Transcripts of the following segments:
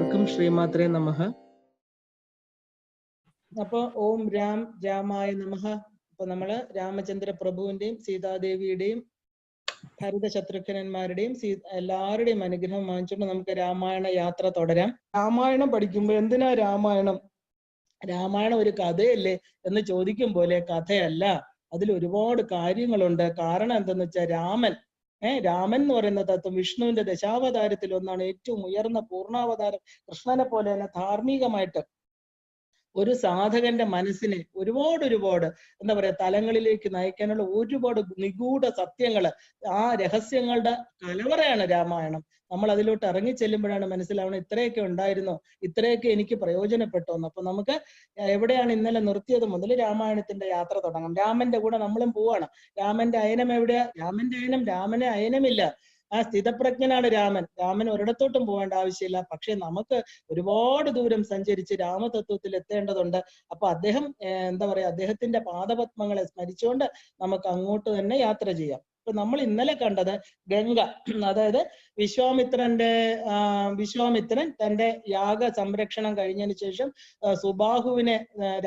എല്ലാവർക്കും ശ്രീമാത്രേ നമഃ. അപ്പൊ ഓം രാം രാമായ നമഃ. അപ്പൊ നമ്മള് രാമചന്ദ്ര പ്രഭുവിന്റെയും സീതാദേവിയുടെയും ഭരത ശത്രുഘ്നന്മാരുടെയും എല്ലാവരുടെയും അനുഗ്രഹം വാങ്ങിച്ചുകൊണ്ട് നമുക്ക് രാമായണ യാത്ര തുടരാം. രാമായണം പഠിക്കുമ്പോൾ എന്തിനാ രാമായണം? രാമായണം ഒരു കഥയല്ലേ എന്ന് ചോദിക്കും പോലെ കഥയല്ല, അതിൽ ഒരുപാട് കാര്യങ്ങളുണ്ട്. കാരണം എന്തെന്ന് വെച്ചാൽ രാമൻ എന്ന് പറയുന്ന തത്വം വിഷ്ണുവിന്റെ ദശാവതാരത്തിൽ ഒന്നാണ്. ഏറ്റവും ഉയർന്ന പൂർണ്ണാവതാരം കൃഷ്ണനെ പോലെ തന്നെ ധാർമ്മികമായിട്ട് ഒരു സാധകന്റെ മനസ്സിനെ ഒരുപാട് എന്താ പറയാ തലങ്ങളിലേക്ക് നയിക്കാനുള്ള ഒരുപാട് നിഗൂഢ സത്യങ്ങള്, ആ രഹസ്യങ്ങളുടെ കലവറയാണ് രാമായണം. നമ്മൾ അതിലോട്ട് ഇറങ്ങി ചെല്ലുമ്പോഴാണ് മനസ്സിലാവണം ഇത്രയൊക്കെ ഉണ്ടായിരുന്നോ, ഇത്രയൊക്കെ എനിക്ക് പ്രയോജനപ്പെട്ടോന്ന്. അപ്പൊ നമുക്ക് എവിടെയാണ് ഇന്നലെ നിർത്തിയത് മുതൽ രാമായണത്തിന്റെ യാത്ര തുടങ്ങാം. രാമന്റെ കൂടെ നമ്മളും പോവാണ്. രാമന്റെ അയനം എവിടെയാ? രാമനെ അയനമില്ല. ആ സ്ഥിതപ്രജ്ഞനാണ് രാമൻ ഒരിടത്തോട്ടും പോകേണ്ട ആവശ്യമില്ല. പക്ഷെ നമുക്ക് ഒരുപാട് ദൂരം സഞ്ചരിച്ച് രാമതത്വത്തിൽ എത്തേണ്ടതുണ്ട്. അപ്പൊ അദ്ദേഹം എന്താ പറയാ അദ്ദേഹത്തിന്റെ പാദപത്മങ്ങളെ സ്മരിച്ചുകൊണ്ട് നമുക്ക് അങ്ങോട്ട് തന്നെ യാത്ര ചെയ്യാം. ഇപ്പൊ നമ്മൾ ഇന്നലെ കണ്ടത് ഗംഗ, അതായത് വിശ്വാമിത്രൻ തന്റെ യാഗ സംരക്ഷണം കഴിഞ്ഞതിന് ശേഷം സുബാഹുവിനെ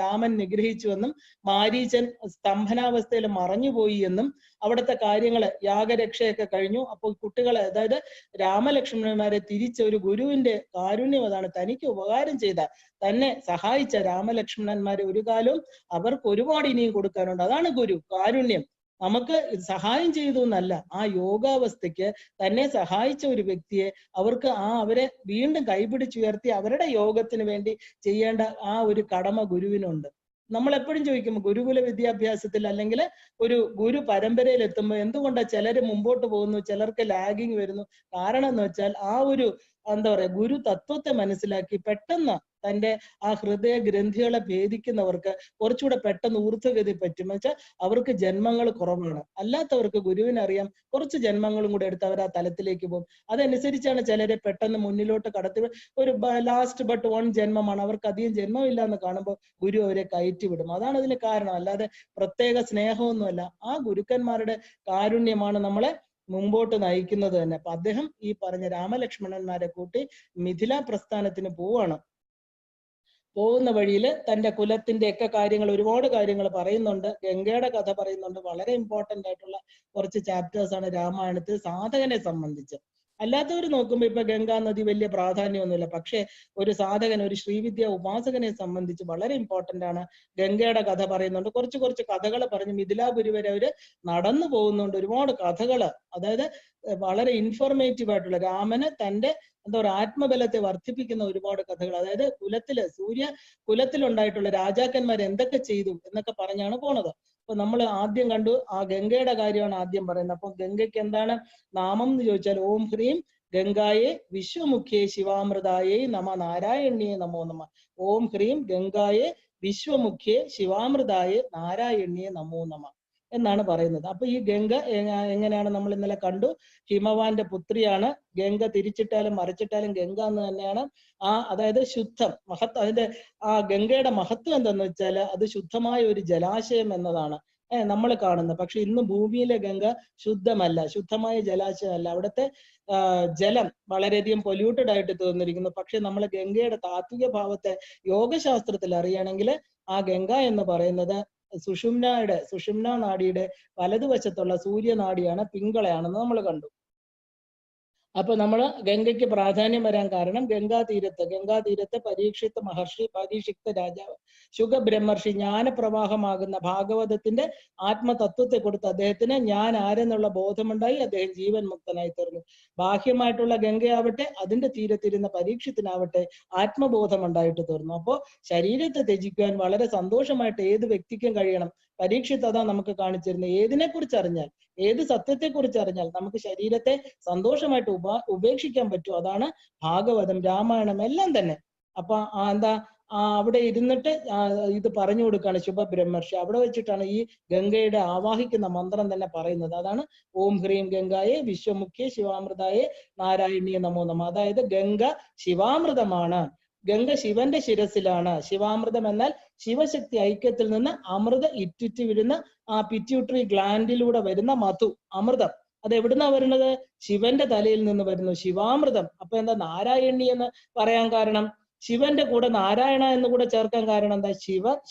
രാമൻ നിഗ്രഹിച്ചുവെന്നും മാരീചൻ സ്തംഭനാവസ്ഥയിൽ മറഞ്ഞുപോയി എന്നും അവിടുത്തെ കാര്യങ്ങള് യാഗരക്ഷയൊക്കെ കഴിഞ്ഞു. അപ്പോൾ കുട്ടികളെ, അതായത് രാമലക്ഷ്മണന്മാരെ തിരിച്ച ഒരു ഗുരുവിന്റെ കാരുണ്യം, അതാണ് തനിക്ക് ഉപകാരം ചെയ്ത തന്നെ സഹായിച്ച രാമലക്ഷ്മണന്മാരെ ഒരു കാലവും അവർക്ക് ഒരുപാട് ഇനിയും കൊടുക്കാനുണ്ട്. അതാണ് ഗുരു കാരുണ്യം. നമുക്ക് സഹായം ചെയ്തു എന്നല്ല, ആ യോഗാവസ്ഥയ്ക്ക് തന്നെ സഹായിച്ച ഒരു വ്യക്തിയെ അവർക്ക് അവരെ വീണ്ടും കൈപിടിച്ചുയർത്തി അവരുടെ യോഗത്തിന് വേണ്ടി ചെയ്യേണ്ട ആ ഒരു കടമ ഗുരുവിനുണ്ട്. നമ്മൾ എപ്പോഴും ചോദിക്കും ഗുരുകുല വിദ്യാഭ്യാസത്തിൽ അല്ലെങ്കിൽ ഒരു ഗുരു പരമ്പരയിൽ എത്തുമ്പോൾ എന്തുകൊണ്ടാണ് ചിലര് മുമ്പോട്ട് പോകുന്നു, ചിലർക്ക് ലാഗിങ് വരുന്നു? കാരണം എന്ന് വെച്ചാൽ ആ ഒരു എന്താ പറയാ ഗുരു തത്വത്തെ മനസ്സിലാക്കി പെട്ടെന്ന് തന്റെ ആ ഹൃദയ ഗ്രന്ഥികളെ ഭേദിക്കുന്നവർക്ക് കുറച്ചുകൂടെ പെട്ടെന്ന് ഊർധ്വഗതി പറ്റും. വെച്ചാൽ അവർക്ക് ജന്മങ്ങൾ കുറവാണ്. അല്ലാത്തവർക്ക് ഗുരുവിനറിയാം കുറച്ച് ജന്മങ്ങളും കൂടെ എടുത്ത് അവർ ആ തലത്തിലേക്ക് പോകും. അതനുസരിച്ചാണ് ചിലരെ പെട്ടെന്ന് മുന്നിലോട്ട് കടത്തി. ഒരു ലാസ്റ്റ് ബട്ട് 1 ജന്മമാണ്, അവർക്ക് അധികം ജന്മമില്ല എന്ന് കാണുമ്പോൾ ഗുരു അവരെ കയറ്റി വിടും. അതാണ് അതിന് കാരണം, അല്ലാതെ പ്രത്യേക സ്നേഹമൊന്നുമല്ല. ആ ഗുരുക്കന്മാരുടെ കാരുണ്യമാണ് നമ്മളെ മുമ്പോട്ട് നയിക്കുന്നത് തന്നെ. അപ്പൊ അദ്ദേഹം ഈ പറഞ്ഞ രാമലക്ഷ്മണന്മാരെ കൂട്ടി മിഥില പ്രസ്ഥാനത്തിന് പോവാണ്. പോകുന്ന വഴിയിൽ തന്റെ കുലത്തിന്റെ ഒക്കെ കാര്യങ്ങൾ, ഒരുപാട് കാര്യങ്ങൾ പറയുന്നുണ്ട്. ഗംഗയുടെ കഥ പറയുന്നുണ്ട്. വളരെ ഇമ്പോർട്ടന്റ് ആയിട്ടുള്ള കുറച്ച് ചാപ്റ്റേഴ്സ് ആണ് രാമായണത്തിൽ സാധകനെ സംബന്ധിച്ച്. അല്ലാത്തവർ നോക്കുമ്പോൾ ഇപ്പൊ ഗംഗാ നദി വലിയ പ്രാധാന്യമൊന്നുമില്ല. പക്ഷെ ഒരു സാധകൻ, ഒരു ശ്രീവിദ്യ ഉപാസകനെ സംബന്ധിച്ച് വളരെ ഇമ്പോർട്ടന്റ് ആണ്. ഗംഗയുടെ കഥ പറയുന്നുണ്ട്. കുറച്ച് കഥകൾ പറഞ്ഞ് മിഥിലാപുരി വരെ അവര് നടന്നു പോകുന്നുണ്ട്. ഒരുപാട് കഥകള്, അതായത് വളരെ ഇൻഫോർമേറ്റീവ് ആയിട്ടുള്ള രാമന് തന്റെ എന്താ പറയുക ആത്മബലത്തെ വർദ്ധിപ്പിക്കുന്ന ഒരുപാട് കഥകൾ. അതായത് കുലത്തിലുണ്ടായിട്ടുള്ള രാജാക്കന്മാർ എന്തൊക്കെ ചെയ്തു എന്നൊക്കെ പറഞ്ഞാണ് പോണത്. അപ്പൊ നമ്മൾ ആദ്യം കണ്ടു ആ ഗംഗയുടെ കാര്യമാണ് ആദ്യം പറയുന്നത്. അപ്പൊ ഗംഗയ്ക്ക് എന്താണ് നാമം എന്ന് ചോദിച്ചാൽ ഓം ഹ്രീം ഗംഗായെ വിശ്വമുഖ്യേ ശിവാമൃതായേ നമ നാരായണ്യേ നമോ നമ. ഓം ഹ്രീം ഗംഗായെ വിശ്വമുഖ്യേ ശിവാമൃതായേ നാരായണ്യേ നമോ നമ എന്നാണ് പറയുന്നത്. അപ്പൊ ഈ ഗംഗ എങ്ങനെയാണ് നമ്മൾ ഇന്നലെ കണ്ടു, ഹിമവാന്റെ പുത്രിയാണ്. ഗംഗ തിരിച്ചിട്ടാലും മറിച്ചിട്ടാലും ഗംഗ എന്ന് തന്നെയാണ്. അതായത് ശുദ്ധം അതിന്റെ ആ ഗംഗയുടെ മഹത്വം എന്താന്ന് വെച്ചാൽ അത് ശുദ്ധമായ ഒരു ജലാശയം എന്നതാണ് നമ്മൾ കാണുന്നത്. പക്ഷെ ഇന്ന് ഭൂമിയിലെ ഗംഗ ശുദ്ധമല്ല, ശുദ്ധമായ ജലാശയമല്ല. അവിടുത്തെ ജലം വളരെയധികം പൊല്യൂട്ടഡ് ആയിട്ട് തോന്നിയിരിക്കുന്നു. പക്ഷെ നമ്മൾ ഗംഗയുടെ താത്വിക ഭാവത്തെ യോഗശാസ്ത്രത്തിൽ അറിയണമെങ്കിൽ ആ ഗംഗ എന്ന് പറയുന്നത് സുഷുമ്ന നാഡിയുടെ വലതുവശത്തുള്ള സൂര്യനാഡിയാണ്, പിങ്കളയാണെന്ന് നമ്മൾ കണ്ടു. അപ്പൊ നമ്മൾ ഗംഗയ്ക്ക് പ്രാധാന്യം വരാൻ കാരണം ഗംഗാതീരത്ത് പരീക്ഷിത് മഹർഷി, പരീക്ഷിത് രാജാവ്, ശുഗബ്രഹ്മർഷി ജ്ഞാനപ്രവാഹമാകുന്ന ഭാഗവതത്തിന്റെ ആത്മതത്വത്തെ കൊടുത്ത് അദ്ദേഹത്തിന് ഞാൻ ആരെന്നുള്ള ബോധമുണ്ടായി. അദ്ദേഹം ജീവൻ മുക്തനായി തീർന്നു. ബാഹ്യമായിട്ടുള്ള ഗംഗയാവട്ടെ, അതിന്റെ തീരത്തിരുന്ന പരീക്ഷത്തിനാവട്ടെ ആത്മബോധം ഉണ്ടായിട്ട് തീർന്നു. അപ്പോ ശരീരത്തെ ത്യജിക്കുവാൻ വളരെ സന്തോഷമായിട്ട് ഏത് വ്യക്തിക്കും കഴിയണം. പരീക്ഷിത്ത് അതാ നമുക്ക് കാണിച്ചിരുന്നത്. ഏതിനെ കുറിച്ച് അറിഞ്ഞാൽ, ഏത് സത്യത്തെ കുറിച്ച് അറിഞ്ഞാൽ നമുക്ക് ശരീരത്തെ സന്തോഷമായിട്ട് ഉപേക്ഷിക്കാൻ പറ്റും. അതാണ് ഭാഗവതം, രാമായണം എല്ലാം തന്നെ. അപ്പൊ അവിടെ ഇരുന്നിട്ട് ഇത് പറഞ്ഞു കൊടുക്കുകയാണ് ശുഭബ്രഹ്മർഷി. അവിടെ വെച്ചിട്ടാണ് ഈ ഗംഗയുടെ ആവാഹിക്കുന്ന മന്ത്രം തന്നെ പറയുന്നത്. അതാണ് ഓം ഹ്രീം ഗംഗായെ വിശ്വമുഖ്യേ ശിവാമൃതായേ നാരായണീയ നമോ നമ. അതായത് ഗംഗ ശിവാമൃതമാണ്. ഗംഗ ശിവന്റെ ശിരസിലാണ്. ശിവാമൃതം എന്നാൽ ശിവശക്തി ഐക്യത്തിൽ നിന്ന് അമൃത ഇറ്റിറ്റ് വീഴുന്ന ആ പിറ്റ്യൂട്ടറി ഗ്ലാൻഡിലൂടെ വരുന്ന മധു, അമൃതം. അത് എവിടുന്നാ വരുന്നത്? ശിവന്റെ തലയിൽ നിന്ന് വരുന്നു, ശിവാമൃതം. അപ്പൊ എന്താ നാരായണി എന്ന് പറയാൻ കാരണം? ശിവന്റെ കൂടെ നാരായണ എന്ന് കൂടെ ചേർക്കാൻ കാരണം എന്താ?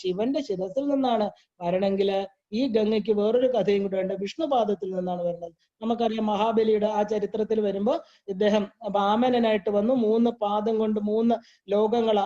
ശിവന്റെ ശിരസിൽ നിന്നാണ് വരണമെങ്കിൽ ഈ ഗംഗയ്ക്ക് വേറൊരു കഥയും കൂടെ ഉണ്ട്, വിഷ്ണുപാദത്തിൽ നിന്നാണ് വരുന്നത്. നമുക്കറിയാം മഹാബലിയുടെ ആ ചരിത്രത്തിൽ വരുമ്പോൾ ഇദ്ദേഹം വാമനനായിട്ട് വന്നു, 3 പാദം കൊണ്ട് 3 ലോകങ്ങൾ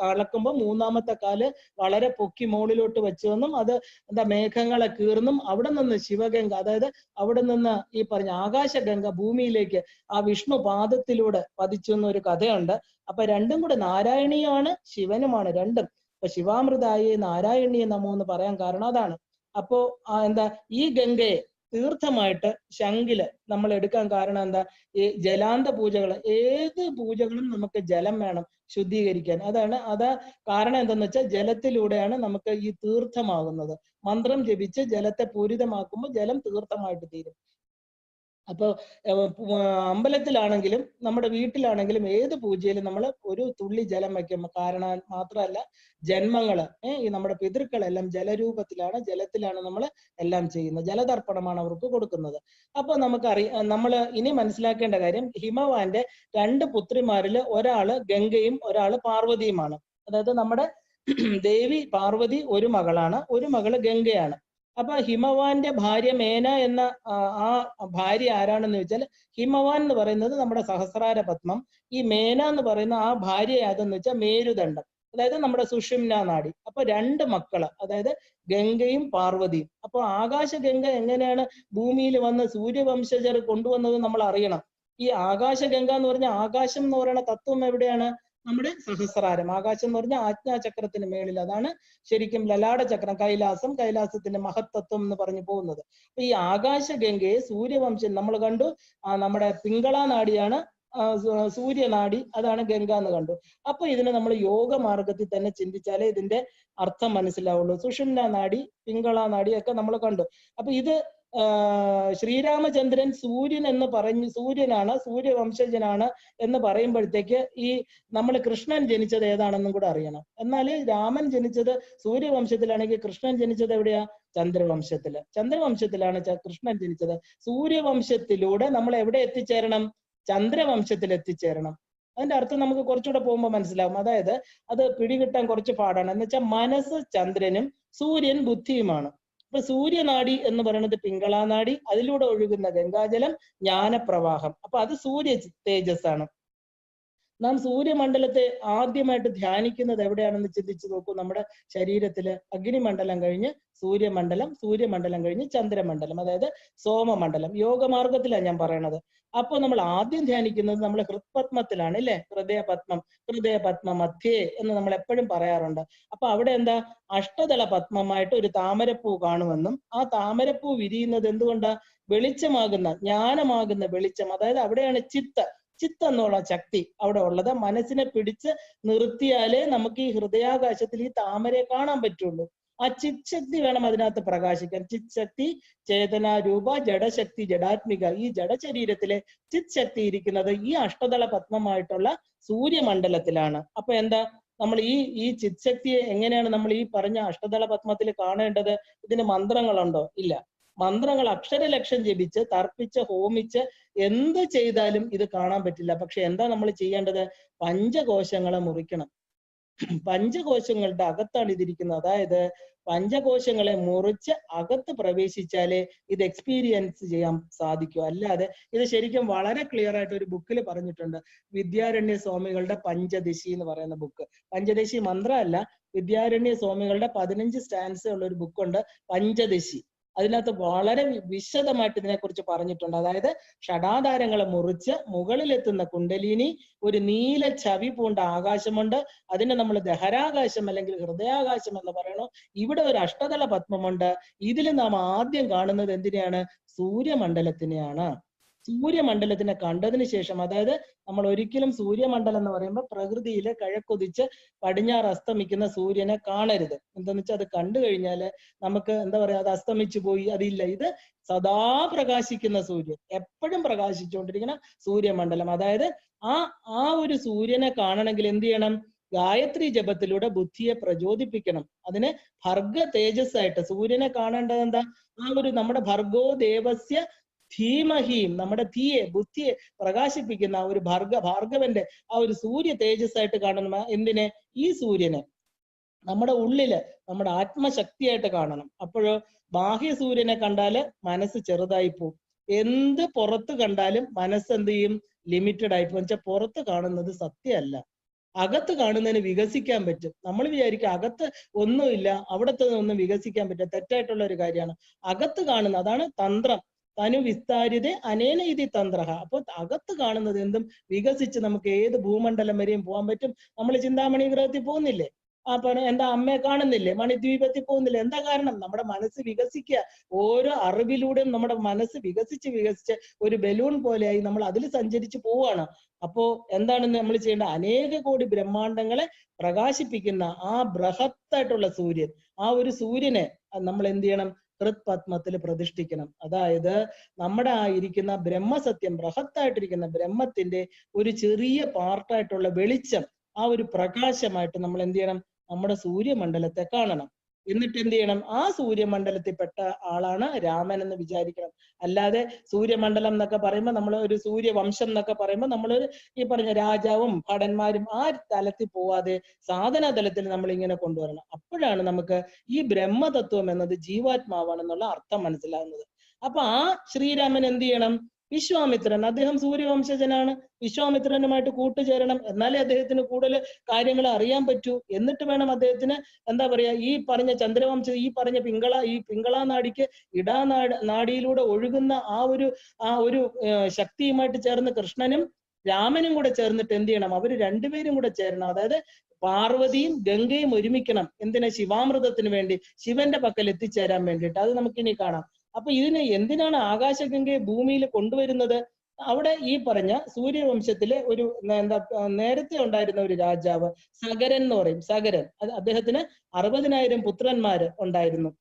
അളക്കുമ്പോൾ 3ാമത്തെ കാല് വളരെ പൊക്കി മുകളിലോട്ട് വെച്ചുവെന്നും അത് എന്താ മേഘങ്ങളെ കീർന്നും അവിടെ നിന്ന് ശിവഗംഗ, അതായത് അവിടെ നിന്ന് ഈ പറഞ്ഞ ആകാശഗംഗ ഭൂമിയിലേക്ക് ആ വിഷ്ണു പാദത്തിലൂടെ പതിച്ചു എന്നൊരു കഥയുണ്ട്. അപ്പൊ രണ്ടും കൂടെ നാരായണീയമാണ്, ശിവനുമാണ് രണ്ടും. അപ്പൊ ശിവാമൃതായി നാരായണീയ നമോ എന്ന് പറയാൻ കാരണം അതാണ്. അപ്പോ എന്താ ഈ ഗംഗയെ തീർത്ഥമായിട്ട് ശംഖില് നമ്മൾ എടുക്കാൻ കാരണം എന്താ? ഈ ജലാന്ത പൂജകൾ, ഏത് പൂജകളും നമുക്ക് ജലം വേണം ശുദ്ധീകരിക്കാൻ. അതാ കാരണം എന്തെന്ന് വെച്ചാൽ ജലത്തിലൂടെയാണ് നമുക്ക് ഈ തീർത്ഥമാകുന്നത്. മന്ത്രം ജപിച്ച് ജലത്തെ പൂരിതമാക്കുമ്പോൾ ജലം തീർത്ഥമായിട്ട് തീരും. അപ്പൊ അമ്പലത്തിലാണെങ്കിലും നമ്മുടെ വീട്ടിലാണെങ്കിലും ഏത് പൂജയിലും നമ്മൾ ഒരു തുള്ളി ജലം വയ്ക്കും. കാരണം മാത്രമല്ല ജന്മങ്ങള് ഈ നമ്മുടെ പിതൃക്കളെല്ലാം ജലരൂപത്തിലാണ്, ജലത്തിലാണ് നമ്മൾ എല്ലാം ചെയ്യുന്നത്. ജലതർപ്പണമാണ് അവർക്ക് കൊടുക്കുന്നത്. അപ്പൊ നമ്മൾ ഇനി മനസ്സിലാക്കേണ്ട കാര്യം, ഹിമവാന്റെ 2 പുത്രിമാരിൽ ഒരാള് ഗംഗയും ഒരാള് പാർവതിയുമാണ്. അതായത് നമ്മുടെ ദേവി പാർവതി ഒരു മകളാണ്, ഒരു മകള് ഗംഗയാണ്. അപ്പൊ ഹിമവാന്റെ ഭാര്യ മേന എന്ന ആ ഭാര്യ ആരാണെന്ന് വെച്ചാൽ, ഹിമവാൻ എന്ന് പറയുന്നത് നമ്മുടെ സഹസ്രാര പത്മം, ഈ മേന എന്ന് പറയുന്ന ആ ഭാര്യ ഏതെന്ന് വെച്ചാൽ മേരുദണ്ഡം, അതായത് നമ്മുടെ സുഷുമ്ന നാഡി. അപ്പൊ 2 മക്കള്, അതായത് ഗംഗയും പാർവതിയും. അപ്പൊ ആകാശഗംഗ എങ്ങനെയാണ് ഭൂമിയിൽ വന്ന് സൂര്യവംശജർ കൊണ്ടുവന്നത് നമ്മൾ അറിയണം. ഈ ആകാശഗംഗ എന്ന് പറഞ്ഞ ആകാശം എന്ന് പറയുന്ന തത്വം എവിടെയാണ്? നമ്മുടെ സഹസ്രാരം. ആകാശം എന്ന് പറഞ്ഞാൽ ആജ്ഞാചക്രത്തിന് മേളിൽ, അതാണ് ശരിക്കും ലലാട ചക്രം, കൈലാസത്തിന്റെ മഹത്തത്വം എന്ന് പറഞ്ഞു പോകുന്നത്. അപ്പൊ ഈ ആകാശഗംഗയെ സൂര്യവംശം നമ്മൾ കണ്ടു, നമ്മുടെ പിങ്കള നാഡിയാണ് സൂര്യനാഡി, അതാണ് ഗംഗ എന്ന് കണ്ടു. അപ്പൊ ഇതിനെ നമ്മൾ യോഗ മാർഗത്തിൽ തന്നെ ചിന്തിച്ചാലേ ഇതിന്റെ അർത്ഥം മനസ്സിലാവുള്ളൂ. സുഷുമ്ന നാഡി, പിങ്കള നാഡി ഒക്കെ നമ്മൾ കണ്ടു. അപ്പൊ ഇത് ശ്രീരാമചന്ദ്രൻ സൂര്യൻ എന്ന് സൂര്യനാണ്, സൂര്യവംശജനാണ് എന്ന് പറയുമ്പോഴത്തേക്ക് ഈ നമ്മൾ കൃഷ്ണൻ ജനിച്ചത് ഏതാണെന്നും കൂടെ അറിയണം. എന്നാല് രാമൻ ജനിച്ചത് സൂര്യവംശത്തിലാണെങ്കിൽ കൃഷ്ണൻ ജനിച്ചത് എവിടെയാ? ചന്ദ്രവംശത്തിലാണ് കൃഷ്ണൻ ജനിച്ചത്. സൂര്യവംശത്തിലൂടെ നമ്മൾ എവിടെ എത്തിച്ചേരണം? ചന്ദ്രവംശത്തിൽ എത്തിച്ചേരണം. അതിന്റെ അർത്ഥം നമുക്ക് കുറച്ചുകൂടെ പോകുമ്പോൾ മനസ്സിലാവും. അതായത് അത് പിടികിട്ടാൻ കുറച്ച് പാടാണ്. എന്ന് വെച്ചാൽ മനസ്സ് ചന്ദ്രനും സൂര്യൻ ബുദ്ധിയുമാണ്. അപ്പൊ സൂര്യനാഡി എന്ന് പറയുന്നത് പിങ്കള നാഡി, അതിലൂടെ ഒഴുകുന്ന ഗംഗാജലം ജ്ഞാനപ്രവാഹം. അപ്പൊ അത് സൂര്യ തേജസ്സാണ്. നാം സൂര്യമണ്ഡലത്തെ ആദ്യമായിട്ട് ധ്യാനിക്കുന്നത് എവിടെയാണെന്ന് ചിന്തിച്ചു നോക്കൂ. നമ്മുടെ ശരീരത്തില് അഗ്നിമണ്ഡലം കഴിഞ്ഞ് സൂര്യമണ്ഡലം കഴിഞ്ഞ് ചന്ദ്രമണ്ഡലം, അതായത് സോമമണ്ഡലം. യോഗമാർഗത്തിലാണ് ഞാൻ പറയണത്. അപ്പൊ നമ്മൾ ആദ്യം ധ്യാനിക്കുന്നത് നമ്മൾ ഹൃത്പത്മത്തിലാണ്, ഇല്ലേ? ഹൃദയപത്മ മധ്യേ എന്ന് നമ്മൾ എപ്പോഴും പറയാറുണ്ട്. അപ്പൊ അവിടെ എന്താ? അഷ്ടദള പത്മമായിട്ട് ഒരു താമരപ്പൂ കാണുമെന്നും ആ താമരപ്പൂ വിരിയുന്നത് എന്തുകൊണ്ടാ? വെളിച്ചമാകുന്ന, ജ്ഞാനമാകുന്ന വെളിച്ചം. അതായത് അവിടെയാണ് ചിത്ത എന്നുള്ള ശക്തി അവിടെ ഉള്ളത്. മനസ്സിനെ പിടിച്ച് നിർത്തിയാലേ നമുക്ക് ഈ ഹൃദയാകാശത്തിൽ ഈ താമരയെ കാണാൻ പറ്റുള്ളൂ. ആ ചിത് ശക്തി വേണം അതിനകത്ത് പ്രകാശിക്കാൻ. ചിത് ശക്തി ചേതനാരൂപ, ജഡശക്തി ജഡാത്മിക. ഈ ജഡശരീരത്തിലെ ചിത് ശക്തി ഇരിക്കുന്നത് ഈ അഷ്ടദള പത്മമായിട്ടുള്ള സൂര്യമണ്ഡലത്തിലാണ്. അപ്പൊ എന്താ? നമ്മൾ ഈ ചിത് ശക്തിയെ എങ്ങനെയാണ് നമ്മൾ ഈ പറഞ്ഞ അഷ്ടദള പത്മത്തിൽ കാണേണ്ടത്? ഇതിന് മന്ത്രങ്ങളുണ്ടോ? ഇല്ല. മന്ത്രങ്ങൾ അക്ഷരലക്ഷം ജപിച്ച് തർപ്പിച്ച് ഹോമിച്ച് എന്ത് ചെയ്താലും ഇത് കാണാൻ പറ്റില്ല. പക്ഷെ എന്താ നമ്മൾ ചെയ്യേണ്ടത്? പഞ്ചകോശങ്ങളെ മുറിക്കണം. പഞ്ചകോശങ്ങളുടെ അകത്താണ് ഇതിരിക്കുന്നത്. അതായത് പഞ്ചകോശങ്ങളെ മുറിച്ച് അകത്ത് പ്രവേശിച്ചാലേ ഇത് എക്സ്പീരിയൻസ് ചെയ്യാൻ സാധിക്കൂ. അല്ലാതെ ഇത് ശരിക്കും വളരെ ക്ലിയർ ആയിട്ട് ഒരു ബുക്കിൽ പറഞ്ഞിട്ടുണ്ട്. വിദ്യാരണ്യ സ്വാമികളുടെ പഞ്ചദശി എന്ന് പറയുന്ന ബുക്ക്. പഞ്ചദശി മന്ത്രമല്ല, വിദ്യാരണ്യ സ്വാമികളുടെ 15 സ്റ്റാൻസ് ഉള്ള ഒരു ബുക്കുണ്ട്, പഞ്ചദശി. അതിനകത്ത് വളരെ വിശദമായിട്ട് ഇതിനെക്കുറിച്ച് പറഞ്ഞിട്ടുണ്ട്. അതായത് ഷഡാധാരങ്ങളെ മുറിച്ച് മുകളിലെത്തുന്ന കുണ്ടലിനി, ഒരു നീല ചവി പൂണ്ട ആകാശമുണ്ട്, അതിനെ നമ്മൾ ദഹരാകാശം അല്ലെങ്കിൽ ഹൃദയാകാശം എന്ന് പറയണു. ഇവിടെ ഒരു അഷ്ടദള പത്മമുണ്ട്. ഇതിൽ നാം ആദ്യം കാണുന്നത് എന്തിനെയാണ്? സൂര്യമണ്ഡലത്തിനെയാണ്. സൂര്യമണ്ഡലത്തിനെ കണ്ടതിന് ശേഷം, അതായത് നമ്മൾ ഒരിക്കലും സൂര്യമണ്ഡലം എന്ന് പറയുമ്പോൾ പ്രകൃതിയിലെ കിഴക്കൊതിച്ച് പടിഞ്ഞാറ് അസ്തമിക്കുന്ന സൂര്യനെ കാണരുത്. എന്താന്ന് വെച്ചാൽ അത് കണ്ടു കഴിഞ്ഞാൽ നമുക്ക് എന്താ പറയാ, അത് അസ്തമിച്ചു പോയി, അതില്ല. ഇത് സദാ പ്രകാശിക്കുന്ന സൂര്യൻ, എപ്പോഴും പ്രകാശിച്ചുകൊണ്ടിരിക്കുന്ന സൂര്യമണ്ഡലം. അതായത് ആ ഒരു സൂര്യനെ കാണണമെങ്കിൽ എന്ത് ചെയ്യണം? ഗായത്രി ജപത്തിലൂടെ ബുദ്ധിയെ പ്രചോദിപ്പിക്കണം. അതിന് ഭർഗ തേജസ്സായിട്ട് സൂര്യനെ കാണേണ്ടത് എന്താ? ആ ഒരു നമ്മുടെ ഭർഗോ ദേവസ്യ ധീമഹീം, നമ്മുടെ തീയെ, ബുദ്ധിയെ പ്രകാശിപ്പിക്കുന്ന ആ ഒരു ഭാർഗവന്റെ ആ ഒരു സൂര്യ തേജസ്സായിട്ട് കാണണം. എന്തിനെ? ഈ സൂര്യനെ നമ്മുടെ ഉള്ളില്, നമ്മുടെ ആത്മശക്തിയായിട്ട് കാണണം. അപ്പോഴോ ബാഹ്യ സൂര്യനെ കണ്ടാല് മനസ്സ് ചെറുതായി പോകും. എന്ത് പുറത്ത് കണ്ടാലും മനസ്സ് എന്ത് ചെയ്യും? ലിമിറ്റഡ് ആയി പോകും. വെച്ചാൽ പുറത്ത് കാണുന്നത് സത്യമല്ല, അകത്ത് കാണുന്നതിന് വികസിക്കാൻ പറ്റും. നമ്മൾ വിചാരിക്കും അകത്ത് ഒന്നുമില്ല, അവിടത്തെ ഒന്നും വികസിക്കാൻ പറ്റും. തെറ്റായിട്ടുള്ള ഒരു കാര്യമാണ്. അകത്ത് കാണുന്ന, അതാണ് തന്ത്രം. തനു വിസ്താരിത അനേന ഇതി തന്ത്ര. അപ്പൊ അകത്ത് കാണുന്നത് എന്തും വികസിച്ച് നമുക്ക് ഏത് ഭൂമണ്ഡലം വരെയും പോകാൻ പറ്റും. നമ്മൾ ചിന്താമണി ഗ്രഹത്തിൽ പോകുന്നില്ലേ? എന്താ അമ്മയെ കാണുന്നില്ലേ? മണിദ്വീപത്തിൽ പോകുന്നില്ല. എന്താ കാരണം? നമ്മുടെ മനസ്സ് വികസിക്കുക. ഓരോ അറിവിലൂടെയും നമ്മുടെ മനസ്സ് വികസിച്ച് ഒരു ബലൂൺ പോലെയായി നമ്മൾ അതിൽ സഞ്ചരിച്ച് പോവുകയാണ്. അപ്പോ എന്താണ് നമ്മൾ ചെയ്യേണ്ടത്? അനേക കോടി ബ്രഹ്മാണ്ടങ്ങളെ പ്രകാശിപ്പിക്കുന്ന ആ ബൃഹത്തായിട്ടുള്ള സൂര്യൻ, ആ ഒരു സൂര്യനെ നമ്മൾ എന്ത് ചെയ്യണം? ഹൃത്പത്മത്തിൽ പ്രതിഷ്ഠിക്കണം. അതായത് നമ്മുടെ ഇരിക്കുന്ന ബ്രഹ്മസത്യം, ബൃഹത്തായിട്ടിരിക്കുന്ന ബ്രഹ്മത്തിന്റെ ഒരു ചെറിയ പാർട്ടായിട്ടുള്ള വെളിച്ചം, ആ ഒരു പ്രകാശമായിട്ട് നമ്മൾ എന്ത് ചെയ്യണം? നമ്മുടെ സൂര്യമണ്ഡലത്തെ കാണണം. എന്നിട്ട് എന്ത് ചെയ്യണം? ആ സൂര്യമണ്ഡലത്തിൽപ്പെട്ട ആളാണ് രാമൻ എന്ന് വിചാരിക്കണം. അല്ലാതെ സൂര്യമണ്ഡലം എന്നൊക്കെ പറയുമ്പോൾ നമ്മൾ ഒരു സൂര്യവംശം എന്നൊക്കെ പറയുമ്പോൾ നമ്മളൊരു ഈ പറഞ്ഞ രാജാവും ഭടന്മാരും ആ തലത്തിൽ പോവാതെ സാധന തലത്തിൽ നമ്മൾ ഇങ്ങനെ കൊണ്ടുവരണം. അപ്പോഴാണ് നമുക്ക് ഈ ബ്രഹ്മതത്വം എന്നത് ജീവാത്മാവാണെന്നുള്ള അർത്ഥം മനസ്സിലാകുന്നത്. അപ്പൊ ആ ശ്രീരാമൻ എന്ത് ചെയ്യണം? വിശ്വാമിത്രൻ, അദ്ദേഹം സൂര്യവംശജനാണ്, വിശ്വാമിത്രനുമായിട്ട് കൂട്ടുചേരണം. എന്നാലേ അദ്ദേഹത്തിന് കൂടുതൽ കാര്യങ്ങൾ അറിയാൻ പറ്റൂ. എന്നിട്ട് വേണം അദ്ദേഹത്തിന് എന്താ പറയാ, ഈ പറഞ്ഞ ചന്ദ്രവംശ, ഈ പറഞ്ഞ പിങ്കള നാടിക്ക് നാടിയിലൂടെ ഒഴുകുന്ന ആ ഒരു ശക്തിയുമായിട്ട് ചേർന്ന് കൃഷ്ണനും രാമനും കൂടെ ചേർന്നിട്ട് എന്ത് ചെയ്യണം? അവര് രണ്ടുപേരും കൂടെ ചേരണം. അതായത് പാർവതിയും ഗംഗയും ഒരുമിക്കണം. എന്തിനാ? ശിവാമൃതത്തിന് വേണ്ടി, ശിവന്റെ പക്കൽ എത്തിച്ചേരാൻ വേണ്ടിയിട്ട്. അത് നമുക്കിനി കാണാം. അപ്പൊ ഇതിന് എന്തിനാണ് ആകാശഗംഗയെ ഭൂമിയിൽ കൊണ്ടുവരുന്നത്? അവിടെ ഈ പറഞ്ഞ സൂര്യവംശത്തിലെ ഒരു നേരത്തെ ഉണ്ടായിരുന്ന ഒരു രാജാവ് സഗരൻ എന്ന് പറയും. സഗരൻ, അദ്ദേഹത്തിന് 60,000 പുത്രന്മാര് ഉണ്ടായിരുന്നു.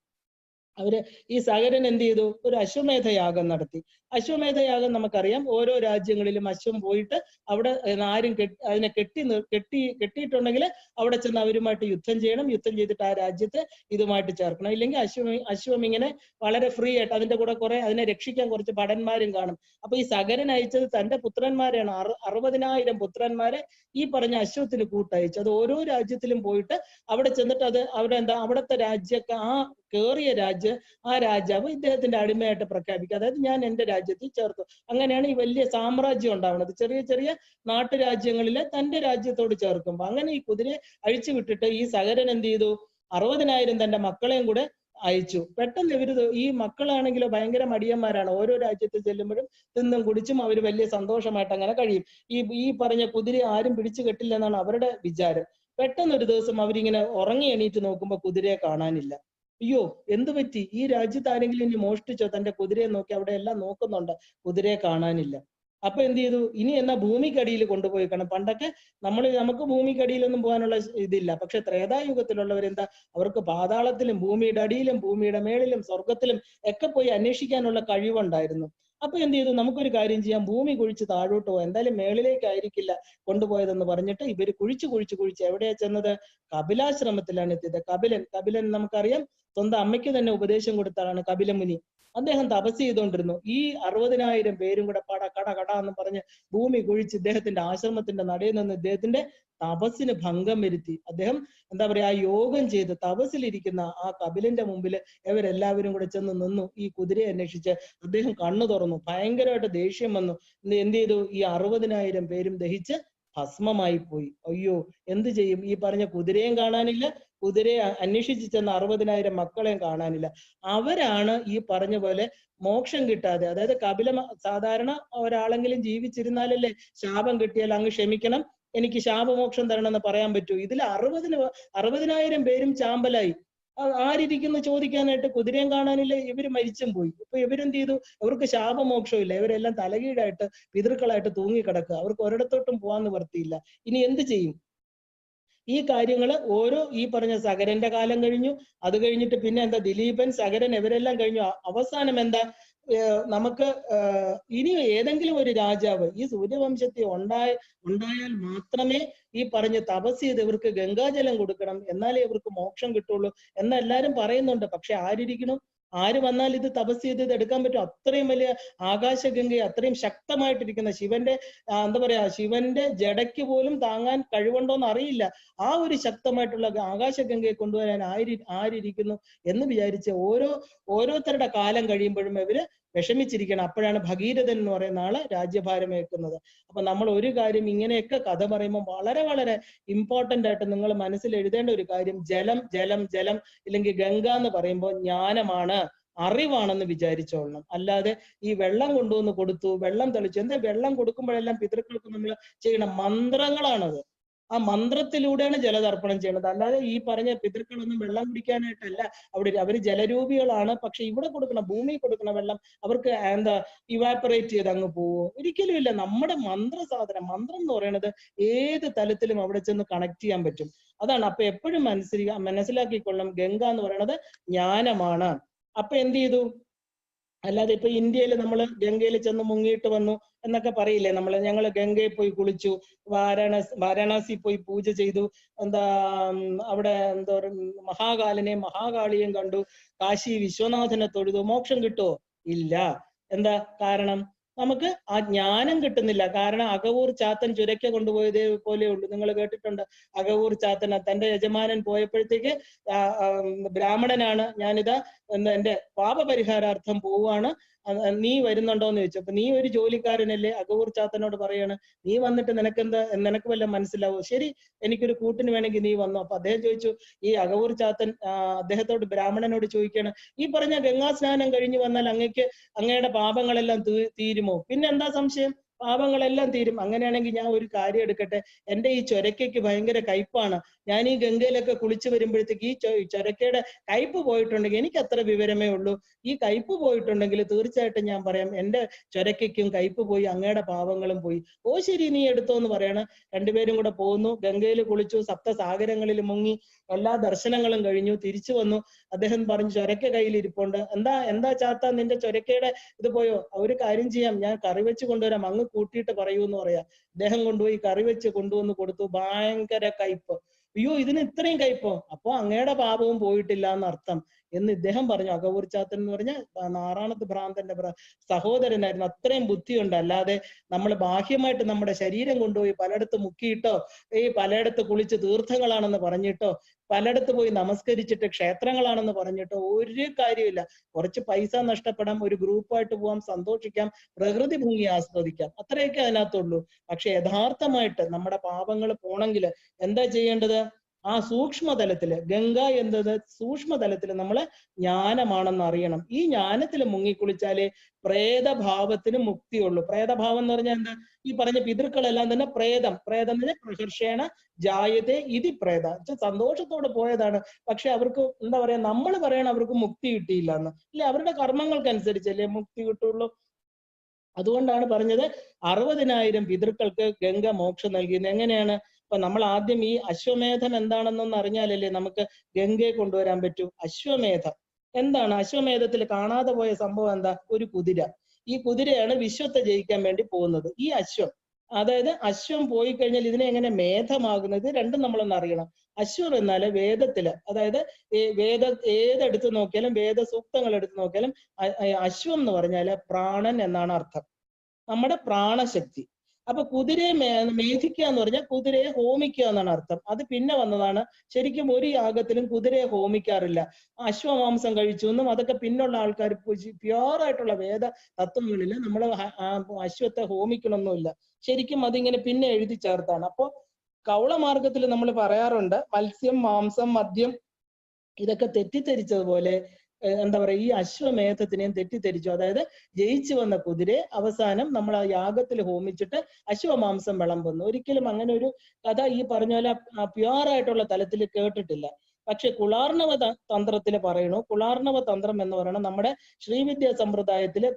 ഈ സഗരൻ എന്ത് ചെയ്തു? ഒരു അശ്വമേധയാഗം നടത്തി. അശ്വമേധയാഗം നമുക്കറിയാം, ഓരോ രാജ്യങ്ങളിലും അശ്വം പോയിട്ട് അവിടെ ആരും അതിനെ കെട്ടിയിട്ടുണ്ടെങ്കിൽ അവിടെ ചെന്ന് അവരുമായിട്ട് യുദ്ധം ചെയ്യണം. യുദ്ധം ചെയ്തിട്ട് ആ രാജ്യത്തെ ഇതുമായിട്ട് ചേർക്കണം. ഇല്ലെങ്കിൽ അശ്വം ഇങ്ങനെ വളരെ ഫ്രീ ആയിട്ട്, അതിന്റെ കൂടെ കുറെ അതിനെ രക്ഷിക്കാൻ കുറച്ച് ഭടന്മാരും കാണും. അപ്പൊ ഈ സഗരൻ അയച്ചത് തന്റെ പുത്രന്മാരെയാണ്. 60,000 പുത്രന്മാരെ ഈ പറഞ്ഞ അശ്വത്തിന് കൂട്ടയച്ചു. അത് ഓരോ രാജ്യത്തിലും പോയിട്ട് അവിടെ ചെന്നിട്ട് അവിടുത്തെ രാജ്യക്കാർ, ആ കേറിയ ആ രാജാവ് ഇദ്ദേഹത്തിന്റെ അടിമയായിട്ട് പ്രഖ്യാപിക്കുക. അതായത് ഞാൻ എന്റെ രാജ്യത്തിൽ ചേർത്തു. അങ്ങനെയാണ് ഈ വലിയ സാമ്രാജ്യം ഉണ്ടാവുന്നത്. ചെറിയ ചെറിയ നാട്ടുരാജ്യങ്ങളിലെ തന്റെ രാജ്യത്തോട് ചേർക്കുമ്പോൾ അങ്ങനെ ഈ കുതിരയെ അഴിച്ചു വിട്ടിട്ട് ഈ സഗരൻ എന്ത് ചെയ്തു? 60,000 തന്റെ മക്കളെയും കൂടെ അയച്ചു. പെട്ടെന്ന് ഇവര്, ഈ മക്കളാണെങ്കിലോ ഭയങ്കര മടിയന്മാരാണ്. ഓരോ രാജ്യത്ത് ചെല്ലുമ്പോഴും തിന്നും കുടിച്ചും അവർ വലിയ സന്തോഷമായിട്ട് അങ്ങനെ കഴിയും. ഈ പറഞ്ഞ കുതിരയെ ആരും പിടിച്ചു കെട്ടില്ല എന്നാണ് അവരുടെ വിചാരം. പെട്ടെന്ന് ഒരു ദിവസം അവരിങ്ങനെ ഉറങ്ങി എണീറ്റ് നോക്കുമ്പോൾ കുതിരയെ കാണാനില്ല. അയ്യോ, എന്ത് പറ്റി? ഈ രാജ്യത്ത് ആരെങ്കിലും ഇനി മോഷ്ടിച്ചോ? തന്റെ കുതിരയെ നോക്കി അവിടെ എല്ലാം നോക്കുന്നുണ്ട്, കുതിരയെ കാണാനില്ല. അപ്പൊ എന്ത് ചെയ്തു? ഇനി എന്നാ ഭൂമിക്കടിയിൽ കൊണ്ടുപോയി കാണും. പണ്ടൊക്കെ നമുക്ക് ഭൂമിക്കടിയിലൊന്നും പോകാനുള്ള ഇതില്ല. പക്ഷെ ത്രേതായുഗത്തിലുള്ളവരെന്താ, അവർക്ക് പാതാളത്തിലും ഭൂമിയുടെ അടിയിലും ഭൂമിയുടെ മേളിലും സ്വർഗത്തിലും ഒക്കെ പോയി അന്വേഷിക്കാനുള്ള കഴിവുണ്ടായിരുന്നു. അപ്പൊ എന്ത് ചെയ്തു? നമുക്കൊരു കാര്യം ചെയ്യാം, ഭൂമി കുഴിച്ച് താഴോട്ട് പോകാം, എന്തായാലും മേളിലേക്കായിരിക്കില്ല കൊണ്ടുപോയതെന്ന് പറഞ്ഞിട്ട് ഇവര് കുഴിച്ച് എവിടെയാ ചെന്നത്? കപിലാശ്രമത്തിലാണ് എത്തിയത്. കപിലൻ നമുക്കറിയാം, സ്വന്തം അമ്മയ്ക്ക് തന്നെ ഉപദേശം കൊടുത്താണ് കപിലമുനി. അദ്ദേഹം തപസ് ചെയ്തുകൊണ്ടിരുന്നു. ഈ 60,000 പേരും കൂടെ കട എന്ന് പറഞ്ഞ് ഭൂമി കുഴിച്ച് ഇദ്ദേഹത്തിന്റെ ആശ്രമത്തിന്റെ നടയിൽ നിന്ന് ഇദ്ദേഹത്തിന്റെ തപസ്സിന് ഭംഗം വരുത്തി. അദ്ദേഹം എന്താ പറയാ, ആ യോഗം ചെയ്ത് തപസ്സിലിരിക്കുന്ന ആ കപിലന്റെ മുമ്പിൽ ഇവരെല്ലാവരും കൂടെ ചെന്ന് നിന്നു. ഈ കുതിരയെ അന്വേഷിച്ച് അദ്ദേഹം കണ്ണു തുറന്നു. ഭയങ്കരമായിട്ട് ദേഷ്യം വന്നു. എന്ത് ചെയ്തു? ഈ 60,000 പേരും ദഹിച്ച് ഭസ്മമായി പോയി. അയ്യോ, എന്ത് ചെയ്യും? ഈ പറഞ്ഞ കുതിരയും കാണാനില്ല, കുതിരയെ അന്വേഷിച്ച് ചെന്ന 60,000 മക്കളെയും കാണാനില്ല. അവരാണ് ഈ പറഞ്ഞ പോലെ മോക്ഷം കിട്ടാതെ, അതായത് സാധാരണ ഒരാളെങ്കിലും ജീവിച്ചിരുന്നാലല്ലേ ശാപം കിട്ടിയാൽ അങ്ങ് ക്ഷമിക്കണം, എനിക്ക് ശാപമോക്ഷം തരണം എന്ന് പറയാൻ പറ്റൂ. ഇതിൽ 60,000 പേരും ചാമ്പലായി. ആരിയ്ക്കുന്നു ചോദിക്കാനായിട്ട്? കുതിരയും കാണാനില്ല, ഇവര് മരിച്ചും പോയി. ഇപ്പൊ ഇവരെന്ത് ചെയ്തു? ഇവർക്ക് ശാപമോക്ഷം ഇല്ല, ഇവരെല്ലാം തലകീഴായിട്ട് പിതൃക്കളായിട്ട് തൂങ്ങിക്കിടക്കുക. അവർക്ക് ഒരിടത്തോട്ടും പോകാൻ നിവർത്തിയില്ല. ഇനി എന്ത് ചെയ്യും? ഈ കാര്യങ്ങൾ ഓരോ ഈ പറഞ്ഞ സഗരന്റെ കാലം കഴിഞ്ഞു. അത് കഴിഞ്ഞിട്ട് പിന്നെ എന്താ, ദിലീപൻ, സഗരൻ, ഇവരെല്ലാം കഴിഞ്ഞു. അവസാനം എന്താ, നമുക്ക് ഇനി ഏതെങ്കിലും ഒരു രാജാവ് ഈ സൂര്യവംശത്തെ ഉണ്ടായാൽ മാത്രമേ ഈ പറഞ്ഞ തപസ് ചെയ്ത് ഇവർക്ക് ഗംഗാജലം കൊടുക്കണം, എന്നാലേ ഇവർക്ക് മോക്ഷം കിട്ടുള്ളൂ എന്നെല്ലാരും പറയുന്നുണ്ട്. പക്ഷെ ആരിയ്ക്കണം? ആര് വന്നാൽ ഇത് തപസ് ചെയ്ത് ഇത് എടുക്കാൻ പറ്റും? അത്രയും വലിയ ആകാശഗംഗയെ അത്രയും ശക്തമായിട്ടിരിക്കുന്ന ശിവന്റെ എന്താ പറയാ, ശിവന്റെ ജടയ്ക്ക് പോലും താങ്ങാൻ കഴിവുണ്ടോന്ന് അറിയില്ല. ആ ഒരു ശക്തമായിട്ടുള്ള ആകാശഗംഗയെ കൊണ്ടുവരാൻ ആരിയിരിക്കുന്നു എന്ന് വിചാരിച്ച് ഓരോരുത്തരുടെ കാലം കഴിയുമ്പോഴും ഇവര് വിഷമിച്ചിരിക്കണം. അപ്പോഴാണ് ഭഗീരഥൻ എന്ന് പറയുന്ന ആള് രാജ്യഭാരം ഏൽക്കുന്നത്. അപ്പൊ നമ്മൾ ഒരു കാര്യം ഇങ്ങനെയൊക്കെ കഥ പറയുമ്പോൾ വളരെ വളരെ ഇമ്പോർട്ടന്റ് ആയിട്ട് നിങ്ങൾ മനസ്സിൽ എഴുതേണ്ട ഒരു കാര്യം, ജലം ജലം ജലം ഇല്ലെങ്കിൽ ഗംഗ എന്ന് പറയുമ്പോൾ ജ്ഞാനമാണ്, അറിവാണെന്ന് വിചാരിച്ചോളണം. അല്ലാതെ ഈ വെള്ളം കൊണ്ടുവന്ന് കൊടുത്തു, വെള്ളം തെളിച്ചു, എന്താ വെള്ളം കൊടുക്കുമ്പോഴെല്ലാം പിതൃക്കൾക്ക് നമ്മൾ ചെയ്യണ മന്ത്രങ്ങളാണത്. ആ മന്ത്രത്തിലൂടെയാണ് ജലതർപ്പണം ചെയ്യുന്നത്. അല്ലാതെ ഈ പറഞ്ഞ പിതൃക്കളൊന്നും വെള്ളം കുടിക്കാനായിട്ടല്ല അവിടെ. അവര് ജലരൂപികളാണ്. പക്ഷെ ഇവിടെ കൊടുക്കണം, ഭൂമി കൊടുക്കണം വെള്ളം, അവർക്ക് എന്താ ഇവാപ്പറേറ്റ് ചെയ്ത് അങ്ങ് പോവോ? ഒരിക്കലും ഇല്ല. നമ്മുടെ മന്ത്ര സാധനം, മന്ത്രം എന്ന് പറയുന്നത് ഏത് തലത്തിലും അവിടെ ചെന്ന് കണക്ട് ചെയ്യാൻ പറ്റും. അതാണ്. അപ്പൊ എപ്പോഴും മനസ്സിലാക്കിക്കൊള്ളണം, ഗംഗ എന്ന് പറയുന്നത് ജ്ഞാനമാണ്. അപ്പൊ എന്ത് ചെയ്തു? അല്ലാതെ ഇപ്പൊ ഇന്ത്യയിൽ നമ്മൾ ഗംഗയിൽ ചെന്ന് മുങ്ങിയിട്ട് വന്നു എന്നൊക്കെ പറയില്ലേ നമ്മള്. ഞങ്ങള് ഗംഗയിൽ പോയി കുളിച്ചു, വാരാണസി പോയി പൂജ ചെയ്തു, എന്താ അവിടെ എന്താ മഹാകാലനെയും മഹാകാളിയെയും കണ്ടു, കാശി വിശ്വനാഥനെ തൊഴുതു, മോക്ഷം കിട്ടുമോ? ഇല്ല. എന്താ കാരണം? നമുക്ക് ആ ജ്ഞാനം കിട്ടുന്നില്ല. കാരണം അകവൂർ ചാത്തൻ ചുരക്ക കൊണ്ടുപോയതേ പോലെ ഉള്ളൂ. നിങ്ങൾ കേട്ടിട്ടുണ്ട്, അകവൂർ ചാത്തൻ തന്റെ യജമാനൻ പോയപ്പോഴത്തേക്ക് ബ്രാഹ്മണനാണ്, ഞാനിതാ എന്റെ പാപപരിഹാരാർത്ഥം പോവാണ്, നീ വരുന്നുണ്ടോ എന്ന് ചോദിച്ചു. അപ്പൊ നീ ഒരു ജോലിക്കാരനല്ലേ? അകവൂർ ചാത്തനോട് പറയാണ്, നീ വന്നിട്ട് നിനക്ക് വല്ലതും മനസ്സിലാവോ? ശരി, എനിക്കൊരു കൂട്ടിന് വേണമെങ്കിൽ നീ വന്നോ. അപ്പൊ അദ്ദേഹം ചോദിച്ചു, ഈ അകവൂർ ചാത്തൻ അദ്ദേഹത്തോട് ബ്രാഹ്മണനോട് ചോദിക്കാണ്, ഈ പറഞ്ഞ ഗംഗാ സ്നാനം കഴിഞ്ഞു വന്നാൽ അങ്ങയുടെ പാപങ്ങളെല്ലാം തീരുമോ? പിന്നെ എന്താ സംശയം? പാപങ്ങളെല്ലാം തീരും. അങ്ങനെയാണെങ്കിൽ ഞാൻ ഒരു കാര്യം എടുക്കട്ടെ, എന്റെ ഈ ചൊരക്കയ്ക്ക് ഭയങ്കര കയ്പാണ്, ഞാൻ ഈ ഗംഗയിലൊക്കെ കുളിച്ചു വരുമ്പോഴത്തേക്ക് ഈ ചൊരക്കയുടെ കയ്പ് പോയിട്ടുണ്ടെങ്കിൽ എനിക്ക് അത്ര വിവരമേ ഉള്ളൂ. ഈ കയ്പ് പോയിട്ടുണ്ടെങ്കിൽ തീർച്ചയായിട്ടും ഞാൻ പറയാം, എന്റെ ചൊരക്കയ്ക്കും കയ്പ് പോയി, അങ്ങയുടെ പാവങ്ങളും പോയി. ഓ ശരി, നീ എടുത്തോ എന്ന് പറയണം. രണ്ടുപേരും കൂടെ പോകുന്നു, ഗംഗയിൽ കുളിച്ചു, സപ്തസാഗരങ്ങളിൽ മുങ്ങി, എല്ലാ ദർശനങ്ങളും കഴിഞ്ഞു, തിരിച്ചു വന്നു. അദ്ദേഹം പറഞ്ഞു, ചൊരക്ക കയ്യിൽ ഇരിപ്പുണ്ട്. എന്താ ചാത്ത, നിന്റെ ചൊരക്കയുടെ ഇത് പോയോ? ഒരു കാര്യം ചെയ്യാം, ഞാൻ കറി വെച്ച് കൊണ്ടുവരാം, അങ്ങ് കൂട്ടിയിട്ട് പറയൂ എന്ന് പറയാം. അദ്ദേഹം കൊണ്ടുപോയി കറി വെച്ച് കൊണ്ടുവന്ന് കൊടുത്തു. ഭയങ്കര കയ്പ്. അയ്യോ, ഇതിന് ഇത്രയും കയ്പോ? അപ്പൊ അങ്ങയുടെ പാപവും പോയിട്ടില്ല എന്നർത്ഥം എന്ന് ഇദ്ദേഹം പറഞ്ഞു. അകവൂർ ചാത്തൻ എന്ന് പറഞ്ഞ നാറാണത്ത് ഭ്രാന്തന്റെ സഹോദരനായിരുന്നു. അത്രയും ബുദ്ധിയുണ്ട്. അല്ലാതെ നമ്മൾ ബാഹ്യമായിട്ട് നമ്മുടെ ശരീരം കൊണ്ടുപോയി പലയിടത്ത് മുക്കിയിട്ടോ, പലയിടത്ത് കുളിച്ച് തീർത്ഥങ്ങളാണെന്ന് പറഞ്ഞിട്ടോ, പലയിടത്ത് പോയി നമസ്കരിച്ചിട്ട് ക്ഷേത്രങ്ങളാണെന്ന് പറഞ്ഞിട്ടോ ഒരു കാര്യമില്ല. കുറച്ച് പൈസ നഷ്ടപ്പെടാം, ഒരു ഗ്രൂപ്പായിട്ട് പോവാം, സന്തോഷിക്കാം, പ്രകൃതി ഭംഗി ആസ്വദിക്കാം, അത്രയൊക്കെ അതിനകത്തുള്ളൂ. പക്ഷെ യഥാർത്ഥമായിട്ട് നമ്മുടെ പാപങ്ങൾ പോണെങ്കിൽ എന്താ ചെയ്യേണ്ടത്? ആ സൂക്ഷ്മതലത്തില്, ഗംഗ എന്നത് സൂക്ഷ്മതലത്തില് നമ്മള് ജ്ഞാനമാണെന്ന് അറിയണം. ഈ ജ്ഞാനത്തിൽ മുങ്ങിക്കുളിച്ചാലേ പ്രേതഭാവത്തിന് മുക്തിയുള്ളൂ. പ്രേതഭാവം എന്ന് പറഞ്ഞാൽ എന്താ? ഈ പറഞ്ഞ പിതൃക്കളെല്ലാം തന്നെ പ്രേതം എന്ന് പ്രഹർഷേണ ജായതേ ഇതി പ്രേത, സന്തോഷത്തോടെ പോയതാണ്. പക്ഷെ അവർക്ക് എന്താ പറയാ, നമ്മൾ പറയണം അവർക്ക് മുക്തി കിട്ടിയില്ല എന്ന്. ഇല്ല, അവരുടെ കർമ്മങ്ങൾക്കനുസരിച്ചല്ലേ മുക്തി കിട്ടുള്ളൂ. അതുകൊണ്ടാണ് പറഞ്ഞത് 60,000 പിതൃക്കൾക്ക് ഗംഗ മോക്ഷം നൽകിയത്. എങ്ങനെയാണ്? അപ്പൊ നമ്മൾ ആദ്യം ഈ അശ്വമേധം എന്താണെന്നൊന്ന് അറിഞ്ഞാലല്ലേ നമുക്ക് ഗംഗയെ കൊണ്ടുവരാൻ പറ്റൂ. അശ്വമേധം എന്താണ്? അശ്വമേധത്തിൽ കാണാതെ പോയ സംഭവം എന്താ? ഒരു കുതിര. ഈ കുതിരയാണ് വിശ്വത്തെ ജയിക്കാൻ വേണ്ടി പോകുന്നത്. ഈ അശ്വം, അതായത് അശ്വം പോയി കഴിഞ്ഞാൽ ഇതിനെ എങ്ങനെ മേധമാകുന്നത്? രണ്ടും നമ്മളൊന്ന് അറിയണം. അശ്വം എന്നാല് വേദത്തില്, അതായത് ഏതെടുത്ത് നോക്കിയാലും, വേദ സൂക്തങ്ങൾ എടുത്ത് നോക്കിയാലും അശ്വം എന്ന് പറഞ്ഞാല് പ്രാണൻ എന്നാണ് അർത്ഥം, നമ്മുടെ പ്രാണശക്തി. അപ്പൊ കുതിരയെ മേധിക്കുക എന്ന് പറഞ്ഞാൽ കുതിരയെ ഹോമിക്കുക എന്നാണ് അർത്ഥം. അത് പിന്നെ വന്നതാണ്. ശരിക്കും ഒരു യാഗത്തിലും കുതിരയെ ഹോമിക്കാറില്ല. അശ്വമാംസം കഴിച്ചു എന്നും അതൊക്കെ പിന്നുള്ള ആൾക്കാർ പ്യുവറായിട്ടുള്ള വേദ തത്വങ്ങളിൽ നമ്മൾ അശ്വത്തെ ഹോമിക്കണമെന്നില്ല. ശരിക്കും അതിങ്ങനെ പിന്നെ എഴുതി ചേർത്താണ്. അപ്പോ കൗളമാർഗത്തിൽ നമ്മൾ പറയാറുണ്ട്, മത്സ്യം, മാംസം, മദ്യം ഇതൊക്കെ തെറ്റിദ്ധരിച്ചതുപോലെ എന്താ പറയുക, ഈ അശ്വമേധത്തിനെയും തെറ്റിദ്ധരിച്ചു. അതായത് ജയിച്ചു വന്ന കുതിരയെ അവസാനം നമ്മൾ ആ യാഗത്തിൽ ഹോമിച്ചിട്ട് അശ്വമാംസം വിളമ്പുന്നു. ഒരിക്കലും അങ്ങനെ ഒരു കഥ ഈ പറഞ്ഞ പോലെ പ്യുവറായിട്ടുള്ള തലത്തിൽ കേട്ടിട്ടില്ല. പക്ഷെ കുളാർണവ തന്ത്രത്തില് പറയണു. കുളാർണവ തന്ത്രം എന്ന് പറയുന്നത് നമ്മുടെ ശ്രീവിദ്യ സമ്പ്രദായത്തില്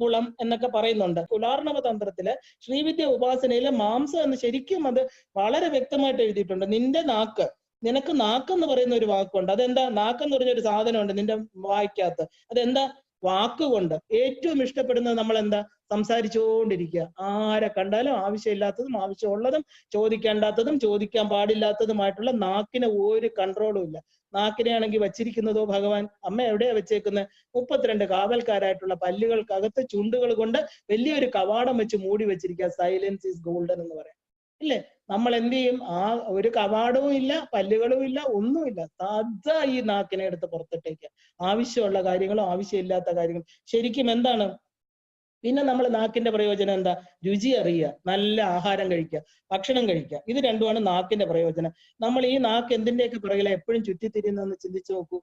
കുളം എന്നൊക്കെ പറയുന്നുണ്ട്. കുളാർണവ തന്ത്രത്തില് ശ്രീവിദ്യ ഉപാസനയിലെ മാംസം എന്ന് ശരിക്കും അത് വളരെ വ്യക്തമായിട്ട് എഴുതിയിട്ടുണ്ട്. നിന്റെ നാക്ക്, നിനക്ക് നാക്കെന്ന് പറയുന്ന ഒരു വാക്കുണ്ട്. അതെന്താ? നാക്കെന്ന് പറഞ്ഞൊരു സാധനമുണ്ട് നിന്റെ വായിക്കകത്ത്. അതെന്താ? വാക്കുകൊണ്ട് ഏറ്റവും ഇഷ്ടപ്പെടുന്നത് നമ്മൾ എന്താ? സംസാരിച്ചുകൊണ്ടിരിക്കുക. ആരെ കണ്ടാലും ആവശ്യമില്ലാത്തതും ആവശ്യമുള്ളതും ചോദിക്കേണ്ടാത്തതും ചോദിക്കാൻ പാടില്ലാത്തതുമായിട്ടുള്ള നാക്കിന് ഒരു കൺട്രോളും ഇല്ല. നാക്കിനെ ആണെങ്കിൽ വച്ചിരിക്കുന്നതോ ഭഗവാൻ, അമ്മ എവിടെയാ വെച്ചേക്കുന്നത്? 32 കാവൽക്കാരായിട്ടുള്ള പല്ലുകൾക്കകത്ത് ചുണ്ടുകൾ കൊണ്ട് വലിയൊരു കവാടം വെച്ച് മൂടി വെച്ചിരിക്കുക. സൈലൻസ് ഈസ് ഗോൾഡൻ എന്ന് പറയാം, ഇല്ലേ? നമ്മൾ എന്ത് ചെയ്യും? ആ ഒരു കവാടവും ഇല്ല, പല്ലുകളും ഇല്ല, ഒന്നുമില്ല. സദാ ഈ നാക്കിനെ എടുത്ത് പുറത്തിട്ടേക്കുക. ആവശ്യമുള്ള കാര്യങ്ങളും ആവശ്യമില്ലാത്ത കാര്യങ്ങളും. ശരിക്കും എന്താണ് പിന്നെ നമ്മൾ നാക്കിന്റെ പ്രയോജനം? എന്താ? രുചി അറിയുക, നല്ല ആഹാരം കഴിക്കുക, ഭക്ഷണം കഴിക്കുക. ഇത് രണ്ടുമാണ് നാക്കിന്റെ പ്രയോജനം. നമ്മൾ ഈ നാക്ക് എന്തിന്റെയൊക്കെ പിറകില എപ്പോഴും ചുറ്റിത്തിരിയുന്നതെന്ന് ചിന്തിച്ചു നോക്കൂ.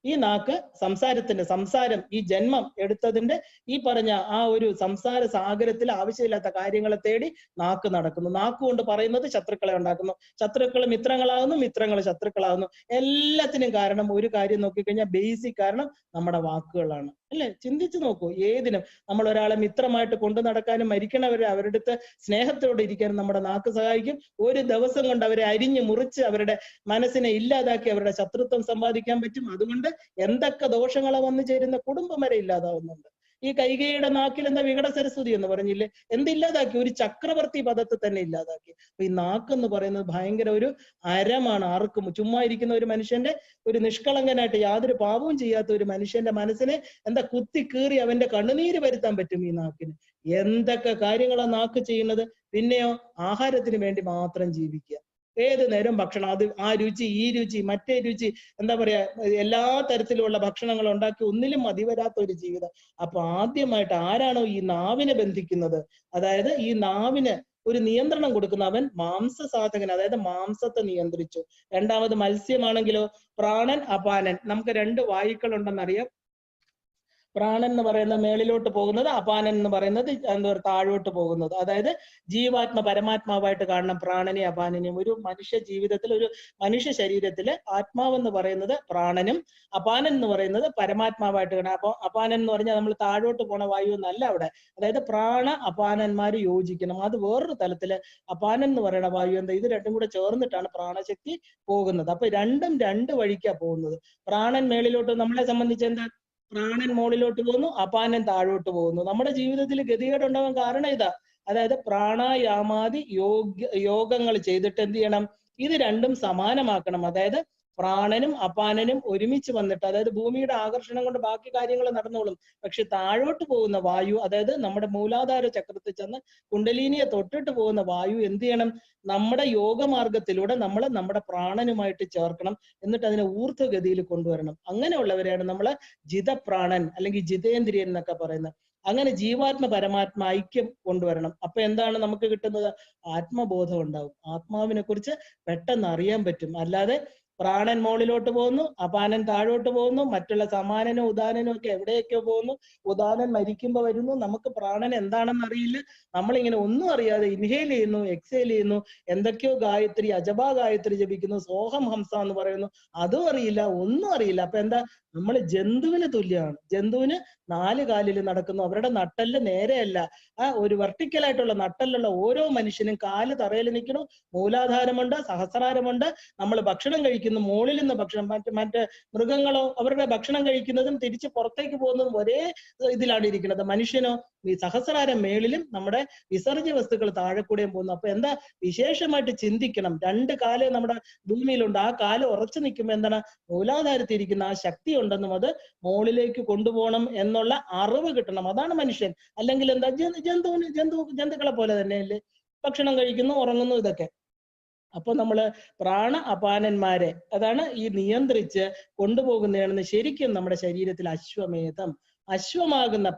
ഈ നാക്ക് സംസാരം, ഈ ജന്മം എടുത്തതിന്റെ ഈ പറഞ്ഞ ആ ഒരു സംസാര സാഗരത്തിൽ ആവശ്യമില്ലാത്ത കാര്യങ്ങളെ തേടി നാക്ക് നടക്കുന്നു. നാക്കുകൊണ്ട് പറയുന്നത് ശത്രുക്കളെ ഉണ്ടാക്കുന്നു, ശത്രുക്കൾ മിത്രങ്ങളാകുന്നു, മിത്രങ്ങൾ ശത്രുക്കളാകുന്നു. എല്ലാത്തിനും കാരണം ഒരു കാര്യം നോക്കിക്കഴിഞ്ഞാൽ ബേസിക് കാരണം നമ്മുടെ വാക്കുകളാണ്, അല്ലെ? ചിന്തിച്ചു നോക്കൂ. ഏതിനും നമ്മൾ ഒരാളെ മിത്രമായിട്ട് കൊണ്ടു നടക്കാനും മരിക്കണവരെ അവരുടെ അടുത്ത് സ്നേഹത്തോടെ ഇരിക്കാനും നമ്മുടെ നാക്ക് സഹായിക്കും. ഒരു ദിവസം കൊണ്ട് അവരെ അരിഞ്ഞു മുറിച്ച് അവരുടെ മനസ്സിനെ ഇല്ലാതാക്കി അവരുടെ ശത്രുത്വം സമ്പാദിക്കാൻ പറ്റും. അതുകൊണ്ട് എന്തൊക്കെ ദോഷങ്ങളെ വന്നു ചേരുന്ന കുടുംബം വരെ ഇല്ലാതാവുന്നുണ്ട്. ഈ കൈകേയിയുടെ നാക്കിൽ എന്താ വികട സരസ്വതി എന്ന് പറഞ്ഞില്ലേ? എന്തില്ലാതാക്കി? ഒരു ചക്രവർത്തി പദത്തെ തന്നെ ഇല്ലാതാക്കി. അപ്പൊ ഈ നാക്കെന്ന് പറയുന്നത് ഭയങ്കര ഒരു അരമാണ്. ആർക്കും ചുമ്മാ ഇരിക്കുന്ന ഒരു മനുഷ്യന്റെ, ഒരു നിഷ്കളങ്കനായിട്ട് യാതൊരു പാപവും ചെയ്യാത്ത ഒരു മനുഷ്യന്റെ മനസ്സിനെ എന്താ കുത്തി കീറി അവന്റെ കണ്ണുനീര് വരുത്താൻ പറ്റും ഈ നാക്കിന്. എന്തൊക്കെ കാര്യങ്ങളാ നാക്ക് ചെയ്യുന്നത്. പിന്നെയോ ആഹാരത്തിന് വേണ്ടി മാത്രം ജീവിക്കുക. ഏത് നേരം ഭക്ഷണം, അത് ആ രുചി, ഈ രുചി, മറ്റേ രുചി, എന്താ പറയാ, എല്ലാ തരത്തിലുള്ള ഭക്ഷണങ്ങൾ ഉണ്ടാക്കി ഒന്നിലും മതിവരാത്ത ഒരു ജീവിതം. അപ്പൊ ആദ്യമായിട്ട് ആരാണോ ഈ നാവിനെ ബന്ധിക്കുന്നത്, അതായത് ഈ നാവിന് ഒരു നിയന്ത്രണം കൊടുക്കുന്ന അവൻ മാംസസാധകൻ, അതായത് മാംസത്തെ നിയന്ത്രിച്ചു. രണ്ടാമത് മത്സ്യമാണെങ്കിലോ പ്രാണൻ അപാനൻ. നമുക്ക് 2 വായുക്കളുണ്ടെന്നറിയാം. പ്രാണൻ എന്ന് പറയുന്ന മേളിലോട്ട് പോകുന്നത്, അപാനൻ എന്ന് പറയുന്നത് എന്താ പറയുക താഴോട്ട് പോകുന്നത്. അതായത് ജീവാത്മ പരമാത്മാവായിട്ട് കാണണം പ്രാണനെയും അപാനനെയും. ഒരു മനുഷ്യ ജീവിതത്തിൽ, ഒരു മനുഷ്യ ശരീരത്തില് ആത്മാവെന്ന് പറയുന്നത് പ്രാണനും അപാനൻ എന്ന് പറയുന്നത് പരമാത്മാവായിട്ട് കാണാം. അപ്പൊ അപാനൻ എന്ന് പറഞ്ഞാൽ നമ്മൾ താഴോട്ട് പോണ വായു എന്നല്ല അവിടെ. അതായത് പ്രാണ അപാനന്മാര് യോജിക്കണം. അത് വേറൊരു തലത്തില് അപാനൻ എന്ന് പറയുന്ന വായു എന്താ, ഇത് രണ്ടും കൂടെ ചേർന്നിട്ടാണ് പ്രാണശക്തി പോകുന്നത്. അപ്പൊ രണ്ടും 2 വഴിക്കാ പോകുന്നത്. പ്രാണൻ മേളിലോട്ട്, നമ്മളെ സംബന്ധിച്ച് എന്താ, പ്രാണൻ മുകളിലോട്ട് പോകുന്നു, അപാനൻ താഴോട്ട് പോകുന്നു. നമ്മുടെ ജീവിതത്തിൽ ഗതികേടുണ്ടാകാൻ കാരണം ഇതാ. അതായത് പ്രാണായാമാദി യോഗങ്ങൾ ചെയ്തിട്ട് എന്ത് ചെയ്യണം? ഇത് രണ്ടും സമാനമാക്കണം. അതായത് പ്രാണനും അപാനനും ഒരുമിച്ച് വന്നിട്ട്, അതായത് ഭൂമിയുടെ ആകർഷണം കൊണ്ട് ബാക്കി കാര്യങ്ങൾ നടന്നോളും. പക്ഷെ താഴോട്ട് പോകുന്ന വായു, അതായത് നമ്മുടെ മൂലാധാര ചക്രത്തിൽ ചെന്ന് കുണ്ടലിനിയെ തൊട്ടിട്ട് പോകുന്ന വായു എന്ത് ചെയ്യണം? നമ്മുടെ യോഗമാർഗത്തിലൂടെ നമ്മൾ നമ്മുടെ പ്രാണനുമായിട്ട് ചേർക്കണം. എന്നിട്ട് അതിനെ ഊർധ്വഗതിയിൽ കൊണ്ടുവരണം. അങ്ങനെയുള്ളവരെയാണ് നമ്മള് ജിതപ്രാണൻ അല്ലെങ്കിൽ ജിതേന്ദ്രിയൻ എന്നൊക്കെ പറയുന്നത്. അങ്ങനെ ജീവാത്മ പരമാത്മ ഐക്യം കൊണ്ടുവരണം. അപ്പൊ എന്താണ് നമുക്ക് കിട്ടുന്നത്? ആത്മബോധം ഉണ്ടാവും. ആത്മാവിനെ കുറിച്ച് പെട്ടെന്ന് അറിയാൻ പറ്റും. അല്ലാതെ പ്രാണൻ മുകളിലോട്ട് പോകുന്നു, അപാനൻ താഴോട്ട് പോകുന്നു, മറ്റുള്ള സമാനനും ഉദാനനും ഒക്കെ എവിടെയൊക്കെ പോകുന്നു. ഉദാനൻ മരിക്കുമ്പോ വരുന്നു, നമുക്ക് പ്രാണൻ എന്താണെന്ന് അറിയില്ല. നമ്മളിങ്ങനെ ഒന്നും അറിയാതെ ഇൻഹേൽ ചെയ്യുന്നു, എക്സേൽ ചെയ്യുന്നു, എന്തൊക്കെയോ ഗായത്രി, അജബാ ഗായത്രി ജപിക്കുന്നു, സോഹം ഹംസ എന്ന് പറയുന്നു, അതും അറിയില്ല, ഒന്നും അറിയില്ല. അപ്പൊ എന്താ? നമ്മൾ ജന്തുവിന് തുല്യമാണ്. ജന്തുവിന് 4 കാലിൽ നടക്കുന്നു, അവരുടെ നട്ടെല്ല് നേരെയല്ല. ഒരു വെർട്ടിക്കലായിട്ടുള്ള നട്ടെല്ലുള്ള ഓരോ മനുഷ്യനും കാല് തറയിൽ നിൽക്കുന്നു, മൂലാധാരമുണ്ട്, സഹസ്രാരമുണ്ട്. നമ്മൾ ഭക്ഷണം കഴിക്കുന്നു, മുകളിൽ നിന്ന് ഭക്ഷണം. മറ്റ് മൃഗങ്ങളോ അവരുടെ ഭക്ഷണം കഴിക്കുന്നതും തിരിച്ച് പുറത്തേക്ക് പോകുന്നതും ഒരേ ഇതിലാണ് ഇരിക്കുന്നത്. മനുഷ്യനോ ഈ സഹസ്രാരം മേളിലും നമ്മുടെ വിസർജ്യ വസ്തുക്കൾ താഴെ കൂടെയും പോകുന്നു. അപ്പൊ എന്താ? വിശേഷമായിട്ട് ചിന്തിക്കണം. 2 കാല് നമ്മുടെ ഭൂമിയിലുണ്ട്. ആ കാല് ഉറച്ചു നിൽക്കുമ്പോൾ എന്താണ്? മൂലാധാരത്തിരിക്കുന്ന ആ ശക്തി ഉണ്ടെന്നും അത് മുകളിലേക്ക് കൊണ്ടുപോകണം എന്നുള്ള അറിവ് കിട്ടണം. അതാണ് മനുഷ്യൻ. അല്ലെങ്കിൽ എന്താ? ജന്തുക്കളെ പോലെ തന്നെയല്ലേ? ഭക്ഷണം കഴിക്കുന്നു, ഉറങ്ങുന്നു, ഇതൊക്കെ. അപ്പൊ നമ്മള് പ്രാണ അപാനന്മാരെ അതാണ് ഈ നിയന്ത്രിച്ച് കൊണ്ടുപോകുന്നതാണെന്ന് ശരിക്കും നമ്മുടെ ശരീരത്തിൽ അശ്വമേധം. അശ്വമാകുന്ന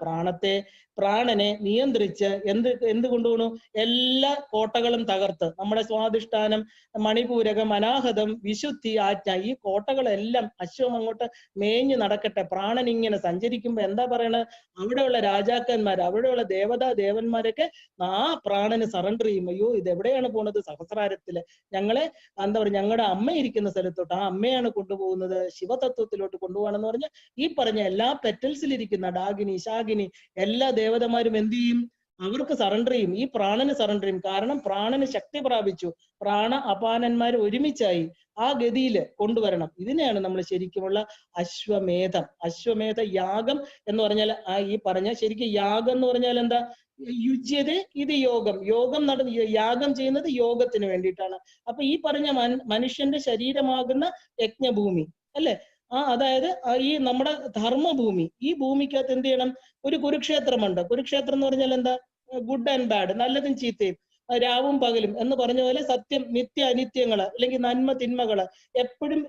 പ്രാണനെ നിയന്ത്രിച്ച് എന്ത് കൊണ്ടുപോകണു? എല്ലാ കോട്ടകളും തകർത്ത് നമ്മുടെ സ്വാധിഷ്ഠാനം, മണിപൂരകം, അനാഹതം, വിശുദ്ധി, ആജ്ഞ, ഈ കോട്ടകളെല്ലാം അശ്വം അങ്ങോട്ട് മേഞ്ഞു നടക്കട്ടെ. പ്രാണൻ ഇങ്ങനെ സഞ്ചരിക്കുമ്പോ എന്താ പറയണത്? അവിടെയുള്ള രാജാക്കന്മാർ, അവിടെയുള്ള ദേവന്മാരൊക്കെ ആ പ്രാണന് സറണ്ടർ ചെയ്യും. അയ്യോ, ഇതെവിടെയാണ് പോണത്? സഹസ്രാരത്തില്. ഞങ്ങളെ എന്താ പറയുക, ഞങ്ങളുടെ അമ്മ ഇരിക്കുന്ന സ്ഥലത്തോട്ട്, ആ അമ്മയാണ് കൊണ്ടുപോകുന്നത്, ശിവതത്വത്തിലോട്ട് കൊണ്ടുപോകണമെന്ന് പറഞ്ഞ് ഈ പറഞ്ഞ എല്ലാ പെറ്റൽസിലിരിക്കുന്ന ഡാഗിനി, ശാഗിനി എല്ലാ ദേവതമാരും എന്ത് ചെയ്യും? അവർക്ക് സറണ്ടർ ചെയ്യും. ഈ പ്രാണന് സറണ്ടർ ചെയ്യും. കാരണം പ്രാണന് ശക്തി പ്രാപിച്ചു. പ്രാണ അപാനന്മാർ ഒരുമിച്ചായി. ആ ഗതിയിൽ കൊണ്ടുവരണം. ഇതിനെയാണ് നമ്മൾ ശരിക്കുമുള്ള അശ്വമേധം. അശ്വമേധ യാഗം എന്ന് പറഞ്ഞാൽ ഈ പറഞ്ഞ ശരിക്കും യാഗം എന്ന് പറഞ്ഞാൽ എന്താ? യുജ്യത ഇത് യോഗം. യോഗം യാഗം ചെയ്യുന്നത് യോഗത്തിന് വേണ്ടിയിട്ടാണ്. അപ്പൊ ഈ പറഞ്ഞ മനുഷ്യന്റെ ശരീരമാകുന്ന യജ്ഞഭൂമി അല്ലെ, അതായത് ഈ നമ്മുടെ ധർമ്മഭൂമി, ഈ ഭൂമിക്കകത്ത് എന്ത് ചെയ്യണം? ഒരു കുരുക്ഷേത്രമുണ്ട്. കുരുക്ഷേത്രം എന്ന് പറഞ്ഞാൽ എന്താ? ഗുഡ് ആൻഡ് ബാഡ്, നല്ലതും ചീത്തയും, രാവും പകലും എന്ന് പറഞ്ഞ പോലെ സത്യം നിത്യ അനിത്യങ്ങള് അല്ലെങ്കിൽ നന്മ തിന്മകള് എപ്പോഴും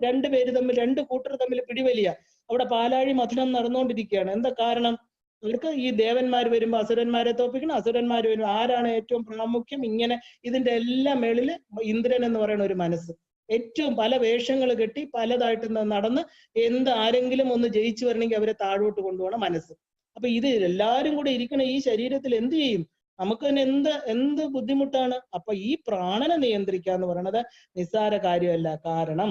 രണ്ട് കൂട്ടർ തമ്മിൽ പിടിവലിയ. അവിടെ പാലാഴി മഥനം നടന്നുകൊണ്ടിരിക്കുകയാണ്. എന്താ കാരണം? അവർക്ക് ഈ ദേവന്മാർ വരുമ്പോ അസുരന്മാരെ തോപ്പിക്കണം, അസുരന്മാർ വരുമ്പോ ആരാണ് ഏറ്റവും പ്രാമുഖ്യം? ഇങ്ങനെ ഇതിന്റെ എല്ലാം മേളില് ഇന്ദ്രൻ എന്ന് പറയുന്ന ഒരു മനസ്സ് ഏറ്റവും പല വേഷങ്ങൾ കെട്ടി പലതായിട്ട് നടന്ന് ആരെങ്കിലും ഒന്ന് ജയിച്ചു വരണമെങ്കിൽ അവരെ താഴോട്ട് കൊണ്ടുപോകണം മനസ്സ്. അപ്പൊ ഇത് എല്ലാരും കൂടെ ഇരിക്കണ ഈ ശരീരത്തിൽ എന്ത് ചെയ്യും? നമുക്ക് തന്നെ എന്ത് ബുദ്ധിമുട്ടാണ്. അപ്പൊ ഈ പ്രാണനെ നിയന്ത്രിക്കുക എന്ന് പറയുന്നത് നിസ്സാര കാര്യമല്ല. കാരണം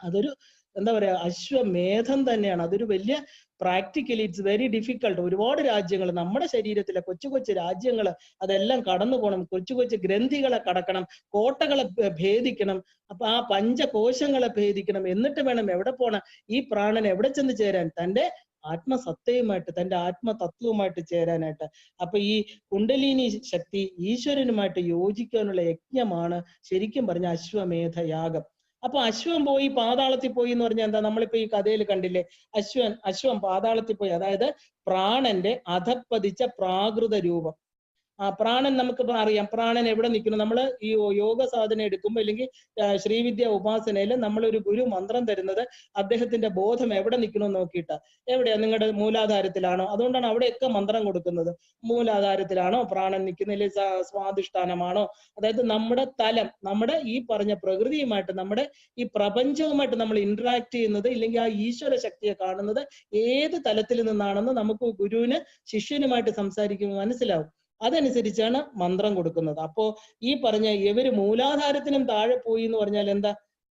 അതൊരു എന്താ പറയാ, അശ്വമേധം തന്നെയാണ്. അതൊരു വലിയ പ്രാക്ടിക്കലി ഇറ്റ്സ് വെരി ഡിഫിക്കൾട്ട്. ഒരുപാട് രാജ്യങ്ങൾ, നമ്മുടെ ശരീരത്തിലെ കൊച്ചു കൊച്ചു രാജ്യങ്ങൾ അതെല്ലാം കടന്നു പോകണം. കൊച്ചു കൊച്ചു ഗ്രന്ഥികളെ കടക്കണം, കോട്ടകളെ ഭേദിക്കണം, അപ്പൊ ആ പഞ്ചകോശങ്ങളെ ഭേദിക്കണം. എന്നിട്ട് വേണം എവിടെ പോണം? ഈ പ്രാണൻ എവിടെ ചെന്ന് ചേരാൻ? തന്റെ ആത്മസത്തയുമായിട്ട്, തന്റെ ആത്മതത്വവുമായിട്ട് ചേരാനായിട്ട്. അപ്പൊ ഈ കുണ്ടലിനി ശക്തി ഈശ്വരനുമായിട്ട് യോജിക്കാനുള്ള യജ്ഞമാണ് ശരിക്കും പറഞ്ഞ അശ്വമേധ യാഗം. അപ്പൊ അശ്വം പോയി പാതാളത്തിൽ പോയി എന്ന് പറഞ്ഞാൽ എന്താ? നമ്മളിപ്പോ ഈ കഥയിൽ കണ്ടില്ലേ, അശ്വം പാതാളത്തിൽ പോയി, അതായത് പ്രാണന്റെ അധപ്പതിച്ച പ്രാകൃത രൂപം. പ്രാണൻ നമുക്ക് അറിയാം. പ്രാണൻ എവിടെ നിൽക്കുന്നു? നമ്മൾ ഈ യോഗ സാധന എടുക്കുമ്പോൾ അല്ലെങ്കിൽ ശ്രീവിദ്യ ഉപാസനയിൽ നമ്മളൊരു ഗുരു മന്ത്രം തരുന്നത് അദ്ദേഹത്തിന്റെ ബോധം എവിടെ നിൽക്കണമെന്ന് നോക്കിയിട്ടാ. എവിടെയാ? നിങ്ങളുടെ മൂലാധാരത്തിലാണോ? അതുകൊണ്ടാണ് അവിടെയൊക്കെ മന്ത്രം കൊടുക്കുന്നത്. മൂലാധാരത്തിലാണോ പ്രാണൻ നിൽക്കുന്നത്, അല്ലെങ്കിൽ സ്വാധിഷ്ഠാനമാണോ? അതായത് നമ്മുടെ തലം, നമ്മുടെ ഈ പറഞ്ഞ പ്രകൃതിയുമായിട്ട്, നമ്മുടെ ഈ പ്രപഞ്ചവുമായിട്ട് നമ്മൾ ഇന്ററാക്ട് ചെയ്യുന്നത്, ഇല്ലെങ്കിൽ ആ ഈശ്വര ശക്തിയെ കാണുന്നത് ഏത് തലത്തിൽ നിന്നാണെന്ന് നമുക്ക് ഗുരുവിന് ശിഷ്യനുമായിട്ട് സംസാരിക്കുമ്പോൾ മനസ്സിലാവും. അതനുസരിച്ചാണ് മന്ത്രം കൊടുക്കുന്നത്. അപ്പോ ഈ പറഞ്ഞ ഇവര് മൂലാധാരത്തിനും താഴെ പോയി എന്ന് പറഞ്ഞാൽ എന്താ?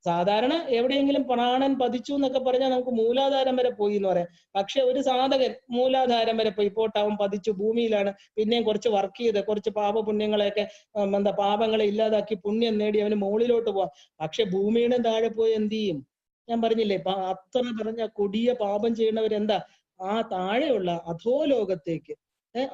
സാധാരണ എവിടെയെങ്കിലും പ്രാണൻ പതിച്ചു എന്നൊക്കെ പറഞ്ഞാൽ നമുക്ക് മൂലാധാരം വരെ പോയി എന്ന് പറയാം. പക്ഷെ ഒരു സാധകൻ മൂലാധാരം വരെ പോയി, പോട്ടെ അവൻ പതിച്ചു, ഭൂമിയിലാണ്, പിന്നെയും കുറച്ച് വർക്ക് ചെയ്ത് കുറച്ച് പാപപുണ്യങ്ങളെയൊക്കെ പാപങ്ങളെ ഇല്ലാതാക്കി പുണ്യം നേടി അവന് മുകളിലോട്ട് പോവാം. പക്ഷെ ഭൂമിയുടെ താഴെ പോയി എന്ത് ചെയ്യും? ഞാൻ പറഞ്ഞില്ലേ, അത്ര പറഞ്ഞ കൊടിയ പാപം ചെയ്യുന്നവരെന്താ? ആ താഴെയുള്ള അധോലോകത്തേക്ക്,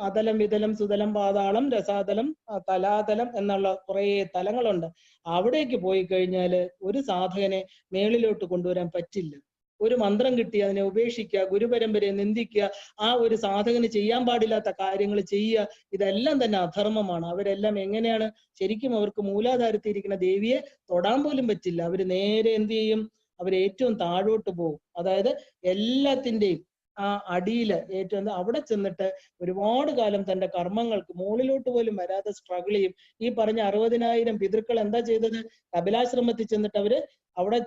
അതലം വിതലം സുതലം പാതാളം രസാതലം തലാതലം എന്നുള്ള കുറെ തലങ്ങളുണ്ട്. അവിടേക്ക് പോയി കഴിഞ്ഞാല് ഒരു സാധകനെ മേളിലോട്ട് കൊണ്ടുവരാൻ പറ്റില്ല. ഒരു മന്ത്രം കിട്ടി അതിനെ ഉപേക്ഷിക്കുക, ഗുരുപരമ്പരയെ നിന്ദിക്കുക, ആ ഒരു സാധകന് ചെയ്യാൻ പാടില്ലാത്ത കാര്യങ്ങൾ ചെയ്യുക, ഇതെല്ലാം തന്നെ അധർമ്മമാണ്. അവരെല്ലാം എങ്ങനെയാണ്? ശരിക്കും അവർക്ക് മൂലാധാരത്തിരിക്കുന്ന ദേവിയെ തൊടാൻ പോലും പറ്റില്ല. അവര് നേരെ എന്ത് ചെയ്യും? അവർ ഏറ്റവും താഴോട്ട് പോകും. അതായത് എല്ലാത്തിൻ്റെയും ആ അടിയില് ഏറ്റവും അവിടെ ചെന്നിട്ട് ഒരുപാട് കാലം തന്റെ കർമ്മങ്ങൾക്ക് മുകളിലോട്ട് പോലും വരാതെ സ്ട്രഗിൾ ചെയ്യും. ഈ പറഞ്ഞ 60,000 പിതൃക്കൾ എന്താ ചെയ്തത്? കപിലാശ്രമത്തിൽ ചെന്നിട്ട് അവര് അവിടെ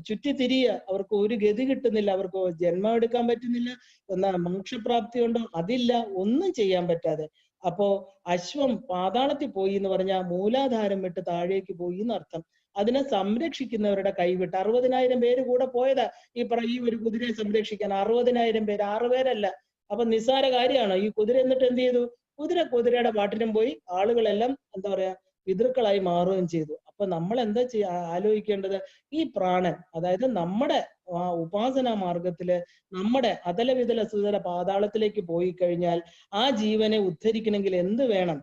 ചുറ്റിത്തിരിയ, അവർക്ക് ഒരു ഗതി കിട്ടുന്നില്ല, അവർക്ക് ജന്മം എടുക്കാൻ പറ്റുന്നില്ല, എന്നാ മോക്ഷപ്രാപ്തി ഉണ്ടോ? അതില്ല, ഒന്നും ചെയ്യാൻ പറ്റാതെ. അപ്പോ അശ്വം പാതാളത്തിൽ പോയി എന്ന് പറഞ്ഞാൽ മൂലാധാരം വിട്ട് താഴേക്ക് പോയി എന്നർത്ഥം. അതിനെ സംരക്ഷിക്കുന്നവരുടെ കൈവിട്ട് 60,000 പേര് കൂടെ പോയതാ ഈ ഒരു കുതിരയെ സംരക്ഷിക്കാൻ. 60,000 പേര്, 6 പേരല്ല. അപ്പൊ നിസ്സാര കാര്യമാണോ? ഈ കുതിര എന്നിട്ട് എന്ത് ചെയ്തു? കുതിരയുടെ പാട്ടിനും പോയി, ആളുകളെല്ലാം എന്താ പറയാ പിതൃക്കളായി മാറുകയും ചെയ്തു. അപ്പൊ നമ്മൾ എന്താ ആലോചിക്കേണ്ടത്? ഈ പ്രാണൻ, അതായത് നമ്മുടെ ഉപാസനാ മാർഗത്തില് നമ്മുടെ അതലവിതല സുതല പാതാളത്തിലേക്ക് പോയി കഴിഞ്ഞാൽ ആ ജീവനെ ഉദ്ധരിക്കണമെങ്കിൽ എന്ത് വേണം?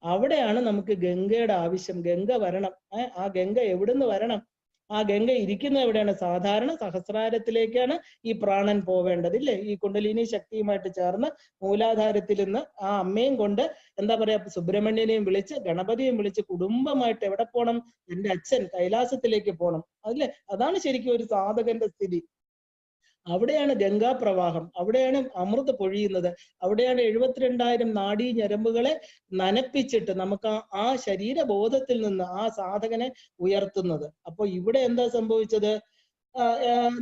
അവിടെയാണ് നമുക്ക് ഗംഗയുടെ ആവശ്യം. ഗംഗ വരണം. ആ ഗംഗ എവിടുന്ന് വരണം? ആ ഗംഗ ഇരിക്കുന്ന എവിടെയാണ്? സാധാരണ സഹസ്രാരത്തിലേക്കാണ് ഈ പ്രാണൻ പോവേണ്ടത്, ഇല്ലേ? ഈ കുണ്ടലിനി ശക്തിയുമായിട്ട് ചേർന്ന് മൂലാധാരത്തിൽ നിന്ന് ആ അമ്മയും കൊണ്ട് എന്താ പറയാ സുബ്രഹ്മണ്യനെയും വിളിച്ച് ഗണപതിയെയും വിളിച്ച് കുടുംബമായിട്ട് എവിടെ പോകണം? എന്റെ അച്ഛൻ കൈലാസത്തിലേക്ക് പോകണം, അല്ലേ? അതാണ് ശരിക്കും ഒരു സാധകന്റെ സ്ഥിതി. അവിടെയാണ് ഗംഗാപ്രവാഹം, അവിടെയാണ് അമൃത പൊഴിയുന്നത്, അവിടെയാണ് 72,000 നാഡീ ഞരമ്പുകളെ നനപ്പിച്ചിട്ട് നമുക്ക് ആ ശരീരബോധത്തിൽ നിന്ന് ആ സാധകനെ ഉയർത്തുന്നത്. അപ്പൊ ഇവിടെ എന്താ സംഭവിച്ചത്?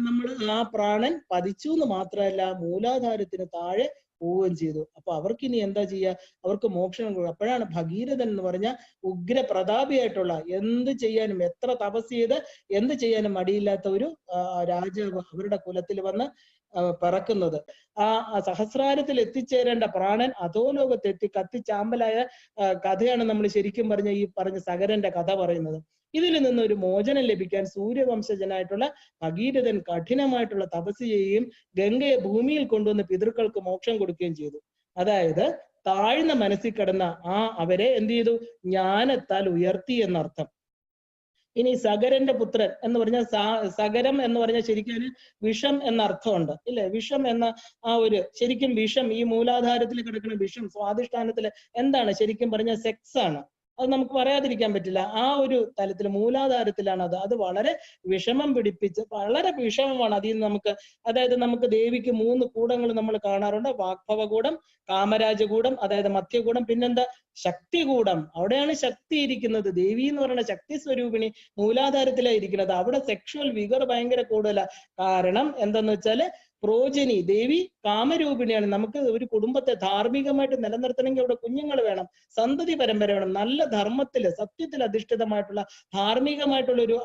നമ്മൾ ആ പ്രാണൻ പതിച്ചു എന്ന് മാത്രമല്ല മൂലാധാരത്തിന് താഴെ പോവുകയും ചെയ്തു. അപ്പൊ അവർക്ക് ഇനി എന്താ ചെയ്യുക? അവർക്ക് മോക്ഷം കൊടുക്കും. അപ്പോഴാണ് ഭഗീരഥൻ എന്ന് പറഞ്ഞ ഉഗ്ര പ്രതാപിയായിട്ടുള്ള, എന്ത് ചെയ്യാനും എത്ര തപസ് ചെയ്ത് എന്ത് ചെയ്യാനും മടിയില്ലാത്ത ഒരു രാജാവ് അവരുടെ കുലത്തിൽ വന്ന് പിറക്കുന്നത്. ആ സഹസ്രാരത്തിൽ എത്തിച്ചേരേണ്ട പ്രാണൻ അധോലോകത്തെത്തി കത്തിച്ചാമ്പലായ കഥയാണ് നമ്മൾ ശരിക്കും പറഞ്ഞ ഈ പറഞ്ഞ സഗരന്റെ കഥ പറയുന്നത്. ഇതിൽ നിന്ന് ഒരു മോചനം ലഭിക്കാൻ സൂര്യവംശജനായിട്ടുള്ള ഭഗീരഥൻ കഠിനമായിട്ടുള്ള തപസ് ചെയ്യുകയും ഗംഗയെ ഭൂമിയിൽ കൊണ്ടുവന്ന് പിതൃക്കൾക്ക് മോക്ഷം കൊടുക്കുകയും ചെയ്തു. അതായത് താഴ്ന്ന മനസ്സിൽ കിടന്ന അവരെ എന്ത് ചെയ്തു? ജ്ഞാനത്താൽ ഉയർത്തി എന്നർത്ഥം. ഇനി സഗരന്റെ പുത്രൻ എന്ന് പറഞ്ഞാൽ സഗരം എന്ന് പറഞ്ഞാൽ ശരിക്കും വിഷം എന്ന അർത്ഥമുണ്ട് ഇല്ലേ? വിഷം എന്ന ശരിക്കും വിഷം, ഈ മൂലാധാരത്തിൽ കിടക്കുന്ന വിഷം സ്വാധിഷ്ഠാനത്തില് എന്താണ് ശരിക്കും പറഞ്ഞാൽ? സെക്സ് ആണ്. അത് നമുക്ക് പറയാതിരിക്കാൻ പറ്റില്ല. ആ ഒരു തലത്തിൽ മൂലാധാരത്തിലാണ് അത് വളരെ വിഷമം പിടിപ്പിച്ച്, വളരെ വിഷമമാണ്. അതിൽ നിന്ന് അതായത് നമുക്ക് ദേവിക്ക് 3 കൂടങ്ങൾ നമ്മൾ കാണാറുണ്ട്. വാഗ്ഭവകൂടം, കാമരാജകൂടം, അതായത് മധ്യകൂടം, പിന്നെന്താ? ശക്തികൂടം. അവിടെയാണ് ശക്തി ഇരിക്കുന്നത്. ദേവി എന്ന് പറയുന്ന ശക്തി സ്വരൂപിണി മൂലാധാരത്തിലാണ് ഇരിക്കുന്നത്. അവിടെ സെക്ഷുവൽ വിഗർ ഭയങ്കര കൂടുതലാണ്. കാരണം എന്തെന്ന് വെച്ചാല് പ്രോജനി, ദേവി കാമരൂപിണിയാണ്. നമുക്ക് ഒരു കുടുംബത്തെ ധാർമ്മികമായിട്ട് നിലനിർത്തണമെങ്കിൽ അവിടെ കുഞ്ഞുങ്ങൾ വേണം, സന്തതി പരമ്പര വേണം. നല്ല ധർമ്മത്തില്, സത്യത്തിൽ അധിഷ്ഠിതമായിട്ടുള്ള ധാർമ്മികമായിട്ടുള്ള ഒരു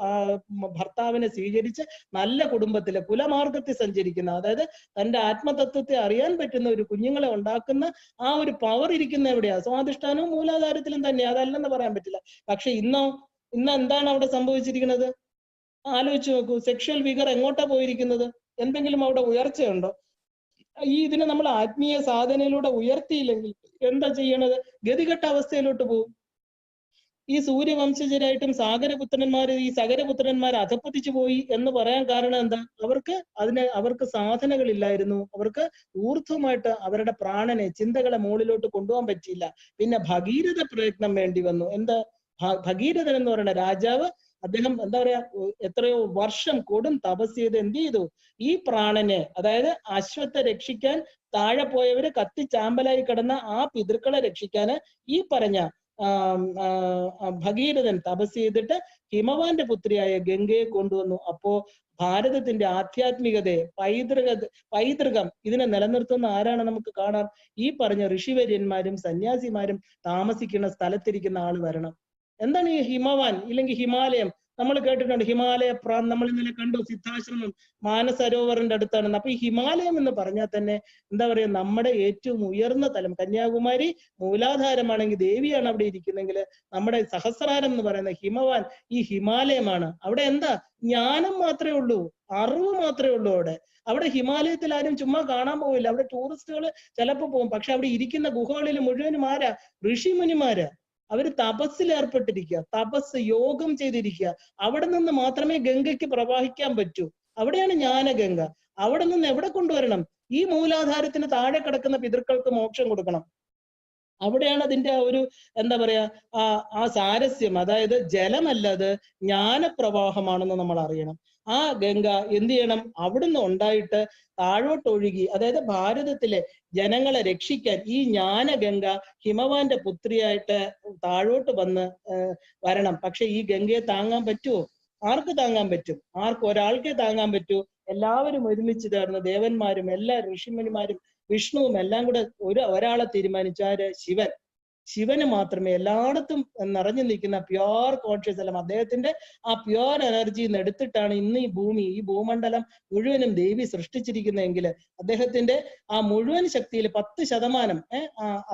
ഭർത്താവിനെ സ്വീകരിച്ച് നല്ല കുടുംബത്തില് കുലമാർഗത്തിൽ സഞ്ചരിക്കുന്ന, അതായത് തന്റെ ആത്മതത്വത്തെ അറിയാൻ പറ്റുന്ന ഒരു കുഞ്ഞുങ്ങളെ ഉണ്ടാക്കുന്ന ആ ഒരു പവർ ഇരിക്കുന്ന എവിടെയാ? സ്വാധിഷ്ഠാനവും മൂലാധാരത്തിലും തന്നെ. അതല്ലെന്ന് പറയാൻ പറ്റില്ല. പക്ഷെ ഇന്ന് എന്താണ് അവിടെ സംഭവിച്ചിരിക്കുന്നത്? ആലോചിച്ച് നോക്കൂ. സെക്ഷൽ വിഗർ എങ്ങോട്ടാ പോയിരിക്കുന്നത്? എന്തെങ്കിലും അവിടെ ഉയർച്ചയുണ്ടോ? ഇതിനെ നമ്മൾ ആത്മീയ സാധനയിലൂടെ ഉയർത്തിയില്ലെങ്കിൽ എന്താ ചെയ്യണത്? ഗതികെട്ട അവസ്ഥയിലോട്ട് പോകും. ഈ സൂര്യവംശജരായിട്ടും ഈ സഗരപുത്രന്മാർ അധപ്പതിച്ചു പോയി എന്ന് പറയാൻ കാരണം എന്താ? അവർക്ക് സാധനകളില്ലായിരുന്നു. അവർക്ക് ഊർധ്വമായിട്ട് അവരുടെ പ്രാണനെ, ചിന്തകളെ മുകളിലോട്ട് കൊണ്ടുപോകാൻ പറ്റിയില്ല. പിന്നെ ഭഗീരഥ പ്രയത്നം വേണ്ടി വന്നു. എന്താ ഭഗീരഥൻ എന്ന് പറയുന്ന രാജാവ്? അദ്ദേഹം എന്താ പറയാ, എത്രയോ വർഷം കൊടും തപസ് ചെയ്ത് എന്ത് ചെയ്തു? ഈ പ്രാണനെ, അതായത് അശ്വത്തെ രക്ഷിക്കാൻ താഴെ പോയവര് കത്തിച്ചാമ്പലായി കിടന്ന ആ പിതൃക്കളെ രക്ഷിക്കാന് ഈ പറഞ്ഞ ഭഗീരഥൻ തപസ് ചെയ്തിട്ട് ഹിമവാന്റെ പുത്രിയായ ഗംഗയെ കൊണ്ടുവന്നു. അപ്പോ ഭാരതത്തിന്റെ ആധ്യാത്മികതയെ, പൈതൃകം ഇതിനെ നിലനിർത്തുന്ന ആരാണ് നമുക്ക് കാണാം? ഈ പറഞ്ഞ ഋഷിവര്യന്മാരും സന്യാസിമാരും താമസിക്കുന്ന സ്ഥലത്തിരിക്കുന്ന ആള് വരണം. എന്താണ് ഈ ഹിമവാൻ ഇല്ലെങ്കിൽ ഹിമാലയം? നമ്മൾ കേട്ടിട്ടുണ്ട് ഹിമാലയ നമ്മൾ ഇന്നലെ കണ്ടു സിദ്ധാശ്രമം മാനസരോവറിന്റെ അടുത്താണ്. അപ്പൊ ഈ ഹിമാലയം എന്ന് പറഞ്ഞാൽ തന്നെ എന്താ പറയാ, നമ്മുടെ ഏറ്റവും ഉയർന്ന തലം. കന്യാകുമാരി മൂലാധാരമാണെങ്കിൽ ദേവിയാണ് അവിടെ ഇരിക്കുന്നെങ്കിൽ നമ്മുടെ സഹസ്രാരം എന്ന് പറയുന്ന ഹിമവാൻ ഈ ഹിമാലയമാണ്. അവിടെ എന്താ? ജ്ഞാനം മാത്രമേ ഉള്ളൂ, അറിവ് മാത്രമേ ഉള്ളൂ. അവിടെ ഹിമാലയത്തിൽ ആരും ചുമ്മാ കാണാൻ പോവില്ല. അവിടെ ടൂറിസ്റ്റുകൾ ചിലപ്പോൾ പോകും. പക്ഷെ അവിടെ ഇരിക്കുന്ന ഗുഹകളിൽ മുഴുവനും ആരാ? ഋഷിമുനിമാരാ. അവര് തപസ്സിൽ ഏർപ്പെട്ടിരിക്കുക, തപസ് യോഗം ചെയ്തിരിക്കുക. അവിടെ നിന്ന് മാത്രമേ ഗംഗയ്ക്ക് പ്രവാഹിക്കാൻ പറ്റൂ. അവിടെയാണ് ജ്ഞാനഗംഗ. അവിടെ നിന്ന് എവിടെ കൊണ്ടുവരണം? ഈ മൂലാധാരത്തിന് താഴെ കിടക്കുന്ന പിതൃക്കൾക്ക് മോക്ഷം കൊടുക്കണം. അവിടെയാണ് അതിന്റെ എന്താ പറയാ, ആ സാരസ്യം. അതായത് ജലമല്ലത് ജ്ഞാനപ്രവാഹമാണെന്ന് നമ്മൾ അറിയണം. ആ ഗംഗ എന്ത് ചെയ്യണം? അവിടുന്ന് ഉണ്ടായിട്ട് താഴോട്ടൊഴുകി, അതായത് ഭാരതത്തിലെ ജനങ്ങളെ രക്ഷിക്കാൻ ഈ ജ്ഞാനഗംഗ ഹിമവാന്റെ പുത്രിയായിട്ട് താഴോട്ട് വരണം. പക്ഷെ ഈ ഗംഗയെ താങ്ങാൻ പറ്റുമോ? ആർക്ക് താങ്ങാൻ പറ്റും? ഒരാൾക്കേ താങ്ങാൻ പറ്റൂ. എല്ലാവരും ഒരുമിച്ച് ചേർന്ന് ദേവന്മാരും എല്ലാ ഋഷിമുനിമാരും വിഷ്ണുവും എല്ലാം കൂടെ ഒരാളെ തീരുമാനിച്ചാല് ശിവന് മാത്രമേ എല്ലായിടത്തും നിറഞ്ഞു നിൽക്കുന്ന പ്യുവർ കോൺഷ്യസ് എല്ലാം അദ്ദേഹത്തിന്റെ ആ പ്യുവർ എനർജിയിൽ നിന്ന് എടുത്തിട്ടാണ് ഇന്ന് ഈ ഭൂമണ്ഡലം മുഴുവനും ദേവി സൃഷ്ടിച്ചിരിക്കുന്നതെങ്കിൽ അദ്ദേഹത്തിന്റെ ആ മുഴുവൻ ശക്തിയിൽ 10%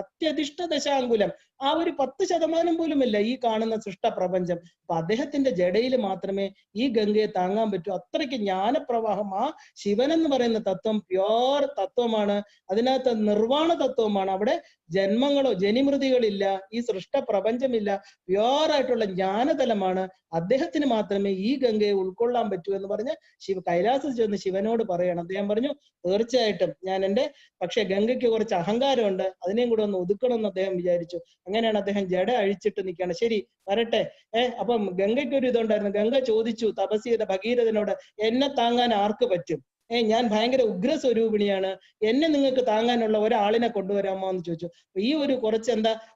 അത്യധിഷ്ഠ ദശാങ്കുലം, ആ ഒരു 10% പോലുമില്ല ഈ കാണുന്ന സൃഷ്ടപ്രപഞ്ചം. അപ്പൊ അദ്ദേഹത്തിന്റെ ജടയിൽ മാത്രമേ ഈ ഗംഗയെ താങ്ങാൻ പറ്റൂ. അത്രയ്ക്ക് ജ്ഞാനപ്രവാഹം. ആ ശിവൻ എന്ന് പറയുന്ന തത്വം പ്യുവർ തത്വമാണ്. അതിനകത്ത് നിർവാണ തത്വമാണ്. അവിടെ ജന്മങ്ങളോ ജനിമൃതികളില്ല, ഈ സൃഷ്ടപ്രപഞ്ചമില്ല. പ്യുവർ ആയിട്ടുള്ള ജ്ഞാനതലമാണ്. അദ്ദേഹത്തിന് മാത്രമേ ഈ ഗംഗയെ ഉൾക്കൊള്ളാൻ പറ്റൂ എന്ന് പറഞ്ഞ് കൈലാസത്തിൽ ചെന്ന് ശിവനോട് പറയണം. അദ്ദേഹം പറഞ്ഞു, തീർച്ചയായിട്ടും ഞാൻ പക്ഷെ ഗംഗയ്ക്ക് കുറച്ച് അഹങ്കാരമുണ്ട്, അതിനെയും കൂടെ ഒന്ന് ഒതുക്കണം എന്ന് അദ്ദേഹം വിചാരിച്ചു. അങ്ങനെയാണ് അദ്ദേഹം ജട അഴിച്ചിട്ട് നിൽക്കുകയാണ്. ശരി, വരട്ടെ. അപ്പം ഗംഗയ്ക്ക് ഒരു ഇതുണ്ടായിരുന്നു. ഗംഗ ചോദിച്ചു തപസ് ചെയ്ത ഭഗീരഥനോട്, എന്നെ താങ്ങാൻ ആർക്ക് പറ്റും? ഞാൻ ഭയങ്കര ഉഗ്രസ്വരൂപിണിയാണ്, എന്നെ നിങ്ങൾക്ക് താങ്ങാനുള്ള ഒരാളിനെ കൊണ്ടുവരാമോ എന്ന് ചോദിച്ചു. ഈ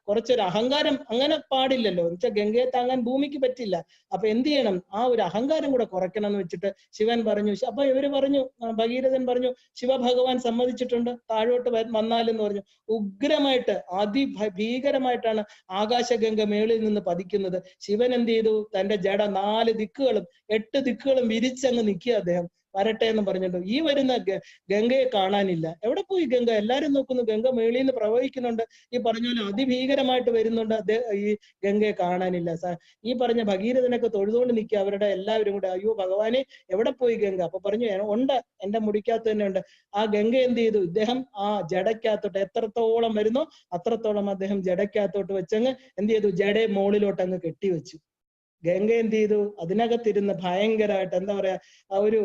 കുറച്ചൊരു അഹങ്കാരം അങ്ങനെ പാടില്ലല്ലോ. എന്നുവെച്ചാൽ ഗംഗയെ താങ്ങാൻ ഭൂമിക്ക് പറ്റില്ല. അപ്പൊ എന്ത് ചെയ്യണം? ആ ഒരു അഹങ്കാരം കൂടെ കുറയ്ക്കണം എന്ന് വെച്ചിട്ട് ശിവൻ പറഞ്ഞു. അപ്പൊ ഇവര് പറഞ്ഞു, ഭഗീരഥൻ പറഞ്ഞു, ശിവഭഗവാൻ സമ്മതിച്ചിട്ടുണ്ട്, താഴോട്ട് വന്നാലെന്ന് പറഞ്ഞു. ഉഗ്രമായിട്ട് ഭീകരമായിട്ടാണ് ആകാശഗംഗ മേളിൽ നിന്ന് പതിക്കുന്നത്. ശിവൻ എന്ത് ചെയ്തു? തന്റെ ജട 4 ദിക്കുകളും 8 ദിക്കുകളും വിരിച്ചങ്ങ് നിൽക്കുക അദ്ദേഹം. വരട്ടെ എന്ന് പറഞ്ഞിട്ട് ഈ വരുന്ന ഗംഗയെ കാണാനില്ല. എവിടെ പോയി ഗംഗ? എല്ലാരും നോക്കുന്നു, ഗംഗ മേളിൽ നിന്ന് പ്രവഹിക്കുന്നുണ്ട്. ഈ പറഞ്ഞ പോലെ അതിഭീകരമായിട്ട് വരുന്നുണ്ട്, ഈ ഗംഗയെ കാണാനില്ല. ഈ പറഞ്ഞ ഭഗീരഥനൊക്കെ തൊഴുതുകൊണ്ട് നിൽക്കുക, അവരുടെ എല്ലാവരും കൂടെ. അയ്യോ ഭഗവാനെ, എവിടെ പോയി ഗംഗ? അപ്പൊ പറഞ്ഞു, ഉണ്ട്, എന്റെ മുടിക്കകത്ത് തന്നെ ഉണ്ട്. ആ ഗംഗ എന്ത് ചെയ്തു? ഇദ്ദേഹം ആ ജടയ്ക്കകത്തോട്ട് എത്രത്തോളം വരുന്നോ അത്രത്തോളം അദ്ദേഹം ജടയ്ക്കകത്തോട്ട് വെച്ചങ്ങ് എന്ത് ചെയ്തു? ജഡയെ മോളിലോട്ട് അങ്ങ് കെട്ടിവെച്ചു. ഗംഗ എന്ത് ചെയ്തു? അതിനകത്തിരുന്ന് ഭയങ്കരമായിട്ട് എന്താ പറയാ, ആ ഒരു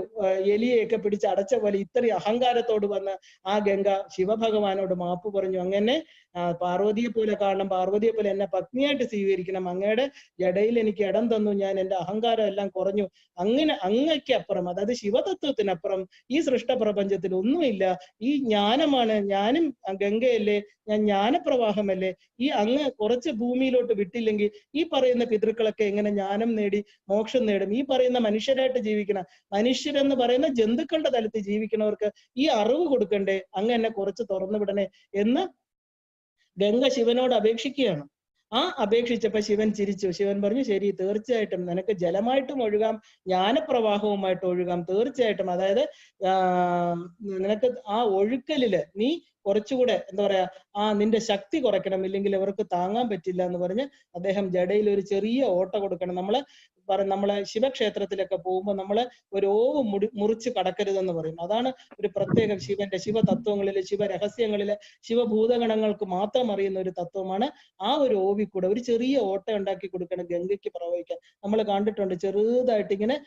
എലിയെയൊക്കെ പിടിച്ച് അടച്ച പോലെ ഇത്രയും അഹങ്കാരത്തോട് വന്ന് ആ ഗംഗ ശിവഭഗവാനോട് മാപ്പ് പറഞ്ഞു. അങ്ങനെ പാർവതിയെ പോലെ കാണണം, പാർവതിയെ പോലെ എന്നെ പത്നിയായിട്ട് സ്വീകരിക്കണം, അങ്ങയുടെ ജടയിൽ എനിക്ക് ഇടം തന്നു, ഞാൻ എന്റെ അഹങ്കാരം എല്ലാം കുറഞ്ഞു. അങ്ങനെ അങ്ങയ്ക്കപ്പുറം, അതായത് ശിവതത്വത്തിനപ്പുറം ഈ സൃഷ്ടപ്രപഞ്ചത്തിൽ ഒന്നുമില്ല. ഈ ജ്ഞാനമാണ്, ഞാനും ഗംഗയല്ലേ, ഞാൻ ജ്ഞാനപ്രവാഹമല്ലേ. ഈ അങ്ങ് കുറച്ച് ഭൂമിയിലോട്ട് വിട്ടില്ലെങ്കിൽ ഈ പറയുന്ന പിതൃക്കളൊക്കെ എങ്ങനെ ജ്ഞാനം നേടി മോക്ഷം നേടും? ഈ പറയുന്ന മനുഷ്യരായിട്ട് ജീവിക്കണം, മനുഷ്യരെന്ന് പറയുന്ന ജന്തുക്കളുടെ തലത്തിൽ ജീവിക്കണവർക്ക് ഈ അറിവ് കൊടുക്കണ്ടേ? അങ്ങ് എന്നെ കുറച്ച് തുറന്നു വിടണേ എന്ന് ഗംഗ ശിവനോട് അപേക്ഷിക്കുകയാണ്. ആ അപേക്ഷിച്ചപ്പോ ശിവൻ ചിരിച്ചു. ശിവൻ പറഞ്ഞു, ശരി, തീർച്ചയായിട്ടും നിനക്ക് ജലമായിട്ടും ഒഴുകാം, ജ്ഞാനപ്രവാഹവുമായിട്ട് ഒഴുകാം, തീർച്ചയായിട്ടും. അതായത് നിനക്ക് ആ ഒഴുക്കലില് നീ കുറച്ചുകൂടെ എന്താ പറയാ, നിന്റെ ശക്തി കുറയ്ക്കണം, ഇല്ലെങ്കിൽ ഇവർക്ക് താങ്ങാൻ പറ്റില്ല എന്ന് പറഞ്ഞ് അദ്ദേഹം ജടയിൽ ഒരു ചെറിയ ഓട്ട കൊടുക്കണം. നമ്മളെ ശിവക്ഷേത്രത്തിലൊക്കെ പോകുമ്പോൾ നമ്മള് ഒരു ഓവ് മുറിച്ച് കടക്കരുതെന്ന് പറയും. അതാണ് ഒരു പ്രത്യേകം ശിവന്റെ ശിവതത്വങ്ങളില്, ശിവരഹസ്യങ്ങളില്, ശിവഭൂതഗണങ്ങൾക്ക് മാത്രം അറിയുന്ന ഒരു തത്വമാണ്. ആ ഒരു ഓവി കൂടെ ഒരു ചെറിയ ഓട്ട ഉണ്ടാക്കി കൊടുക്കണം ഗംഗയ്ക്ക് പ്രവഹിക്കാൻ. നമ്മൾ കണ്ടിട്ടുണ്ട്, ചെറുതായിട്ട് ഇങ്ങനെ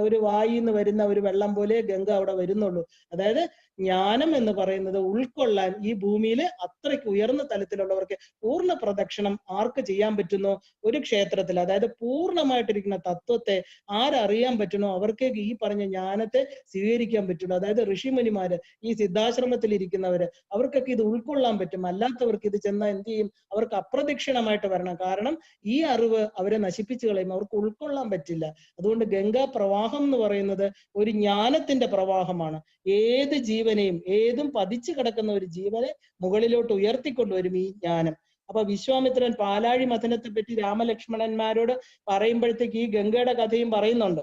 ഒരു വായിന്ന് വരുന്ന ഒരു വെള്ളം പോലെ ഗംഗ അവിടെ വരുന്നുള്ളൂ. അതായത് ജ്ഞാനം എന്ന് പറയുന്നത് ഉൾക്കൊള്ളാൻ ഈ ഭൂമിയിൽ അത്രയ്ക്ക് ഉയർന്ന തലത്തിലുള്ളവർക്ക് പൂർണ്ണ പ്രദക്ഷിണം ആർക്ക് ചെയ്യാൻ പറ്റുന്നോ ഒരു ക്ഷേത്രത്തിൽ, അതായത് പൂർണ്ണമായിട്ടിരിക്കുന്ന തത്വത്തെ ആരറിയാൻ പറ്റുന്നോ അവർക്ക് ഈ പറഞ്ഞ ജ്ഞാനത്തെ സ്വീകരിക്കാൻ പറ്റുള്ളൂ. അതായത് ഋഷിമുനിമാര്, ഈ സിദ്ധാശ്രമത്തിൽ ഇരിക്കുന്നവര്, അവർക്കൊക്കെ ഇത് ഉൾക്കൊള്ളാൻ പറ്റും. അല്ലാത്തവർക്ക് ഇത് ചെന്നാൽ എന്ത് ചെയ്യും? അവർക്ക് അപ്രദക്ഷിണമായിട്ട് വരണം. കാരണം ഈ അറിവ് അവരെ നശിപ്പിച്ചു കളയും, അവർക്ക് ഉൾക്കൊള്ളാൻ പറ്റില്ല. അതുകൊണ്ട് ഗംഗാ പ്രവാഹം എന്ന് പറയുന്നത് ഒരു ജ്ഞാനത്തിന്റെ പ്രവാഹമാണ്. ഏത് ജീവനെയും, ഏതും പതിച്ചു കിടക്കുന്ന ഒരു ജീവനെ മുകളിലോട്ട് ഉയർത്തിക്കൊണ്ടുവരും ഈ ജ്ഞാനം. അപ്പൊ വിശ്വാമിത്രൻ പാലാഴി മഥനത്തെ പറ്റി രാമലക്ഷ്മണന്മാരോട് പറയുമ്പോഴത്തേക്ക് ഈ ഗംഗയുടെ കഥയും പറയുന്നുണ്ട്.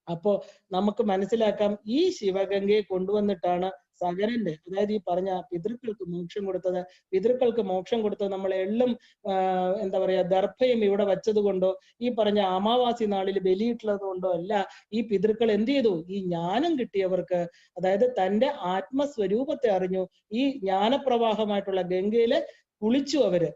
അപ്പോ നമുക്ക് മനസ്സിലാക്കാം, ഈ ശിവഗംഗയെ കൊണ്ടുവന്നിട്ടാണ് സകരന്റെ, അതായത് ഈ പറഞ്ഞ പിതൃക്കൾക്ക് മോക്ഷം കൊടുത്തത്. പിതൃക്കൾക്ക് മോക്ഷം കൊടുത്തത് നമ്മൾ എള്ളും എന്താ പറയാ ദർഭയും ഇവിടെ വെച്ചത് കൊണ്ടോ ഈ പറഞ്ഞ അമാവാസി നാളിൽ ബലിയിട്ടുള്ളത് കൊണ്ടോ അല്ല. ഈ പിതൃക്കൾ എന്ത് ചെയ്തു? ഈ ജ്ഞാനം കിട്ടിയവർക്ക്, അതായത് തന്റെ ആത്മസ്വരൂപത്തെ അറിഞ്ഞു, ഈ ജ്ഞാനപ്രവാഹമായിട്ടുള്ള ഗംഗയില് കുളിച്ചു അവര്.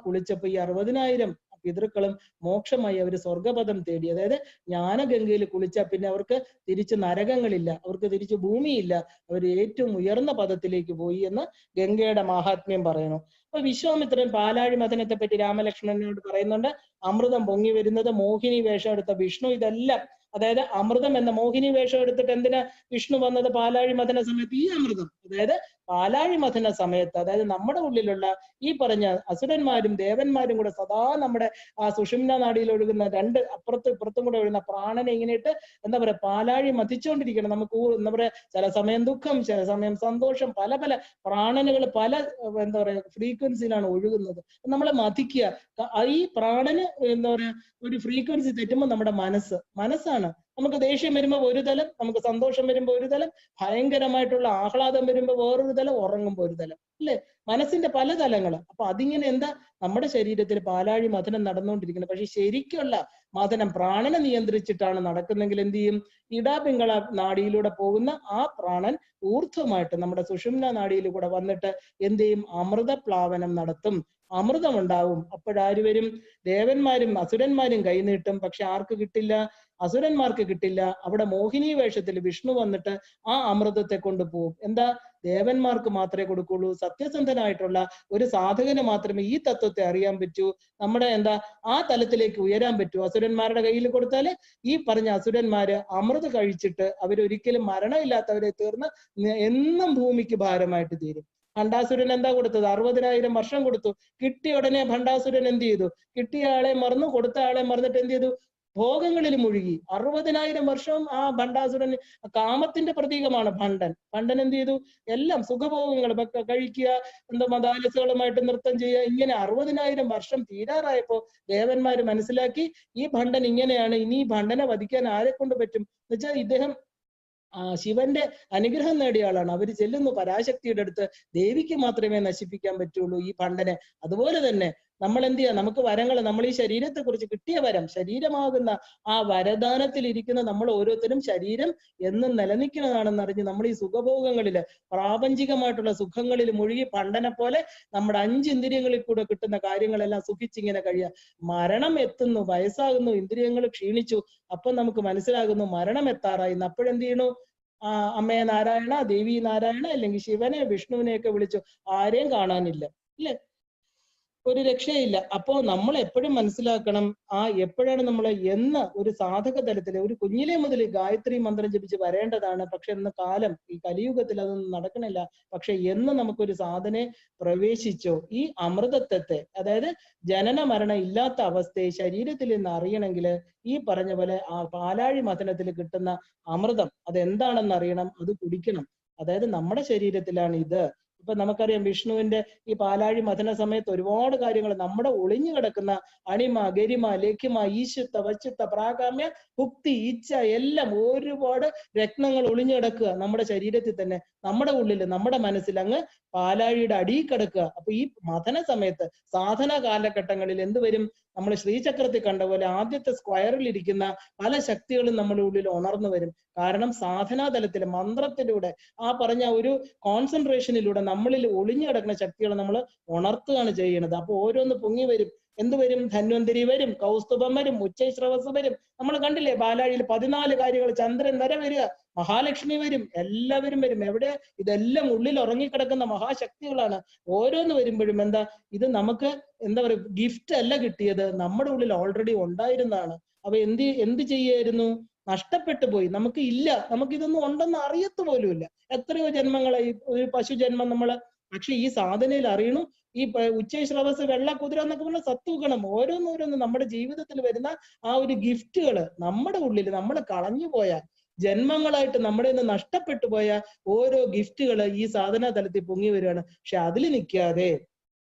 കുളിച്ചപ്പോ ഈ 60,000 പിതൃക്കളും മോക്ഷമായി അവർ സ്വർഗപദം തേടി. അതായത് ജ്ഞാനഗംഗയിൽ കുളിച്ചാൽ പിന്നെ അവർക്ക് തിരിച്ച് നരകങ്ങളില്ല, അവർക്ക് തിരിച്ച് ഭൂമിയില്ല, അവർ ഏറ്റവും ഉയർന്ന പദത്തിലേക്ക് പോയി എന്ന് ഗംഗയുടെ മാഹാത്മ്യം പറയുന്നു. അപ്പൊ വിശ്വാമിത്രൻ പാലാഴി മഥനത്തെ പറ്റി രാമലക്ഷ്മണനോട് പറയുന്നുണ്ട്. അമൃതം പൊങ്ങി വരുന്നത്, മോഹിനി വേഷം എടുത്ത വിഷ്ണു, ഇതെല്ലാം അതായത് അമൃതം എന്ന മോഹിനി വേഷം എടുത്തിട്ട് എന്തിനാ വിഷ്ണു വന്നത് പാലാഴി മഥന സമയത്ത്? ഈ അമൃതം, അതായത് പാലാഴി മഥന സമയത്ത്, അതായത് നമ്മുടെ ഉള്ളിലുള്ള ഈ പറഞ്ഞ അസുരന്മാരും ദേവന്മാരും കൂടെ സദാ നമ്മുടെ ആ സുഷുമ്ന നാഡിയിൽ ഒഴുകുന്ന രണ്ട് അപ്പുറത്തും ഇപ്പുറത്തും കൂടെ ഒഴുകുന്ന പ്രാണനെ ഇങ്ങനെയിട്ട് എന്താ പറയാ പാലാഴി മതിച്ചുകൊണ്ടിരിക്കണം. നമുക്ക് എന്താ പറയാ ചില സമയം ദുഃഖം, ചില സമയം സന്തോഷം, പല പല പ്രാണനുകൾ പല എന്താ പറയാ ഫ്രീക്വൻസിയിലാണ് ഒഴുകുന്നത്. നമ്മളെ മതിക്കുക. ഈ പ്രാണന് എന്താ പറയാ ഒരു ഫ്രീക്വൻസി തെറ്റുമ്പോൾ നമ്മുടെ മനസ്സാണ്. നമുക്ക് ദേഷ്യം വരുമ്പോ ഒരു തലം, നമുക്ക് സന്തോഷം വരുമ്പോ ഒരു തലം, ഭയങ്കരമായിട്ടുള്ള ആഹ്ലാദം വരുമ്പോ വേറൊരു തലം, ഉറങ്ങുമ്പോ ഒരു തലം, അല്ലെ? മനസ്സിന്റെ പല തലങ്ങൾ. അപ്പൊ അതിങ്ങനെ എന്താ നമ്മുടെ ശരീരത്തിൽ പാലാഴി മഥനം നടന്നുകൊണ്ടിരിക്കുന്നത്. പക്ഷെ ശരിക്കുള്ള മഥനം പ്രാണനെ നിയന്ത്രിച്ചിട്ടാണ് നടക്കുന്നെങ്കിൽ എന്ത് ചെയ്യും? ഇടാപിങ്കള നാഡിയിലൂടെ പോകുന്ന ആ പ്രാണൻ ഊർധ്വമായിട്ട് നമ്മുടെ സുഷുമ്ന നാഡിയിൽ കൂടെ വന്നിട്ട് എന്ത് ചെയ്യും? അമൃതപ്ലാവനം നടത്തും, അമൃതം ഉണ്ടാവും. അപ്പോഴാര് വരും? ദേവന്മാരും അസുരന്മാരും കൈനീട്ടും. പക്ഷെ ആർക്ക് കിട്ടില്ല? അസുരന്മാർക്ക് കിട്ടില്ല. അവിടെ മോഹിനി വേഷത്തിൽ വിഷ്ണു വന്നിട്ട് ആ അമൃതത്തെ കൊണ്ടുപോകും. എന്താ? ദേവന്മാർക്ക് മാത്രമേ കൊടുക്കുള്ളൂ. സത്യസന്ധനായിട്ടുള്ള ഒരു സാധകന് മാത്രമേ ഈ തത്വത്തെ അറിയാൻ പറ്റൂ. നമ്മുടെ എന്താ ആ തലത്തിലേക്ക് ഉയരാൻ പറ്റൂ. അസുരന്മാരുടെ കയ്യിൽ കൊടുത്താല് ഈ പറഞ്ഞ അസുരന്മാര് അമൃത് കഴിച്ചിട്ട് അവരൊരിക്കലും മരണമില്ലാത്തവരെ തീർന്ന് എന്നും ഭൂമിക്ക് ഭാരമായിട്ട് തീരും. ഭണ്ഡാസുരൻ എന്താ കൊടുത്തത്? 60,000 വർഷം കൊടുത്തു. കിട്ടിയ ഉടനെ ഭണ്ഡാസുരൻ എന്ത് ചെയ്തു? കിട്ടിയ ആളെ മറന്നു, കൊടുത്ത ആളെ മറന്നിട്ട് എന്ത് ചെയ്തു? ഭോഗങ്ങളിൽ മുഴുകി. 60,000 വർഷം ആ ഭണ്ഡാസുരൻ, കാമത്തിന്റെ പ്രതീകമാണ് ഭണ്ഡൻ. ഭണ്ഡൻ എന്ത് ചെയ്തു? എല്ലാം സുഖഭോഗങ്ങൾ കഴിക്കുക, എന്താ മദാലസുകളുമായിട്ട് നൃത്തം ചെയ്യുക, ഇങ്ങനെ 60,000 വർഷം തീരാറായപ്പോ ദേവന്മാര് മനസ്സിലാക്കി ഈ ഭണ്ഡൻ ഇങ്ങനെയാണ്, ഇനി ഈ ഭണ്ഡനെ വധിക്കാൻ ആരെ കൊണ്ട് പറ്റും എന്ന് വെച്ചാൽ ഇദ്ദേഹം ശിവന്റെ അനുഗ്രഹം നേടിയ ആളാണ്. അവര് ചെല്ലുന്നു പരാശക്തിയുടെ അടുത്ത്, ദേവിക്ക് മാത്രമേ നശിപ്പിക്കാൻ പറ്റുള്ളൂ ഈ പണ്ടനെ. അതുപോലെ തന്നെ നമ്മൾ എന്ത് ചെയ്യാം, നമുക്ക് വരങ്ങൾ, നമ്മൾ ഈ ശരീരത്തെ കുറിച്ച് കിട്ടിയ വരം, ശരീരമാകുന്ന ആ വരദാനത്തിൽ ഇരിക്കുന്ന നമ്മൾ ഓരോരുത്തരും ശരീരം എന്നും നിലനിൽക്കുന്നതാണെന്ന് അറിഞ്ഞ് നമ്മൾ ഈ സുഖഭോഗങ്ങളില്, പ്രാപഞ്ചികമായിട്ടുള്ള സുഖങ്ങളിൽ മുഴുകി പണ്ടനെ പോലെ നമ്മുടെ 5 ഇന്ദ്രിയങ്ങളിൽ കൂടെ കിട്ടുന്ന കാര്യങ്ങളെല്ലാം സുഖിച്ചിങ്ങനെ കഴിയാം. മരണം എത്തുന്നു, വയസ്സാകുന്നു, ഇന്ദ്രിയങ്ങൾ ക്ഷീണിച്ചു, അപ്പൊ നമുക്ക് മനസ്സിലാകുന്നു മരണം എത്താറായി. അപ്പോഴെന്ത് ചെയ്യണു? അമ്മയെ നാരായണ, ദേവി നാരായണ, അല്ലെങ്കിൽ ശിവനെ, വിഷ്ണുവിനെയൊക്കെ വിളിച്ചു. ആരെയും കാണാനില്ല, ഇല്ലേ? ഒരു രക്ഷയില്ല. അപ്പോ നമ്മൾ എപ്പോഴും മനസ്സിലാക്കണം, എപ്പോഴാണ് നമ്മൾ എന്ന് ഒരു സാധക തലത്തില് ഒരു കുഞ്ഞിലെ മുതൽ ഗായത്രി മന്ത്രം ജപിച്ച് വരേണ്ടതാണ്. പക്ഷെ ഇന്ന് കാലം, ഈ കലിയുഗത്തിൽ അതൊന്നും നടക്കണില്ല. പക്ഷെ എന്ന് നമുക്കൊരു സാധനയെ പ്രവേശിച്ചോ, ഈ അമൃതത്വത്തെ, അതായത് ജനന മരണം ഇല്ലാത്ത അവസ്ഥയെ ശരീരത്തിൽ നിന്ന് അറിയണമെങ്കിൽ ഈ പറഞ്ഞ പോലെ ആ പാലാഴി മഥനത്തിൽ കിട്ടുന്ന അമൃതം അതെന്താണെന്ന് അറിയണം, അത് കുടിക്കണം. അതായത് നമ്മുടെ ശരീരത്തിലാണ് ഇത്. ഇപ്പൊ നമുക്കറിയാം വിഷ്ണുവിന്റെ ഈ പാലാഴി മഥന സമയത്ത് ഒരുപാട് കാര്യങ്ങൾ നമ്മുടെ ഒളിഞ്ഞു കിടക്കുന്ന അണിമ, ഗരിമ, ലഘിമ, ഈശുത്ത, വച്ചുത്ത, പ്രാകാമ്യ, ഭുക്തി, ഇച്ഛ എല്ലാം ഒരുപാട് രത്നങ്ങൾ ഒളിഞ്ഞു കിടക്കുക നമ്മുടെ ശരീരത്തിൽ തന്നെ, നമ്മുടെ ഉള്ളിൽ, നമ്മുടെ മനസ്സിൽ അങ്ങ് പാലാഴിയുടെ അടിയിൽ കിടക്കുക. അപ്പൊ ഈ മഥന സമയത്ത് സാധന കാലഘട്ടങ്ങളിൽ എന്ത് വരും? നമ്മൾ ശ്രീചക്രത്തിൽ കണ്ട പോലെ ആദ്യത്തെ സ്ക്വയറിൽ ഇരിക്കുന്ന പല ശക്തികളും നമ്മുടെ ഉള്ളിൽ ഉണർന്നു വരും. കാരണം സാധനാതലത്തിലെ മന്ത്രത്തിലൂടെ പറഞ്ഞ ഒരു കോൺസെൻട്രേഷനിലൂടെ നമ്മളിൽ ഒളിഞ്ഞു കിടക്കുന്ന ശക്തികളെ നമ്മൾ ഉണർത്തുകയാണ് ചെയ്യുന്നത്. അപ്പൊ ഓരോന്ന് പൊങ്ങി വരും. എന്ത് വരും? ധന്വന്തരി വരും, കൗസ്തുഭം വരും, ഉച്ചൈശ്രവസ് വരും. നമ്മൾ കണ്ടില്ലേ പാലാഴിയിൽ 14 കാര്യങ്ങൾ, ചന്ദ്രൻ വരെ വരിക, മഹാലക്ഷ്മി വരും, എല്ലാവരും വരും. എവിടെ? ഇതെല്ലാം ഉള്ളിൽ ഉറങ്ങിക്കിടക്കുന്ന മഹാശക്തികളാണ്. ഓരോന്ന് വരുമ്പോഴും എന്താ, ഇത് നമുക്ക് എന്താ പറയുക, ഗിഫ്റ്റ് അല്ല കിട്ടിയത്, നമ്മുടെ ഉള്ളിൽ ഓൾറെഡി ഉണ്ടായിരുന്നതാണ്. അപ്പൊ എന്ത് ചെയ്യായിരുന്നു? നഷ്ടപ്പെട്ടു പോയി. നമുക്ക് ഇല്ല, നമുക്ക് ഇതൊന്നും ഉണ്ടെന്ന് അറിയത്ത് പോലുമില്ല. എത്രയോ ജന്മങ്ങളായി, ഒരു പശു ജന്മം നമ്മള്. പക്ഷെ ഈ സാധനയിൽ അറിയണു, ഈ ഉച്ചൈശ്രവസ്, വെള്ള കുതിര എന്നൊക്കെ പറഞ്ഞ സത്വഗുണം ഓരോന്നോരോന്ന് നമ്മുടെ ജീവിതത്തിൽ വരുന്ന ആ ഒരു ഗിഫ്റ്റുകള് നമ്മുടെ ഉള്ളിൽ നമ്മൾ കളഞ്ഞു പോയ, ജന്മങ്ങളായിട്ട് നമ്മുടെ നിന്ന് നഷ്ടപ്പെട്ടു പോയ ഓരോ ഗിഫ്റ്റുകള് ഈ സാധനാ തലത്തിൽ പൊങ്ങി വരികയാണ്. പക്ഷെ അതിൽ നിൽക്കാതെ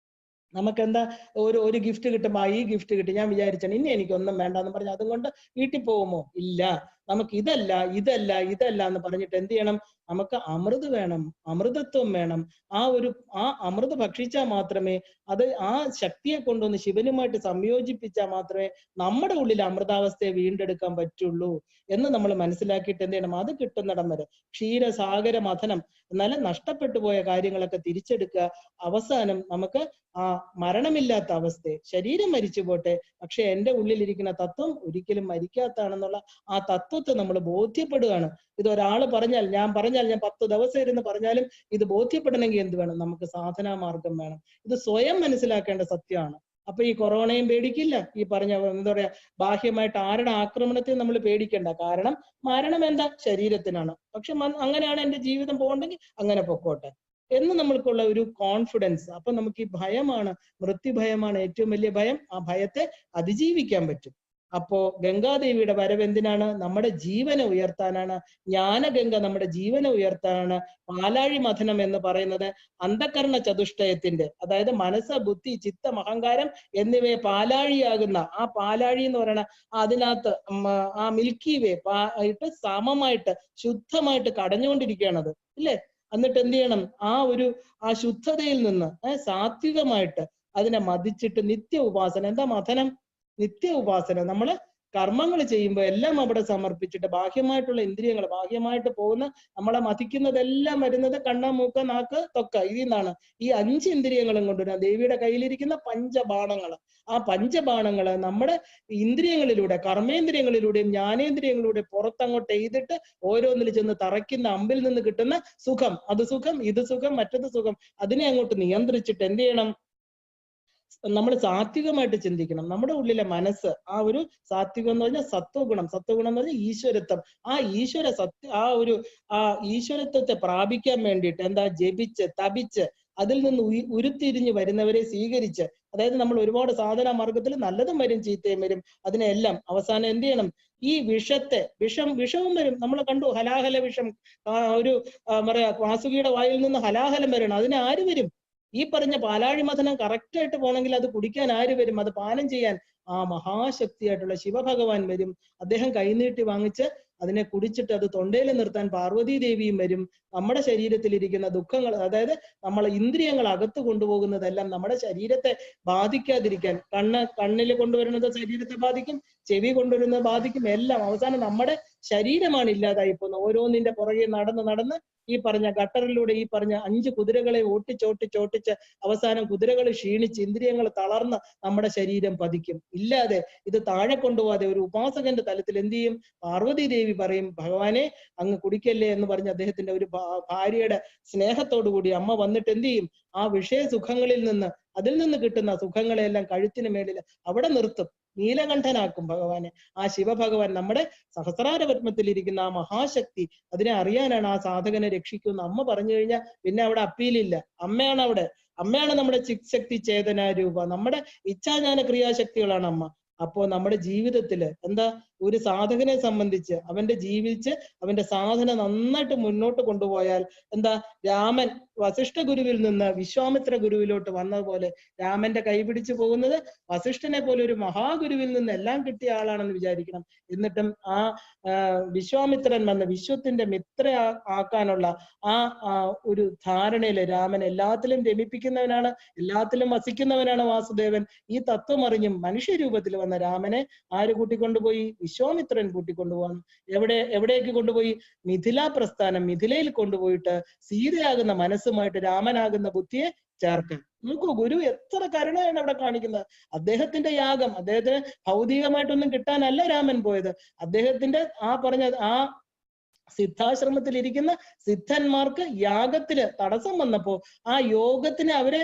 നമുക്കെന്താ, ഒരു ഗിഫ്റ്റ് കിട്ടുമ്പോ ഈ ഗിഫ്റ്റ് കിട്ടി, ഞാൻ വിചാരിച്ചാണ് ഇനി എനിക്കൊന്നും വേണ്ട എന്ന് പറഞ്ഞ് അതുകൊണ്ട് വീട്ടിൽ പോകുമോ? ഇല്ല. നമുക്ക് ഇതല്ല എന്ന് പറഞ്ഞിട്ട് എന്ത് ചെയ്യണം? നമുക്ക് അമൃത് വേണം, അമൃതത്വം വേണം. ആ അമൃത് ഭക്ഷിച്ചാൽ മാത്രമേ, അത് ആ ശക്തിയെ കൊണ്ടൊന്ന് ശിവനുമായിട്ട് സംയോജിപ്പിച്ചാൽ മാത്രമേ നമ്മുടെ ഉള്ളിൽ അമൃതാവസ്ഥയെ വീണ്ടെടുക്കാൻ പറ്റുള്ളൂ എന്ന് നമ്മൾ മനസ്സിലാക്കിയിട്ട് എന്ത് ചെയ്യണം? അത് കിട്ടുന്നിടം വരെ ക്ഷീരസാഗര മഥനം, എന്നാലും നഷ്ടപ്പെട്ടു പോയ കാര്യങ്ങളൊക്കെ തിരിച്ചെടുക്കുക. അവസാനം നമുക്ക് ആ മരണമില്ലാത്ത അവസ്ഥയെ, ശരീരം മരിച്ചു പോട്ടെ, പക്ഷെ എൻ്റെ ഉള്ളിലിരിക്കുന്ന തത്വം ഒരിക്കലും മരിക്കാത്താണെന്നുള്ള ആ തത്വത്തെ നമ്മൾ ബോധ്യപ്പെടുകയാണ്. ഇത് ഒരാൾ പറഞ്ഞാൽ, ഞാൻ 10 ദിവസം ഇരുന്ന് പറഞ്ഞാലും ഇത് ബോധ്യപ്പെടണമെങ്കിൽ എന്ത് വേണം? നമുക്ക് സാധനാ മാർഗം വേണം. ഇത് സ്വയം മനസ്സിലാക്കേണ്ട സത്യമാണ്. അപ്പൊ ഈ കൊറോണയും പേടിക്കില്ല, ഈ പറഞ്ഞ എന്താ പറയാ, ബാഹ്യമായിട്ട് ആരുടെ ആക്രമണത്തെ നമ്മൾ പേടിക്കണ്ട. കാരണം മരണം എന്താ? ശരീരത്തിനാണ്. പക്ഷെ അങ്ങനെയാണ് എൻ്റെ ജീവിതം പോകണ്ടെങ്കിൽ അങ്ങനെ പൊക്കോട്ടെ എന്ന് നമ്മൾക്കുള്ള ഒരു കോൺഫിഡൻസ്. അപ്പൊ നമുക്ക് ഈ ഭയമാണ്, മൃത്യുഭയമാണ് ഏറ്റവും വലിയ ഭയം. ആ ഭയത്തെ അതിജീവിക്കാൻ പറ്റും. അപ്പോ ഗംഗാദേവിയുടെ വരവ് എന്തിനാണ്? നമ്മുടെ ജീവനെ ഉയർത്താനാണ്. ജ്ഞാനഗംഗ നമ്മുടെ ജീവനെ ഉയർത്താനാണ്. പാലാഴി മഥനം എന്ന് പറയുന്നത് അന്ധകരണ ചതുഷ്ടയത്തിന്റെ, അതായത് മനസ്സ്, ബുദ്ധി, ചിത്തം, അഹങ്കാരം എന്നിവയെ പാലാഴിയാകുന്ന ആ പാലാഴി എന്ന് പറയുന്ന അതിനകത്ത് ആ മിൽക്കി വേ ആയിട്ട് സമമായിട്ട് ശുദ്ധമായിട്ട് കടഞ്ഞുകൊണ്ടിരിക്കുകയാണത്, ഇല്ലേ? എന്നിട്ട് എന്ത് ചെയ്യണം? ആ ശുദ്ധതയിൽ നിന്ന് സാത്വികമായിട്ട് അതിനെ മതിച്ചിട്ട് നിത്യ ഉപാസന. എന്താ മഥനം? നിത്യ ഉപാസന. നമ്മള് കർമ്മങ്ങൾ ചെയ്യുമ്പോൾ എല്ലാം അവിടെ സമർപ്പിച്ചിട്ട്, ബാഹ്യമായിട്ടുള്ള ഇന്ദ്രിയങ്ങൾ, ബാഹ്യമായിട്ട് പോകുന്ന നമ്മളെ മതിക്കുന്നതെല്ലാം വരുന്നത് കണ്ണ്, മൂക്ക്, നാക്ക്, ത്വക്ക്, ഇതിൽ നിന്നാണ്. ഈ 5 ഇന്ദ്രിയങ്ങളും കൊണ്ടുവരാം. ദേവിയുടെ കയ്യിലിരിക്കുന്ന പഞ്ചബാണങ്ങള്, ആ പഞ്ചബാണങ്ങള് നമ്മുടെ ഇന്ദ്രിയങ്ങളിലൂടെ, കർമ്മേന്ദ്രിയങ്ങളിലൂടെയും ജ്ഞാനേന്ദ്രിയങ്ങളിലൂടെ പുറത്തങ്ങോട്ട് എഴുതിട്ട് ഓരോന്നിൽ ചെന്ന് തറയ്ക്കുന്ന അമ്പിൽ നിന്ന് കിട്ടുന്ന സുഖം, അത് സുഖം, ഇത് സുഖം, മറ്റത് സുഖം, അതിനെ അങ്ങോട്ട് നിയന്ത്രിച്ചിട്ട് എന്ത് ചെയ്യണം? നമ്മൾ സാത്വികമായിട്ട് ചിന്തിക്കണം. നമ്മുടെ ഉള്ളിലെ മനസ്സ്, ആ ഒരു സാത്വികം എന്ന് പറഞ്ഞാൽ സത്വഗുണം, സത്വഗുണം എന്ന് പറഞ്ഞാൽ ഈശ്വരത്വം. ആ ഈശ്വരത്വത്തെ പ്രാപിക്കാൻ വേണ്ടിയിട്ട് എന്താ? ജപിച്ച് തപിച്ച് അതിൽ നിന്ന് ഉരുത്തിരിഞ്ഞ് വരുന്നവരെ സ്വീകരിച്ച്, അതായത് നമ്മൾ ഒരുപാട് സാധന മാർഗത്തിൽ നല്ലതും വരും ചീത്തയും വരും, അതിനെല്ലാം അവസാനം എന്ത് ചെയ്യണം? ഈ വിഷവും വരും. നമ്മൾ കണ്ടു ഹലാഹല വിഷം, പറയാ വാസുകിയുടെ വായിൽ നിന്ന് ഹലാഹലം വരണം. അതിന് ആര് വരും? ഈ പറഞ്ഞ പാലാഴി മഥനം കറക്റ്റ് ആയിട്ട് പോകണമെങ്കിൽ അത് കുടിക്കാൻ ആര് വരും? അത് പാനം ചെയ്യാൻ ആ മഹാശക്തിയായിട്ടുള്ള ശിവഭഗവാൻ വരും. അദ്ദേഹം കൈനീട്ടി വാങ്ങിച്ച് അതിനെ കുടിച്ചിട്ട് അത് തൊണ്ടയിൽ നിർത്താൻ പാർവതി ദേവിയും വരും. നമ്മുടെ ശരീരത്തിലിരിക്കുന്ന ദുഃഖങ്ങൾ, അതായത് നമ്മൾ ഇന്ദ്രിയങ്ങൾ അകത്ത് കൊണ്ടുപോകുന്നതെല്ലാം നമ്മുടെ ശരീരത്തെ ബാധിക്കാതിരിക്കാൻ, കണ്ണിൽ കൊണ്ടുവരുന്നത് ശരീരത്തെ ബാധിക്കും, ചെവി കൊണ്ടുവരുന്നത് ബാധിക്കും, എല്ലാം അവസാനം നമ്മുടെ ശരീരമാണ് ഇല്ലാതായി പോകുന്നത്. ഓരോന്നിന്റെ പുറകെ നടന്ന് ഈ പറഞ്ഞ ഗട്ടറിലൂടെ ഈ പറഞ്ഞ 5 കുതിരകളെ ഓട്ടിച്ചോട്ടിച്ച് അവസാനം കുതിരകൾ ക്ഷീണിച്ച് ഇന്ദ്രിയങ്ങൾ തളർന്ന് നമ്മുടെ ശരീരം പതിക്കും. ഇല്ലാതെ ഇത് താഴെ കൊണ്ടുപോകാതെ ഒരു ഉപാസകന്റെ തലത്തിൽ എന്ത് ചെയ്യും? പാർവതി ദേവി പറയും, ഭഗവാനെ അങ്ങ് കുടിക്കല്ലേ എന്ന് പറഞ്ഞ് അദ്ദേഹത്തിന്റെ ഒരു ഭാര്യയുടെ സ്നേഹത്തോടു കൂടി അമ്മ വന്നിട്ട് എന്ത് ചെയ്യും? ആ വിഷയ സുഖങ്ങളിൽ നിന്ന്, അതിൽ നിന്ന് കിട്ടുന്ന സുഖങ്ങളെല്ലാം കഴുത്തിന് മേളിൽ അവിടെ നിർത്തും, നീലകണ്ഠനാക്കും ഭഗവാനെ. ആ ശിവഭഗവാൻ നമ്മുടെ സഹസ്രാര പത്മത്തിലിരിക്കുന്ന ആ മഹാശക്തി, അതിനെ അറിയാനാണ് ആ സാധകനെ രക്ഷിക്കുന്ന അമ്മ പറഞ്ഞു കഴിഞ്ഞാൽ പിന്നെ അവിടെ അപ്പീലില്ല. അമ്മയാണ് നമ്മുടെ ചിത്ശക്തി ചേതന രൂപ, നമ്മുടെ ഇച്ഛാജ്ഞാന ക്രിയാശക്തികളാണ് അമ്മ. അപ്പോ നമ്മുടെ ജീവിതത്തില് എന്താ, ഒരു സാധകനെ സംബന്ധിച്ച് അവന്റെ സാധന നന്നായിട്ട് മുന്നോട്ട് കൊണ്ടുപോയാൽ എന്താ, രാമൻ വസിഷ്ഠ ഗുരുവിൽ നിന്ന് വിശ്വാമിത്ര ഗുരുവിലോട്ട് വന്നതുപോലെ രാമന്റെ കൈ പിടിച്ചു പോകുന്നത് വസിഷ്ഠനെ പോലെ ഒരു മഹാഗുരുവിൽ നിന്ന് എല്ലാം കിട്ടിയ ആളാണെന്ന് വിചാരിക്കണം. എന്നിട്ടും ആ വിശ്വാമിത്രൻ വന്ന് വിശ്വത്തിന്റെ മിത്ര ആക്കാനുള്ള ആ ഒരു ധാരണയില് രാമൻ എല്ലാത്തിലും രമിപ്പിക്കുന്നവനാണ്, എല്ലാത്തിലും വസിക്കുന്നവനാണ് വാസുദേവൻ. ഈ തത്വം അറിഞ്ഞും മനുഷ്യരൂപത്തിൽ വന്ന രാമനെ ആര് കൂട്ടിക്കൊണ്ടുപോയി? വിശ്വാമിത്രൻ കൂട്ടിക്കൊണ്ടുപോകാൻ. എവിടേക്ക് കൊണ്ടുപോയി? മിഥിലാ പ്രസ്ഥാനം, മിഥിലയിൽ കൊണ്ടുപോയിട്ട് സീതയാകുന്ന മനസ്സുമായിട്ട് രാമനാകുന്ന ബുദ്ധിയെ ചേർക്കാൻ. നോക്കൂ, ഗുരു എത്ര കരുണയാണ് അവിടെ കാണിക്കുന്നത്. അദ്ദേഹത്തിന്റെ യാഗം, അദ്ദേഹത്തിന് ഭൗതികമായിട്ടൊന്നും കിട്ടാനല്ല രാമൻ പോയത്. അദ്ദേഹത്തിന്റെ ആ സിദ്ധാശ്രമത്തിൽ ഇരിക്കുന്ന സിദ്ധന്മാർക്ക് യാഗത്തില് തടസ്സം വന്നപ്പോ ആ യോഗത്തിന് അവരെ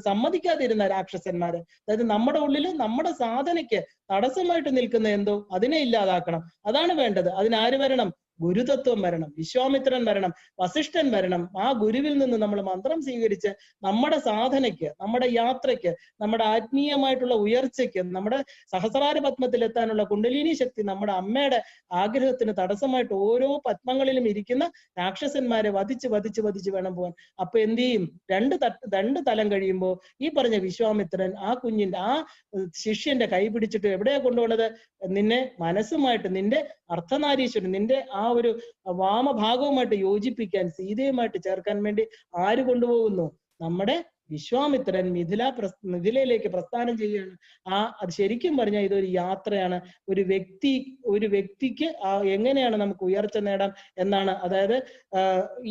സമ്മതിക്കാതിരുന്ന രാക്ഷസന്മാര്, അതായത് നമ്മുടെ ഉള്ളില് നമ്മുടെ സാധനയ്ക്ക് തടസ്സമായിട്ട് നിൽക്കുന്ന എന്തോ അതിനെ ഇല്ലാതാക്കണം. അതാണ് വേണ്ടത്. അതിനാര് വരണം? ഗുരുതത്വം വരണം, വിശ്വാമിത്രൻ വരണം, വസിഷ്ഠൻ വരണം. ആ ഗുരുവിൽ നിന്ന് നമ്മൾ മന്ത്രം സ്വീകരിച്ച് നമ്മുടെ സാധനയ്ക്ക്, നമ്മുടെ യാത്രയ്ക്ക്, നമ്മുടെ ആത്മീയമായിട്ടുള്ള ഉയർച്ചയ്ക്ക്, നമ്മുടെ സഹസ്രാര പത്മത്തിലെത്താനുള്ള കുണ്ടലിനി ശക്തി, നമ്മുടെ അമ്മയുടെ ആഗ്രഹത്തിന് തടസ്സമായിട്ട് ഓരോ പത്മങ്ങളിലും ഇരിക്കുന്ന രാക്ഷസന്മാരെ വധിച്ച് വേണം പോകാൻ. അപ്പൊ എന്ത് ചെയ്യും? രണ്ട് തലം കഴിയുമ്പോൾ ഈ പറഞ്ഞ വിശ്വാമിത്രൻ ആ കുഞ്ഞിന്റെ ആ ശിഷ്യന്റെ കൈ പിടിച്ചിട്ട് എവിടെയാ കൊണ്ടുപോകുന്നത്? നിന്നെ മനസ്സുമായിട്ട്, നിന്റെ അർദ്ധനാരീശ്വരൻ, നിന്റെ ആ ഒരു വാമഭാഗവുമായിട്ട് യോജിപ്പിക്കാൻ, സീതയുമായിട്ട് ചേർക്കാൻ വേണ്ടി ആര് കൊണ്ടുപോകുന്നു? നമ്മുടെ വിശ്വാമിത്രൻ മിഥിലയിലേക്ക് പ്രസ്ഥാനം ചെയ്യുകയാണ്. അത് ശരിക്കും പറഞ്ഞാൽ ഇതൊരു യാത്രയാണ്. ഒരു വ്യക്തിക്ക് എങ്ങനെയാണ് നമുക്ക് ഉയർച്ച നേടാം എന്നാണ്. അതായത്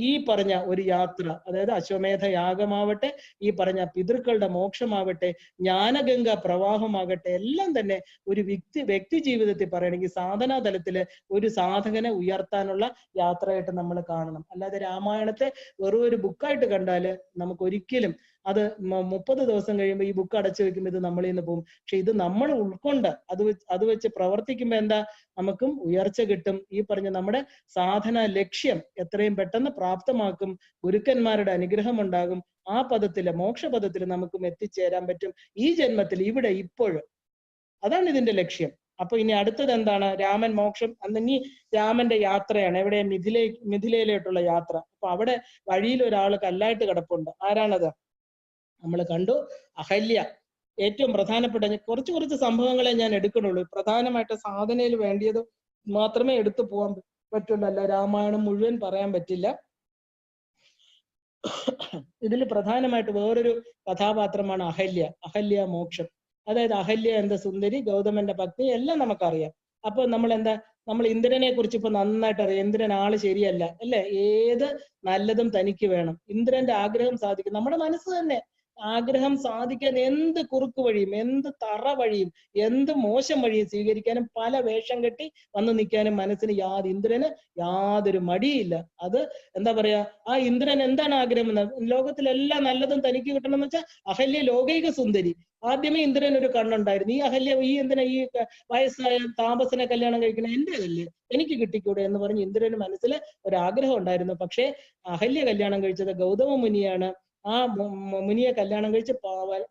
ഈ പറഞ്ഞ ഒരു യാത്ര, അതായത് അശ്വമേധ യാഗമാവട്ടെ, ഈ പറഞ്ഞ പിതൃക്കളുടെ മോക്ഷമാവട്ടെ, ജ്ഞാനഗംഗ പ്രവാഹമാകട്ടെ, എല്ലാം തന്നെ ഒരു വ്യക്തി ജീവിതത്തിൽ പറയണമെങ്കിൽ സാധനാ തലത്തില് ഒരു സാധകനെ ഉയർത്താനുള്ള യാത്രയായിട്ട് നമ്മൾ കാണണം. അല്ലാതെ രാമായണത്തെ വെറും ഒരു ബുക്കായിട്ട് കണ്ടാല് നമുക്ക് ഒരിക്കലും അത് 30 ദിവസം കഴിയുമ്പോൾ ഈ ബുക്ക് അടച്ചു വെക്കുമ്പോൾ ഇത് നമ്മളിൽ നിന്ന് പോകും. പക്ഷെ ഇത് നമ്മൾ ഉൾക്കൊണ്ട് അത് വെച്ച് പ്രവർത്തിക്കുമ്പോ എന്താ, നമുക്കും ഉയർച്ച കിട്ടും. ഈ പറഞ്ഞ നമ്മുടെ സാധന ലക്ഷ്യം എത്രയും പെട്ടെന്ന് പ്രാപ്തമാക്കും. ഗുരുക്കന്മാരുടെ അനുഗ്രഹം ഉണ്ടാകും. ആ പദത്തില്, മോക്ഷപദത്തില് നമുക്കും എത്തിച്ചേരാൻ പറ്റും ഈ ജന്മത്തിൽ, ഇവിടെ ഇപ്പോഴും. അതാണ് ഇതിന്റെ ലക്ഷ്യം. അപ്പൊ ഇനി അടുത്തത് എന്താണ്? രാമൻ മോക്ഷം. ഇനി രാമന്റെ യാത്രയാണ്. എവിടെ? മിഥിലയിലോട്ടുള്ള യാത്ര. അപ്പൊ അവിടെ വഴിയിൽ ഒരാൾ കല്ലായിട്ട് കിടപ്പുണ്ട്. ആരാണത്? നമ്മൾ കണ്ടു, അഹല്യ. ഏറ്റവും പ്രധാനപ്പെട്ട കുറച്ച് സംഭവങ്ങളെ ഞാൻ എടുക്കണുള്ളൂ. പ്രധാനമായിട്ട് സാധനയിൽ വേണ്ടിയത് മാത്രമേ എടുത്തു പോകാൻ പറ്റുള്ളൂ. അല്ല രാമായണം മുഴുവൻ പറയാൻ പറ്റില്ല. ഇതിൽ പ്രധാനമായിട്ട് വേറൊരു കഥാപാത്രമാണ് അഹല്യ മോക്ഷം. അതായത് അഹല്യ എന്ന സുന്ദരി, ഗൗതമന്റെ പത്നി, എല്ലാം നമുക്കറിയാം. അപ്പൊ നമ്മൾ ഇന്ദ്രനെ കുറിച്ച് ഇപ്പൊ നന്നായിട്ട് അറിയാം. ഇന്ദ്രൻ ആള് ശരിയല്ല, അല്ലെ? ഏത് നല്ലതും തനിക്ക് വേണം. ഇന്ദ്രന്റെ ആഗ്രഹം സാധിക്കും. നമ്മുടെ മനസ്സ് തന്നെ ആഗ്രഹം സാധിക്കാൻ എന്ത് കുറുക്ക് വഴിയും, എന്ത് തറ വഴിയും, എന്ത് മോശം വഴിയും സ്വീകരിക്കാനും, പല വേഷം കെട്ടി വന്നു നിൽക്കാനും മനസ്സിന് ഇന്ദ്രന് യാതൊരു മടിയില്ല. അത് എന്താ പറയാ, ആ ഇന്ദ്രൻ എന്താണ് ആഗ്രഹം എന്ന്, ലോകത്തിലെല്ലാം നല്ലതും തനിക്ക് കിട്ടണം എന്ന് വെച്ചാൽ അഹല്യ ലോകൈക സുന്ദരി. ആദ്യമേ ഇന്ദ്രൻ ഒരു കണ്ണുണ്ടായിരുന്നു. ഈ അഹല്യ എന്തിനാ ഈ വയസ്സായ താപസനെ കല്യാണം കഴിക്കണം? എന്റെ അല്ലേ, എനിക്ക് കിട്ടിക്കൂടെ എന്ന് പറഞ്ഞ് ഇന്ദ്രന് മനസ്സിൽ ഒരാഗ്രഹം ഉണ്ടായിരുന്നു. പക്ഷേ അഹല്യ കല്യാണം കഴിച്ചത് ഗൗതമ മുനിയാണ്. ആ മുനിയെ കല്യാണം കഴിച്ച്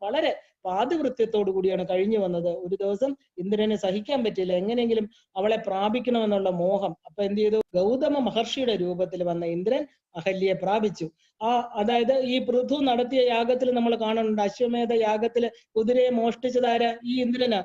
വളരെ പാതിവൃത്യത്തോടു കൂടിയാണ് കഴിഞ്ഞു വന്നത്. ഒരു ദിവസം ഇന്ദ്രന് സഹിക്കാൻ പറ്റില്ല, എങ്ങനെയെങ്കിലും അവളെ പ്രാപിക്കണമെന്നുള്ള മോഹം. അപ്പൊ എന്ത് ചെയ്തു? ഗൗതമ മഹർഷിയുടെ രൂപത്തിൽ വന്ന ഇന്ദ്രൻ അഹല്യയെ പ്രാപിച്ചു. അതായത് ഈ പൃഥു നടത്തിയ യാഗത്തിൽ നമ്മൾ കാണുന്നുണ്ട്. അശ്വമേധ യാഗത്തില് കുതിരയെ മോഷ്ടിച്ചതാര? ഈ ഇന്ദ്രനാ.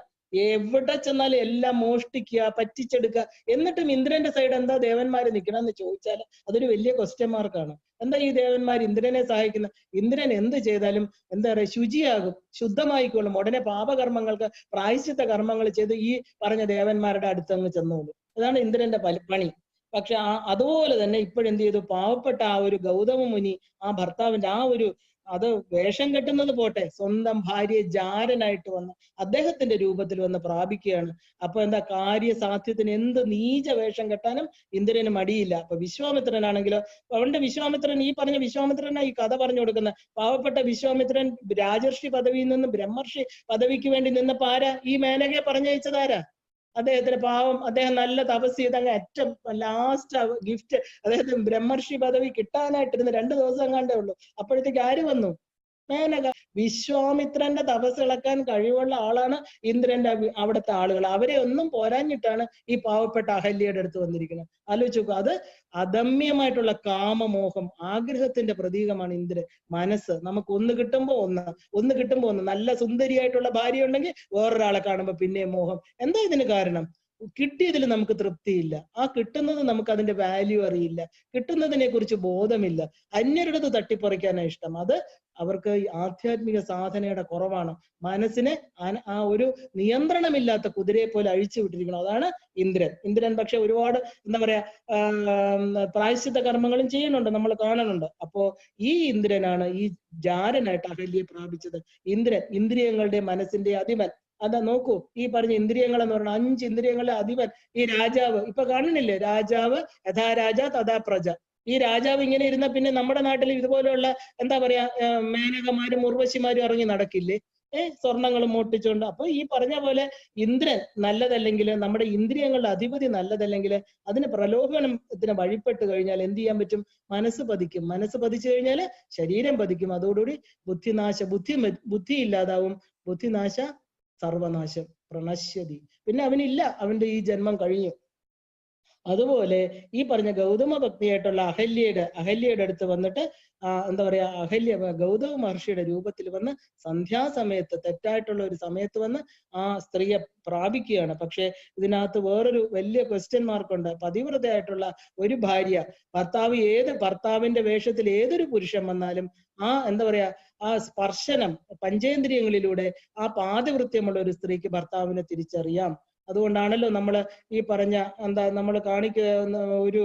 എവിടെ ചെന്നാലും എല്ലാം മോഷ്ടിക്കുക, പറ്റിച്ചെടുക്കുക. എന്നിട്ടും ഇന്ദ്രന്റെ സൈഡ് എന്താ ദേവന്മാര് നിൽക്കണമെന്ന് ചോദിച്ചാൽ അതൊരു വലിയ ക്വസ്റ്റ്യൻ മാർക്കാണ്. എന്താ ഈ ദേവന്മാർ ഇന്ദ്രനെ സഹായിക്കുന്ന? ഇന്ദ്രൻ എന്ത് ചെയ്താലും എന്താ പറയുക, ശുചിയാകും, ശുദ്ധമായിക്കൊള്ളും. ഉടനെ പാപകർമ്മങ്ങൾക്ക് പ്രായശ്ചിത്ത കർമ്മങ്ങൾ ചെയ്ത് ഈ പറഞ്ഞ ദേവന്മാരുടെ അടുത്തങ്ങ് ചെന്നോളൂ. അതാണ് ഇന്ദ്രന്റെ പണി. പക്ഷെ അതുപോലെ തന്നെ ഇപ്പോഴെന്ത് ചെയ്തു, പാവപ്പെട്ട ആ ഒരു ഗൗതമ മുനി ആ ഭർത്താവിന്റെ ആ ഒരു അത് വേഷം കെട്ടുന്നത് പോട്ടെ, സ്വന്തം ഭാര്യയെ ജാരനായിട്ട് വന്ന് അദ്ദേഹത്തിന്റെ രൂപത്തിൽ വന്ന് പ്രാപിക്കുകയാണ്. അപ്പൊ എന്താ, കാര്യസാധ്യത്തിന് എന്ത് നീച വേഷം കെട്ടാനും ഇന്ദ്രന് മടിയില്ല. അപ്പൊ വിശ്വാമിത്രനാണെങ്കിലോ, അവന്റെ വിശ്വാമിത്രൻ, ഈ പറഞ്ഞ വിശ്വാമിത്രനാ ഈ കഥ പറഞ്ഞു കൊടുക്കുന്ന പാവപ്പെട്ട വിശ്വാമിത്രൻ രാജർഷി പദവിയിൽ നിന്ന് ബ്രഹ്മർഷി പദവിക്ക് വേണ്ടി നിന്നപ്പോ ആരാ ഈ മേനകയെ പറഞ്ഞയച്ചതാരാ? അദ്ദേഹത്തിന് പാവം, അദ്ദേഹം നല്ല തപസ് ചെയ്ത് അങ്ങ് ഏറ്റവും ലാസ്റ്റ് ഗിഫ്റ്റ് അദ്ദേഹത്തിന് ബ്രഹ്മർഷി പദവി കിട്ടാനായിട്ടിരുന്ന് 2 ദിവസം എങ്ങാണ്ടേ ഉള്ളൂ. അപ്പോഴത്തേക്ക് ആര് വന്നു? മേനക. വിശ്വാമിത്രന്റെ തപസ് ഇളക്കാൻ കഴിവുള്ള ആളാണ് ഇന്ദ്രന്റെ അവിടുത്തെ ആളുകൾ. അവരെ ഒന്നും പോരാഞ്ഞിട്ടാണ് ഈ പാവപ്പെട്ട അഹല്യയുടെ അടുത്ത് വന്നിരിക്കുന്നത്. ആലോചിച്ച് നോക്കുക. അത് അദമ്യമായിട്ടുള്ള കാമമോഹം, ആഗ്രഹത്തിന്റെ പ്രതീകമാണ് ഇന്ദ്രൻ. മനസ്സ് നമുക്ക് ഒന്ന് കിട്ടുമ്പോ ഒന്ന് നല്ല സുന്ദരിയായിട്ടുള്ള ഭാര്യ ഉണ്ടെങ്കിൽ വേറൊരാളെ കാണുമ്പോ പിന്നെ മോഹം. എന്താ ഇതിന് കാരണം? കിട്ടിയതിൽ നമുക്ക് തൃപ്തിയില്ല. ആ കിട്ടുന്നത് നമുക്ക് അതിന്റെ വാല്യൂ അറിയില്ല, കിട്ടുന്നതിനെ കുറിച്ച് ബോധമില്ല. അന്യരുടേത് തട്ടിപ്പറിക്കാനാണ് ഇഷ്ടം. അത് അവർക്ക് ആധ്യാത്മിക സാധനയുടെ കുറവാണ്. മനസ്സിനെ ആ ഒരു നിയന്ത്രണമില്ലാത്ത കുതിരയെ പോലെ അഴിച്ചു വിട്ടിരിക്കണം. അതാണ് ഇന്ദ്രൻ. പക്ഷെ ഒരുപാട് എന്താ പറയാ പ്രായശ്ചിത്ത കർമ്മങ്ങളും ചെയ്യുന്നുണ്ട്, നമ്മൾ കാണുന്നുണ്ട്. അപ്പോ ഈ ഇന്ദ്രനാണ് ഈ ജാരനായിട്ട് അഹല്യയെ പ്രാപിച്ചത്. ഇന്ദ്രിയങ്ങളുടെ മനസ്സിന്റെ അധിപൻ. അതാ നോക്കൂ, ഈ പറഞ്ഞ ഇന്ദ്രിയങ്ങൾ എന്ന് പറഞ്ഞാൽ 5 ഇന്ദ്രിയങ്ങളുടെ അധിപൻ ഈ രാജാവ്. ഇപ്പൊ കാണുന്നില്ലേ, രാജാവ് യഥാ രാജ തഥാ പ്രജ. ഈ രാജാവ് ഇങ്ങനെ ഇരുന്ന പിന്നെ നമ്മുടെ നാട്ടിൽ ഇതുപോലെയുള്ള എന്താ പറയാ മേനകമാരും ഉർവശിമാരും ഇറങ്ങി നടക്കില്ലേ? സ്വർണങ്ങൾ മോട്ടിച്ചുകൊണ്ട്. അപ്പൊ ഈ പറഞ്ഞ പോലെ ഇന്ദ്രൻ നല്ലതല്ലെങ്കിൽ, നമ്മുടെ ഇന്ദ്രിയങ്ങളുടെ അധിപതി നല്ലതല്ലെങ്കിൽ, അതിന് പ്രലോഭനത്തിന് വഴിപ്പെട്ട് കഴിഞ്ഞാൽ എന്ത് ചെയ്യാൻ പറ്റും? മനസ്സ് പതിക്കും. മനസ്സ് പതിച്ചു കഴിഞ്ഞാൽ ശരീരം പതിക്കും. അതോടുകൂടി ബുദ്ധി ഇല്ലാതാവും. ബുദ്ധിനാശ സർവനാശം പ്രണശ്യതി. പിന്നെ അവനില്ല, അവന്റെ ഈ ജന്മം കഴിഞ്ഞു. അതുപോലെ ഈ പറഞ്ഞ ഗൗതമ ഭക്തിയായിട്ടുള്ള അഹല്യയുടെ അടുത്ത് വന്നിട്ട് എന്താ പറയാ, ഗൗതമ മഹർഷിയുടെ രൂപത്തിൽ വന്ന് സന്ധ്യാസമയത്ത്, തെറ്റായിട്ടുള്ള ഒരു സമയത്ത് വന്ന് ആ സ്ത്രീയെ പ്രാപിക്കുകയാണ്. പക്ഷെ ഇതിനകത്ത് വേറൊരു വലിയ ക്വസ്റ്റ്യൻ മാർക്കുണ്ട്. പതിവ്രതയായിട്ടുള്ള ഒരു ഭാര്യ, ഭർത്താവിന്റെ വേഷത്തിൽ ഏതൊരു പുരുഷൻ വന്നാലും ആ എന്താ പറയാ ആ സ്പർശനം പഞ്ചേന്ദ്രിയങ്ങളിലൂടെ ആ പാതിവൃത്യമുള്ള ഒരു സ്ത്രീക്ക് ഭർത്താവിനെ തിരിച്ചറിയാം. അതുകൊണ്ടാണല്ലോ നമ്മൾ ഈ പറഞ്ഞ നമ്മൾ കാണിക്കുന്ന ഒരു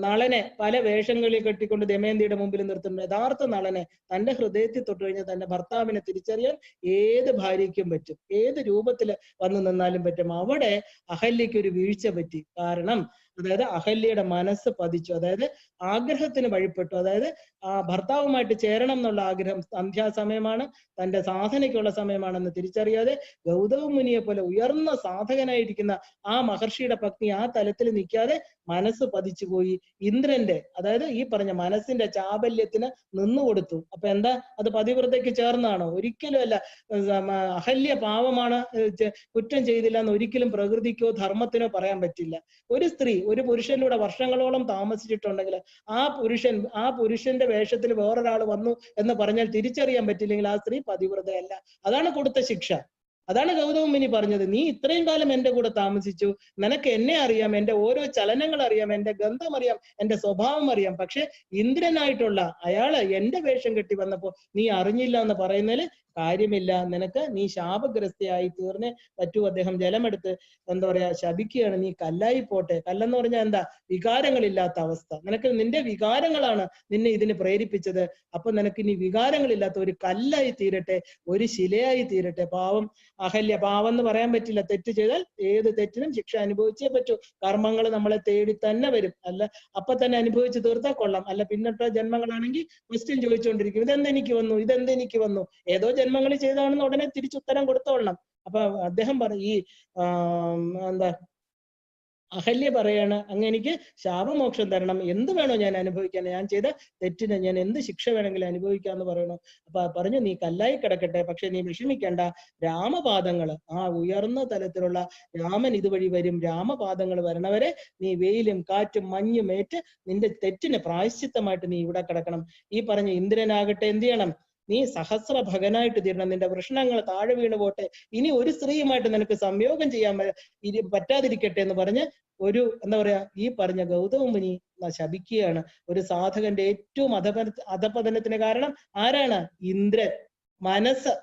നളനെ പല വേഷങ്ങളിൽ കെട്ടിക്കൊണ്ട് ദമയന്തിയുടെ മുമ്പിൽ നിർത്തുന്നു. യഥാർത്ഥ നളനെ തന്റെ ഹൃദയത്തിൽ തൊട്ട് കഴിഞ്ഞാൽ തന്റെ ഭർത്താവിനെ തിരിച്ചറിയാൻ ഏത് ഭാര്യയ്ക്കും പറ്റും, ഏത് രൂപത്തിൽ വന്നു നിന്നാലും പറ്റും. അവിടെ അഹല്യയ്ക്ക് ഒരു വീഴ്ച പറ്റി. കാരണം അതായത് അഹല്യയുടെ മനസ്സ് പതിച്ചു, അതായത് ആഗ്രഹത്തിന് വഴിപ്പെട്ടു. അതായത് ആ ഭർത്താവുമായിട്ട് ചേരണം എന്നുള്ള ആഗ്രഹം സന്ധ്യാസമയമാണ്, തന്റെ സാധനയ്ക്കുള്ള സമയമാണെന്ന് തിരിച്ചറിയാതെ ഗൗതമ മുനിയെ പോലെ ഉയർന്ന സാധകനായിരിക്കുന്ന ആ മഹർഷിയുടെ പത്നി ആ തലത്തിൽ നിൽക്കാതെ മനസ്സ് പതിച്ചുപോയി. ഇന്ദ്രന്റെ, അതായത് ഈ പറഞ്ഞ മനസ്സിന്റെ ചാബല്യത്തിന് നിന്നുകൊടുത്തു. അപ്പൊ എന്താ, അത് പതിവ്രതയ്ക്ക് ചേർന്നാണോ? ഒരിക്കലും അല്ല. അഹല്യ പാവമാണ്, കുറ്റം ചെയ്തില്ല എന്ന് ഒരിക്കലും പ്രകൃതിക്കോ ധർമ്മത്തിനോ പറയാൻ പറ്റില്ല. ഒരു സ്ത്രീ ഒരു പുരുഷനിലൂടെ വർഷങ്ങളോളം താമസിച്ചിട്ടുണ്ടെങ്കിൽ ആ പുരുഷന്റെ വേഷത്തിൽ വേറൊരാൾ വന്നു എന്ന് പറഞ്ഞാൽ തിരിച്ചറിയാൻ പറ്റില്ലെങ്കിൽ ആ സ്ത്രീ പതിവ്രതയല്ല. അതാണ് കൊടുത്ത ശിക്ഷ. അതാണ് ഗൗതമ മുനി പറഞ്ഞത്, നീ ഇത്രയും കാലം എന്റെ കൂടെ താമസിച്ചു, നിനക്ക് എന്നെ അറിയാം, എന്റെ ഓരോ ചലനങ്ങൾ അറിയാം, എന്റെ ഗന്ധം അറിയാം, എന്റെ സ്വഭാവം അറിയാം. പക്ഷെ ഇന്ദ്രനായിട്ടുള്ള അയാള് എന്റെ വേഷം കെട്ടി വന്നപ്പോ നീ അറിഞ്ഞില്ല എന്ന് പറയുന്നതിൽ കാര്യമില്ല. നിനക്ക് നീ ശാപഗ്രസ്തയായി തീർന്നേ പറ്റൂ. അദ്ദേഹം ജലമെടുത്ത് എന്താ പറയാ ശപിക്കുകയാണ്, നീ കല്ലായി പോട്ടെ. കല്ലെന്ന് പറഞ്ഞാൽ എന്താ, വികാരങ്ങളില്ലാത്ത അവസ്ഥ. നിനക്ക് നിന്റെ വികാരങ്ങളാണ് നിന്നെ ഇതിന് പ്രേരിപ്പിച്ചത്. അപ്പൊ നിനക്ക് ഇനി വികാരങ്ങളില്ലാത്ത ഒരു കല്ലായി തീരട്ടെ, ഒരു ശിലയായി തീരട്ടെ. പാവം അഹല്യ, പാവം എന്ന് പറയാൻ പറ്റില്ല. തെറ്റ് ചെയ്താൽ ഏത് തെറ്റിനും ശിക്ഷ അനുഭവിച്ചേ പറ്റൂ. കർമ്മങ്ങൾ നമ്മളെ തേടി തന്നെ വരും. അല്ല അപ്പൊ തന്നെ അനുഭവിച്ച് തീർത്താൽ കൊള്ളാം. അല്ല പിന്നിട്ട ജന്മങ്ങളാണെങ്കിൽ ക്വസ്റ്റ്യൻ ചോദിച്ചുകൊണ്ടിരിക്കും, ഇതെന്തെനിക്ക് വന്നു, ഏതോ ജന്മങ്ങളിൽ ചെയ്താണെന്ന് ഉടനെ തിരിച്ചുത്തരം കൊടുത്തോളണം. അപ്പൊ അദ്ദേഹം ഈ എന്താ അഹല്യ പറയാണ്, അങ്ങ് എനിക്ക് ശാപമോക്ഷം തരണം, എന്ത് വേണോ ഞാൻ അനുഭവിക്കാൻ, ഞാൻ ചെയ്ത തെറ്റിന് ഞാൻ എന്ത് ശിക്ഷ വേണമെങ്കിലും അനുഭവിക്കാന്ന് പറയണോ. അപ്പൊ പറഞ്ഞു, നീ കല്ലായി കിടക്കട്ടെ, പക്ഷെ നീ വിഷമിക്കേണ്ട, രാമപാദങ്ങൾ, ആ ഉയർന്ന തലത്തിലുള്ള രാമൻ ഇതുവഴി വരും. രാമപാദങ്ങൾ വരണവരെ നീ വെയിലും കാറ്റും മഞ്ഞും ഏറ്റ് നിന്റെ തെറ്റിന് പ്രായശ്ചിത്തമായിട്ട് നീ ഇവിടെ കിടക്കണം. ഈ പറഞ്ഞ ഇന്ദ്രനാകട്ടെ എന്ത് ചെയ്യണം, നീ സഹസ്രഭകനായിട്ട് തീരണം, നിന്റെ വൃഷണങ്ങൾ താഴെ വീണ് പോട്ടെ, ഇനി ഒരു സ്ത്രീയുമായിട്ട് നിനക്ക് സംയോഗം ചെയ്യാൻ പറ്റാതിരിക്കട്ടെ എന്ന് പറഞ്ഞ് ഒരു എന്താ പറയാ ഈ പറഞ്ഞ ഗൗതമ മുനി ശപിക്കുകയാണ്. ഒരു സാധകന്റെ ഏറ്റവും അധപതനത്തിന് കാരണം ആരാണ്? ഇന്ദ്രൻ. മനസ്സ്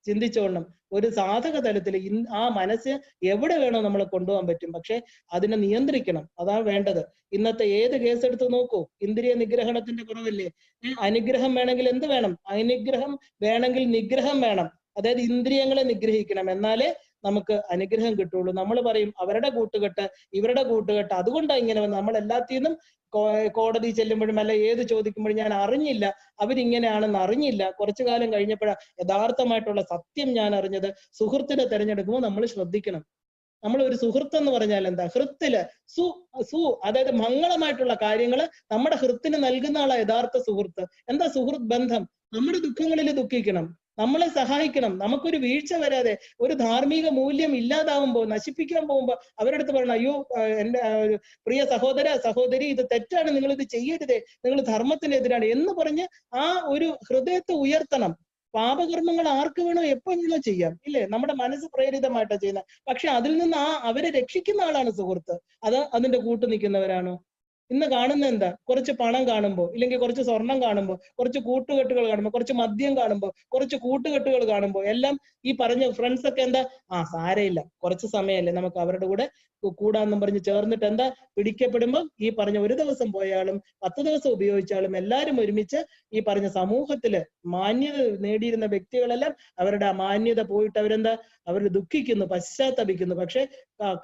ചിന്തിച്ചോളണം. ഒരു സാധക തലത്തിൽ ആ മനസ്സ് എവിടെ വേണോ നമ്മളെ കൊണ്ടുപോകാൻ പറ്റും, പക്ഷെ അതിനെ നിയന്ത്രിക്കണം. അതാണ് വേണ്ടത്. ഇന്നത്തെ ഏത് കേസ് എടുത്ത് നോക്കൂ, ഇന്ദ്രിയ നിഗ്രഹണത്തിന്റെ കുറവല്ലേ. അനുഗ്രഹം വേണമെങ്കിൽ എന്ത് വേണം? അനുഗ്രഹം വേണമെങ്കിൽ നിഗ്രഹം വേണം. അതായത് ഇന്ദ്രിയങ്ങളെ നിഗ്രഹിക്കണം, എന്നാലേ നമുക്ക് അനുഗ്രഹം കിട്ടുള്ളൂ. നമ്മൾ പറയും അവരുടെ കൂട്ടുകെട്ട്, ഇവരുടെ കൂട്ടുകെട്ട്, അതുകൊണ്ടാണ് ഇങ്ങനെ നമ്മൾ എല്ലാത്തിൽ നിന്നും കോടതി ചെല്ലുമ്പോഴും അല്ല ഏത് ചോദിക്കുമ്പോഴും ഞാൻ അറിഞ്ഞില്ല, അവരിങ്ങനെയാണെന്ന് അറിഞ്ഞില്ല. കുറച്ചു കാലം കഴിഞ്ഞപ്പോഴാണ് യഥാർത്ഥമായിട്ടുള്ള സത്യം ഞാൻ അറിഞ്ഞത്. സുഹൃത്തിനെ തിരഞ്ഞെടുക്കുമ്പോൾ നമ്മൾ ശ്രദ്ധിക്കണം. നമ്മൾ ഒരു സുഹൃത്ത് എന്ന് പറഞ്ഞാൽ എന്താ? ഹൃത്തില് അതായത് മംഗളമായിട്ടുള്ള കാര്യങ്ങൾ നമ്മുടെ ഹൃത്തിന് നൽകുന്ന ആളാ യഥാർത്ഥ സുഹൃത്ത്. എന്താ സുഹൃത്ത് ബന്ധം? നമ്മുടെ ദുഃഖങ്ങളിൽ ദുഃഖിക്കണം, നമ്മളെ സഹായിക്കണം, നമുക്കൊരു വീഴ്ച വരാതെ. ഒരു ധാർമ്മിക മൂല്യം ഇല്ലാതാവുമ്പോൾ, നശിപ്പിക്കാൻ പോകുമ്പോൾ അവരുടെ അടുത്ത് പറയണം, അയ്യോ എന്റെ പ്രിയ സഹോദര സഹോദരി, ഇത് തെറ്റാണ്, നിങ്ങൾ ഇത് ചെയ്യരുതേ, നിങ്ങൾ ധർമ്മത്തിനെതിരാണ് എന്ന് പറഞ്ഞ് ആ ഒരു ഹൃദയത്തെ ഉയർത്തണം. പാപകർമ്മങ്ങൾ ആർക്ക് വേണോ എപ്പോ വേണോ ചെയ്യാം, ഇല്ലേ? നമ്മുടെ മനസ്സ് പ്രേരിതമായിട്ടാണ് ചെയ്യുന്നത്. പക്ഷെ അതിൽ നിന്ന് അവരെ രക്ഷിക്കുന്ന ആളാണ് സുഹൃത്ത്. അത് അതിന്റെ കൂട്ടു നിൽക്കുന്നവരാണോ? ഇന്ന് കാണുന്ന എന്താ? കുറച്ച് പണം കാണുമ്പോൾ, ഇല്ലെങ്കിൽ കുറച്ച് സ്വർണം കാണുമ്പോൾ, കുറച്ച് കൂട്ടുകെട്ടുകൾ കാണുമ്പോൾ, കുറച്ച് മദ്യം കാണുമ്പോൾ, കുറച്ച് കൂട്ടുകെട്ടുകൾ കാണുമ്പോൾ എല്ലാം ഈ പറഞ്ഞ ഫ്രണ്ട്സ് ഒക്കെ എന്താ, സാരയില്ല, കുറച്ച് സമയമല്ലേ, നമുക്ക് അവരുടെ കൂടെ കൂടാന്നും പറഞ്ഞ് ചേർന്നിട്ട് എന്താ പിടിക്കപ്പെടുമ്പോൾ ഈ പറഞ്ഞ ഒരു ദിവസം പോയാലും 10 ദിവസം ഉപയോഗിച്ചാലും എല്ലാവരും ഒരുമിച്ച് ഈ പറഞ്ഞ സമൂഹത്തില് മാന്യത നേടിയിരുന്ന വ്യക്തികളെല്ലാം അവരുടെ ആ മാന്യത പോയിട്ട് അവരെന്താ, അവർ ദുഃഖിക്കുന്നു, പശ്ചാത്തപിക്കുന്നു. പക്ഷെ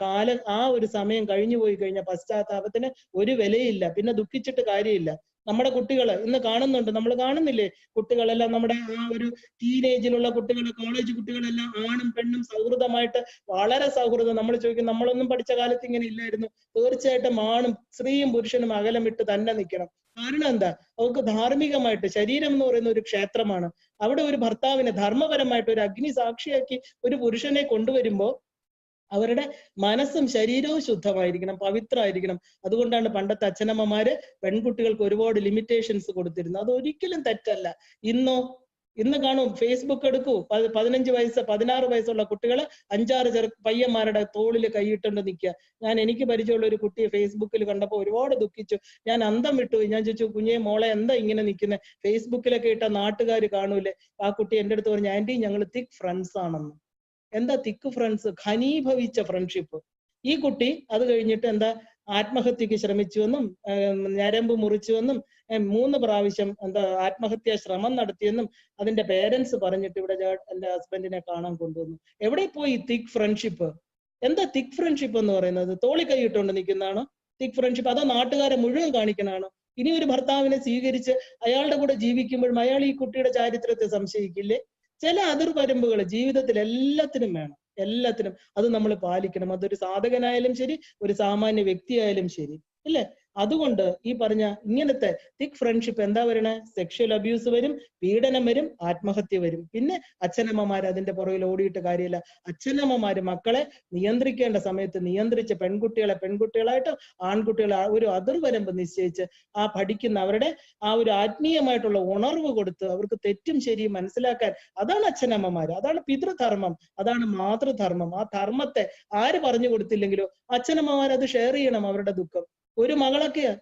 കാലം ആ ഒരു സമയം കഴിഞ്ഞു പോയി കഴിഞ്ഞാൽ പശ്ചാത്താപത്തിന് ഒരു വിലയില്ല, പിന്നെ ദുഃഖിച്ചിട്ട് കാര്യമില്ല. നമ്മുടെ കുട്ടികൾ ഇന്ന് കാണുന്നുണ്ട്, നമ്മൾ കാണുന്നില്ലേ? കുട്ടികളെല്ലാം നമ്മുടെ ആ ഒരു ടീനേജിലുള്ള കുട്ടികൾ, കോളേജ് കുട്ടികളെല്ലാം ആണും പെണ്ണും സൗഹൃദമായിട്ട് വളരെ സൗഹൃദം. നമ്മൾ ചോദിക്കും, നമ്മളൊന്നും പഠിച്ച കാലത്ത് ഇങ്ങനെ ഇല്ലായിരുന്നു. തീർച്ചയായിട്ടും ആണും സ്ത്രീയും പുരുഷനും അകലം വിട്ട് തന്നെ നിൽക്കണം. കാരണം എന്താ? അവർക്ക് ധാർമ്മികമായിട്ട്, ശരീരം എന്ന് പറയുന്ന ഒരു ക്ഷേത്രമാണ്. അവിടെ ഒരു ഭർത്താവിനെ ധർമ്മപരമായിട്ട് ഒരു അഗ്നി സാക്ഷിയാക്കി ഒരു പുരുഷനെ കൊണ്ടുവരുമ്പോൾ അവരുടെ മനസ്സും ശരീരവും ശുദ്ധമായിരിക്കണം, പവിത്രമായിരിക്കണം. അതുകൊണ്ടാണ് പണ്ടത്തെ അച്ഛനമ്മമാര് പെൺകുട്ടികൾക്ക് ഒരുപാട് ലിമിറ്റേഷൻസ് കൊടുത്തിരുന്നത്. അത് ഒരിക്കലും തെറ്റല്ല. ഇന്ന് കാണും, ഫേസ്ബുക്ക് എടുക്കൂ, 15 വയസ്സ് 16 വയസ്സുള്ള കുട്ടികള് 5-6 പയ്യന്മാരുടെ തോളിൽ കൈയിട്ടുണ്ട് നിൽക്കുക. എനിക്ക് പരിചയമുള്ള ഒരു കുട്ടിയെ ഫേസ്ബുക്കിൽ കണ്ടപ്പോൾ ഒരുപാട് ദുഃഖിച്ചു. ഞാൻ അന്തം വിട്ടുപോയി. ഞാൻ ചോദിച്ചു, കുഞ്ഞെ മോളെ എന്താ ഇങ്ങനെ നിൽക്കുന്നത്? ഫേസ്ബുക്കിലൊക്കെ ഇട്ട നാട്ടുകാർ കാണൂലേ? ആ കുട്ടി എൻ്റെ അടുത്ത് പറഞ്ഞു, ആന്റി ഞങ്ങൾ തിക് ഫ്രണ്ട്സ് ആണെന്ന്. എന്താ തിക്ക് ഫ്രണ്ട്സ്? ഘനീഭവിച്ച ഫ്രണ്ട്ഷിപ്പ്. ഈ കുട്ടി അത് കഴിഞ്ഞിട്ട് എന്താ ആത്മഹത്യക്ക് ശ്രമിച്ചുവെന്നും ഞരമ്പ് മുറിച്ചുവെന്നും 3 പ്രാവശ്യം എന്താ ആത്മഹത്യാ ശ്രമം നടത്തിയെന്നും അതിന്റെ പേരൻസ് പറഞ്ഞിട്ട് ഇവിടെ എന്റെ ഹസ്ബൻഡിനെ കാണാൻ കൊണ്ടുവന്നു. എവിടെ പോയി തിക് ഫ്രണ്ട്ഷിപ്പ്? എന്താ തിക് ഫ്രണ്ട്ഷിപ്പ് എന്ന് പറയുന്നത്? തോളി കൈയിട്ടുകൊണ്ട് നിൽക്കുന്നതാണോ തിക് ഫ്രണ്ട്ഷിപ്പ്? അതോ നാട്ടുകാരെ മുഴുവൻ കാണിക്കണാണോ? ഇനി ഒരു ഭർത്താവിനെ സ്വീകരിച്ച് അയാളുടെ കൂടെ ജീവിക്കുമ്പോഴും അയാൾ ഈ കുട്ടിയുടെ ചാരിത്രത്തെ സംശയിക്കില്ലേ? ചില അതിർവരമ്പുകൾ ജീവിതത്തിൽ എല്ലാത്തിനും വേണം, എല്ലാത്തിനും. അത് നമ്മൾ പാലിക്കണം. അതൊരു സാധകനായാലും ശരി, ഒരു സാമാന്യ വ്യക്തിയായാലും ശരി, ഇല്ലേ? അതുകൊണ്ട് ഈ പറഞ്ഞ ഇങ്ങനത്തെ തിക് ഫ്രണ്ട്ഷിപ്പ് എന്താ വരണേ? സെക്ഷൽ അബ്യൂസ് വരും, പീഡനം വരും, ആത്മഹത്യ വരും. പിന്നെ അച്ഛനമ്മമാർ അതിന്റെ പുറകിൽ ഓടിയിട്ട് കാര്യമില്ല. അച്ഛനമ്മമാര് മക്കളെ നിയന്ത്രിക്കേണ്ട സമയത്ത് നിയന്ത്രിച്ച് പെൺകുട്ടികളായിട്ട് ആൺകുട്ടികളെ ഒരു അതിർവരമ്പ് നിശ്ചയിച്ച് ആ പഠിക്കുന്ന അവരുടെ ആ ഒരു ആത്മീയമായിട്ടുള്ള ഉണർവ് കൊടുത്ത് അവർക്ക് തെറ്റും ശരിയും മനസ്സിലാക്കാൻ, അതാണ് അച്ഛനമ്മമാര്, അതാണ് പിതൃധർമ്മം, അതാണ് മാതൃധർമ്മം. ആ ധർമ്മത്തെ ആര് പറഞ്ഞു കൊടുത്തില്ലെങ്കിലോ അച്ഛനമ്മമാർ അത് ഷെയർ ചെയ്യണം. അവരുടെ ദുഃഖം ഒരു മകളൊക്കെയാ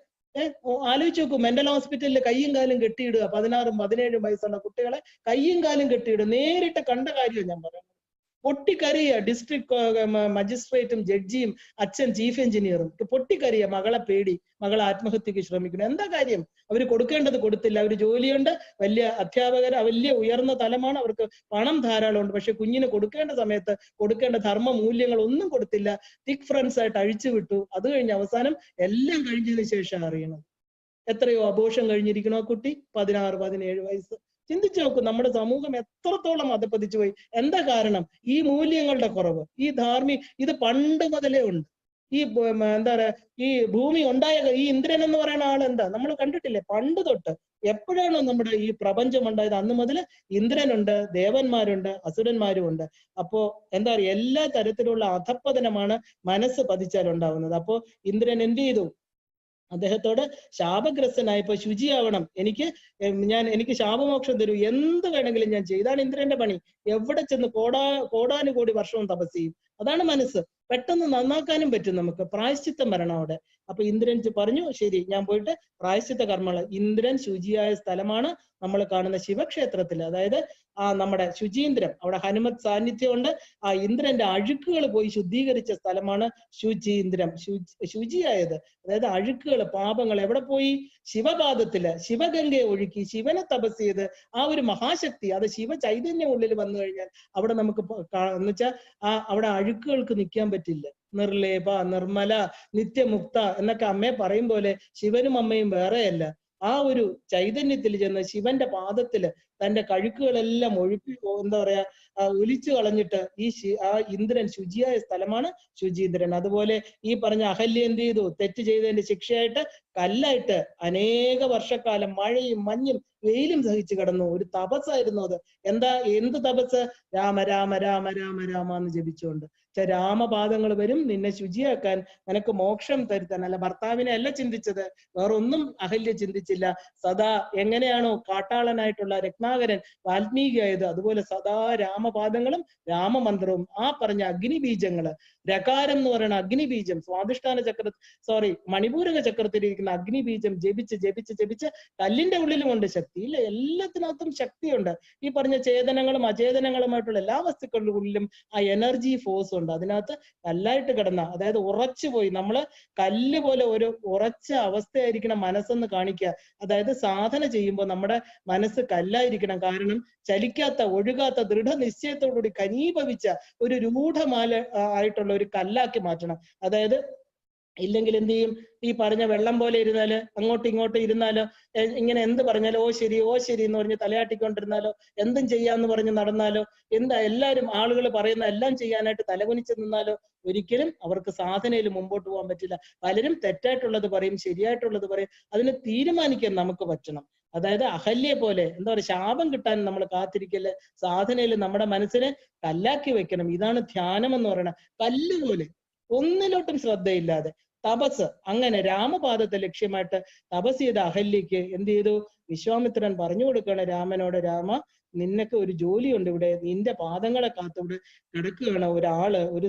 ആലോചിച്ച് നോക്കൂ, മെന്റൽ ഹോസ്പിറ്റലിൽ കയ്യും കാലും കെട്ടിയിടുക. 16-17 വയസ്സുള്ള കുട്ടികളെ കയ്യും കാലും കെട്ടിയിടുക. നേരിട്ട് കണ്ട കാര്യമാണ് ഞാൻ പറയുന്നത്. പൊട്ടിക്കരയുക. ഡിസ്ട്രിക്ട് മജിസ്ട്രേറ്റും ജഡ്ജിയും അച്ഛൻ ചീഫ് എഞ്ചിനീയറും പൊട്ടിക്കരയുക. മകളെ പേടി, മകളെ ആത്മഹത്യക്ക് ശ്രമിക്കുന്നു. എന്താ കാര്യം? അവർ കൊടുക്കേണ്ടത് കൊടുത്തില്ല. അവർ ജോലിയുണ്ട്, വലിയ അധ്യാപകർ, വലിയ ഉയർന്ന തലമാണ്, അവർക്ക് പണം ധാരാളം ഉണ്ട്. പക്ഷെ കുഞ്ഞിന് കൊടുക്കേണ്ട സമയത്ത് കൊടുക്കേണ്ട ധർമ്മ മൂല്യങ്ങൾ ഒന്നും കൊടുത്തില്ല. തിക് ഫ്രണ്ട്സ് ആയിട്ട് അഴിച്ചു വിട്ടു. അത് കഴിഞ്ഞ് അവസാനം എല്ലാം കഴിഞ്ഞതിന് ശേഷം അറിയണം എത്രയോ അബോർഷൻ കഴിഞ്ഞിരിക്കണോ കുട്ടി. 16-17 വയസ്സ്. ചിന്തിച്ചു നോക്കും, നമ്മുടെ സമൂഹം എത്രത്തോളം അധപ്പതിച്ചു പോയി. എന്താ കാരണം? ഈ മൂല്യങ്ങളുടെ കുറവ്, ഈ ഇത് പണ്ട് മുതലേ ഉണ്ട്. ഈ എന്താ പറയാ, ഈ ഭൂമി ഉണ്ടായ ഈ ഇന്ദ്രൻ എന്ന് പറയുന്ന ആൾ എന്താ നമ്മൾ കണ്ടിട്ടില്ലേ? പണ്ട് തൊട്ട് എപ്പോഴാണോ നമ്മുടെ ഈ പ്രപഞ്ചം ഉണ്ടായത് അന്ന് മുതൽ ഇന്ദ്രനുണ്ട്, ദേവന്മാരുണ്ട്, അസുരന്മാരും ഉണ്ട്. അപ്പോ എന്താ പറയുക, എല്ലാ തരത്തിലുള്ള അധപ്പതനമാണ് മനസ്സ് പതിച്ചാൽ ഉണ്ടാവുന്നത്. അപ്പോ ഇന്ദ്രൻ എന്ത് ചെയ്തു? അദ്ദേഹത്തോട് ശാപഗ്രസ്തനായപ്പോ ശുചിയാവണം, എനിക്ക് ശാപമോക്ഷം തരൂ, എന്ത് വേണമെങ്കിലും ഞാൻ ചെയ്യും. ഇതാണ് ഇന്ദ്രന്റെ പണി. എവിടെ ചെന്ന് കോടാനുകോടി വർഷവും തപസ് ചെയ്യും. അതാണ് മനസ്സ്. പെട്ടെന്ന് നന്നാക്കാനും പറ്റും നമുക്ക്. പ്രായശ്ചിത്തം വരണം അവിടെ. അപ്പൊ ഇന്ദ്രൻ പറഞ്ഞു, ശരി ഞാൻ പോയിട്ട് പ്രായശ്ചിത്ത കർമ്മങ്ങൾ. ഇന്ദ്രൻ ശുചിയായ സ്ഥലമാണ് നമ്മൾ കാണുന്ന ശിവക്ഷേത്രത്തിൽ. അതായത് നമ്മുടെ ശുചീന്ദ്രം, അവിടെ ഹനുമത് സാന്നിധ്യമുണ്ട്. ആ ഇന്ദ്രന്റെ അഴുക്കുകൾ പോയി ശുദ്ധീകരിച്ച സ്ഥലമാണ് ശുചീന്ദ്രം, ശുചിയായത്. അതായത് അഴുക്കുകൾ, പാപങ്ങൾ എവിടെ പോയി? ശിവപാദത്തില്. ശിവഗംഗയെ ഒഴുക്കി ശിവനെ തപസ് ചെയ്ത് ആ ഒരു മഹാശക്തി, അത് ശിവ ചൈതന്യം ഉള്ളിൽ വന്നു കഴിഞ്ഞാൽ അവിടെ നമുക്ക് എന്നുവെച്ചാൽ അവിടെ അഴുക്കുകൾക്ക് നിൽക്കാൻ പറ്റില്ല. നിർലേപ, നിർമ്മല, നിത്യമുക്ത എന്നൊക്കെ അമ്മയെ പറയും പോലെ ശിവനും അമ്മയും വേറെയല്ല. ആ ഒരു ചൈതന്യത്തിൽ ചെന്ന് ശിവന്റെ പാദത്തില് തന്റെ കഴുക്കുകളെല്ലാം എന്താ പറയാ, ഒലിച്ചു കളഞ്ഞിട്ട് ആ ഇന്ദ്രൻ ശുചിയായ സ്ഥലമാണ് ശുചീന്ദ്രൻ. അതുപോലെ ഈ പറഞ്ഞ അഹല്യ എന്ത് ചെയ്തു? തെറ്റ് ചെയ്തതിന്റെ ശിക്ഷയായിട്ട് കല്ലായിട്ട് അനേക വർഷക്കാലം മഴയും മഞ്ഞും വെയിലും സഹിച്ചു കിടന്നു. ഒരു തപസ്സായിരുന്നു അത്. എന്ത് തപസ്? രാമ രാമ രാമ രാമ രാമ എന്ന് ജപിച്ചുകൊണ്ട്. രാമപാദങ്ങൾ വരും നിന്നെ ശുചിയാക്കാൻ, നിനക്ക് മോക്ഷം തരുത്താൻ. അല്ല, ഭർത്താവിനെ അല്ല ചിന്തിച്ചത്, വേറൊന്നും അഹല്യ ചിന്തിച്ചില്ല. സദാ എങ്ങനെയാണോ കാട്ടാളനായിട്ടുള്ള രത്നാകരൻ വാൽമീകിയായത്, അതുപോലെ സദാ രാമപാദങ്ങളും രാമമന്ത്രവും ആ പറഞ്ഞ അഗ്നിബീജങ്ങള്, രകാരം എന്ന് പറയുന്ന അഗ്നിബീജം, സ്വാധിഷ്ഠാന മണിപൂരക ചക്രത്തിലിരിക്കുന്ന അഗ്നിബീജം ജപിച്ച് ജപിച്ച് ജപിച്ച് കല്ലിന്റെ ഉള്ളിലും ഉണ്ട് ശക്തി. ഇല്ല, എല്ലാത്തിനകത്തും ശക്തിയുണ്ട്. ഈ പറഞ്ഞ ചേതനങ്ങളും അചേതനങ്ങളുമായിട്ടുള്ള എല്ലാ വസ്തുക്കളുടെ ഉള്ളിലും ആ എനർജി ഫോഴ്സ് ഉണ്ട്. അതിനകത്ത് കല്ലായിട്ട് കിടന്ന, അതായത് ഉറച്ചുപോയി, നമ്മള് കല്ല് പോലെ ഒരു ഉറച്ച അവസ്ഥയായിരിക്കണം മനസ്സെന്ന് കാണിക്കുക. അതായത് സാധന ചെയ്യുമ്പോൾ നമ്മുടെ മനസ്സ് കല്ലായിരിക്കണം. കാരണം ചലിക്കാത്ത, ഒഴുകാത്ത, ദൃഢനിശ്ചയത്തോടുകൂടി കനീഭവിച്ച ഒരു രൂഢമാല ആയിട്ടുള്ള ഒരു കല്ലാക്കി മാറ്റണം. അതായത് ഇല്ലെങ്കിൽ എന്ത് ചെയ്യും? ഈ പറഞ്ഞ വെള്ളം പോലെ ഇരുന്നാല്, അങ്ങോട്ടും ഇങ്ങോട്ടും ഇരുന്നാലോ, ഇങ്ങനെ എന്ത് പറഞ്ഞാലോ ഓ ശരി ഓ ശരി എന്ന് പറഞ്ഞ് തലയാട്ടിക്കൊണ്ടിരുന്നാലോ, എന്തും ചെയ്യാന്ന് പറഞ്ഞ് നടന്നാലോ, എല്ലാവരും ആളുകൾ പറയുന്ന എല്ലാം ചെയ്യാനായിട്ട് തലകുനിച്ച് നിന്നാലോ, ഒരിക്കലും അവർക്ക് സാധനയിൽ മുമ്പോട്ട് പോകാൻ പറ്റില്ല. പലരും തെറ്റായിട്ടുള്ളത് പറയും, ശരിയായിട്ടുള്ളത് പറയും. അതിന് തീരുമാനിക്കാൻ നമുക്ക് പറ്റണം. അതായത് അഹല്യെ പോലെ എന്താ പറയുക, ശാപം കിട്ടാൻ നമ്മൾ കാത്തിരിക്കല്. സാധനയിൽ നമ്മുടെ മനസ്സിനെ കല്ലാക്കി വെക്കണം. ഇതാണ് ധ്യാനം എന്ന് പറയുന്നത്. കല്ല് പോലെ ഒന്നിലോട്ടും ശ്രദ്ധയില്ലാതെ തപസ്. അങ്ങനെ രാമപാദത്തെ ലക്ഷ്യമായിട്ട് തപസ് ചെയ്ത അഹല്യക്ക് എന്ത് ചെയ്തു? വിശ്വാമിത്രൻ പറഞ്ഞു കൊടുക്കുകയാണ് രാമനോട്, രാമ നിനക്ക് ഒരു ജോലിയുണ്ട് ഇവിടെ, നിന്റെ പാദങ്ങളെ കാത്തോട് കിടക്കുകയാണ് ഒരു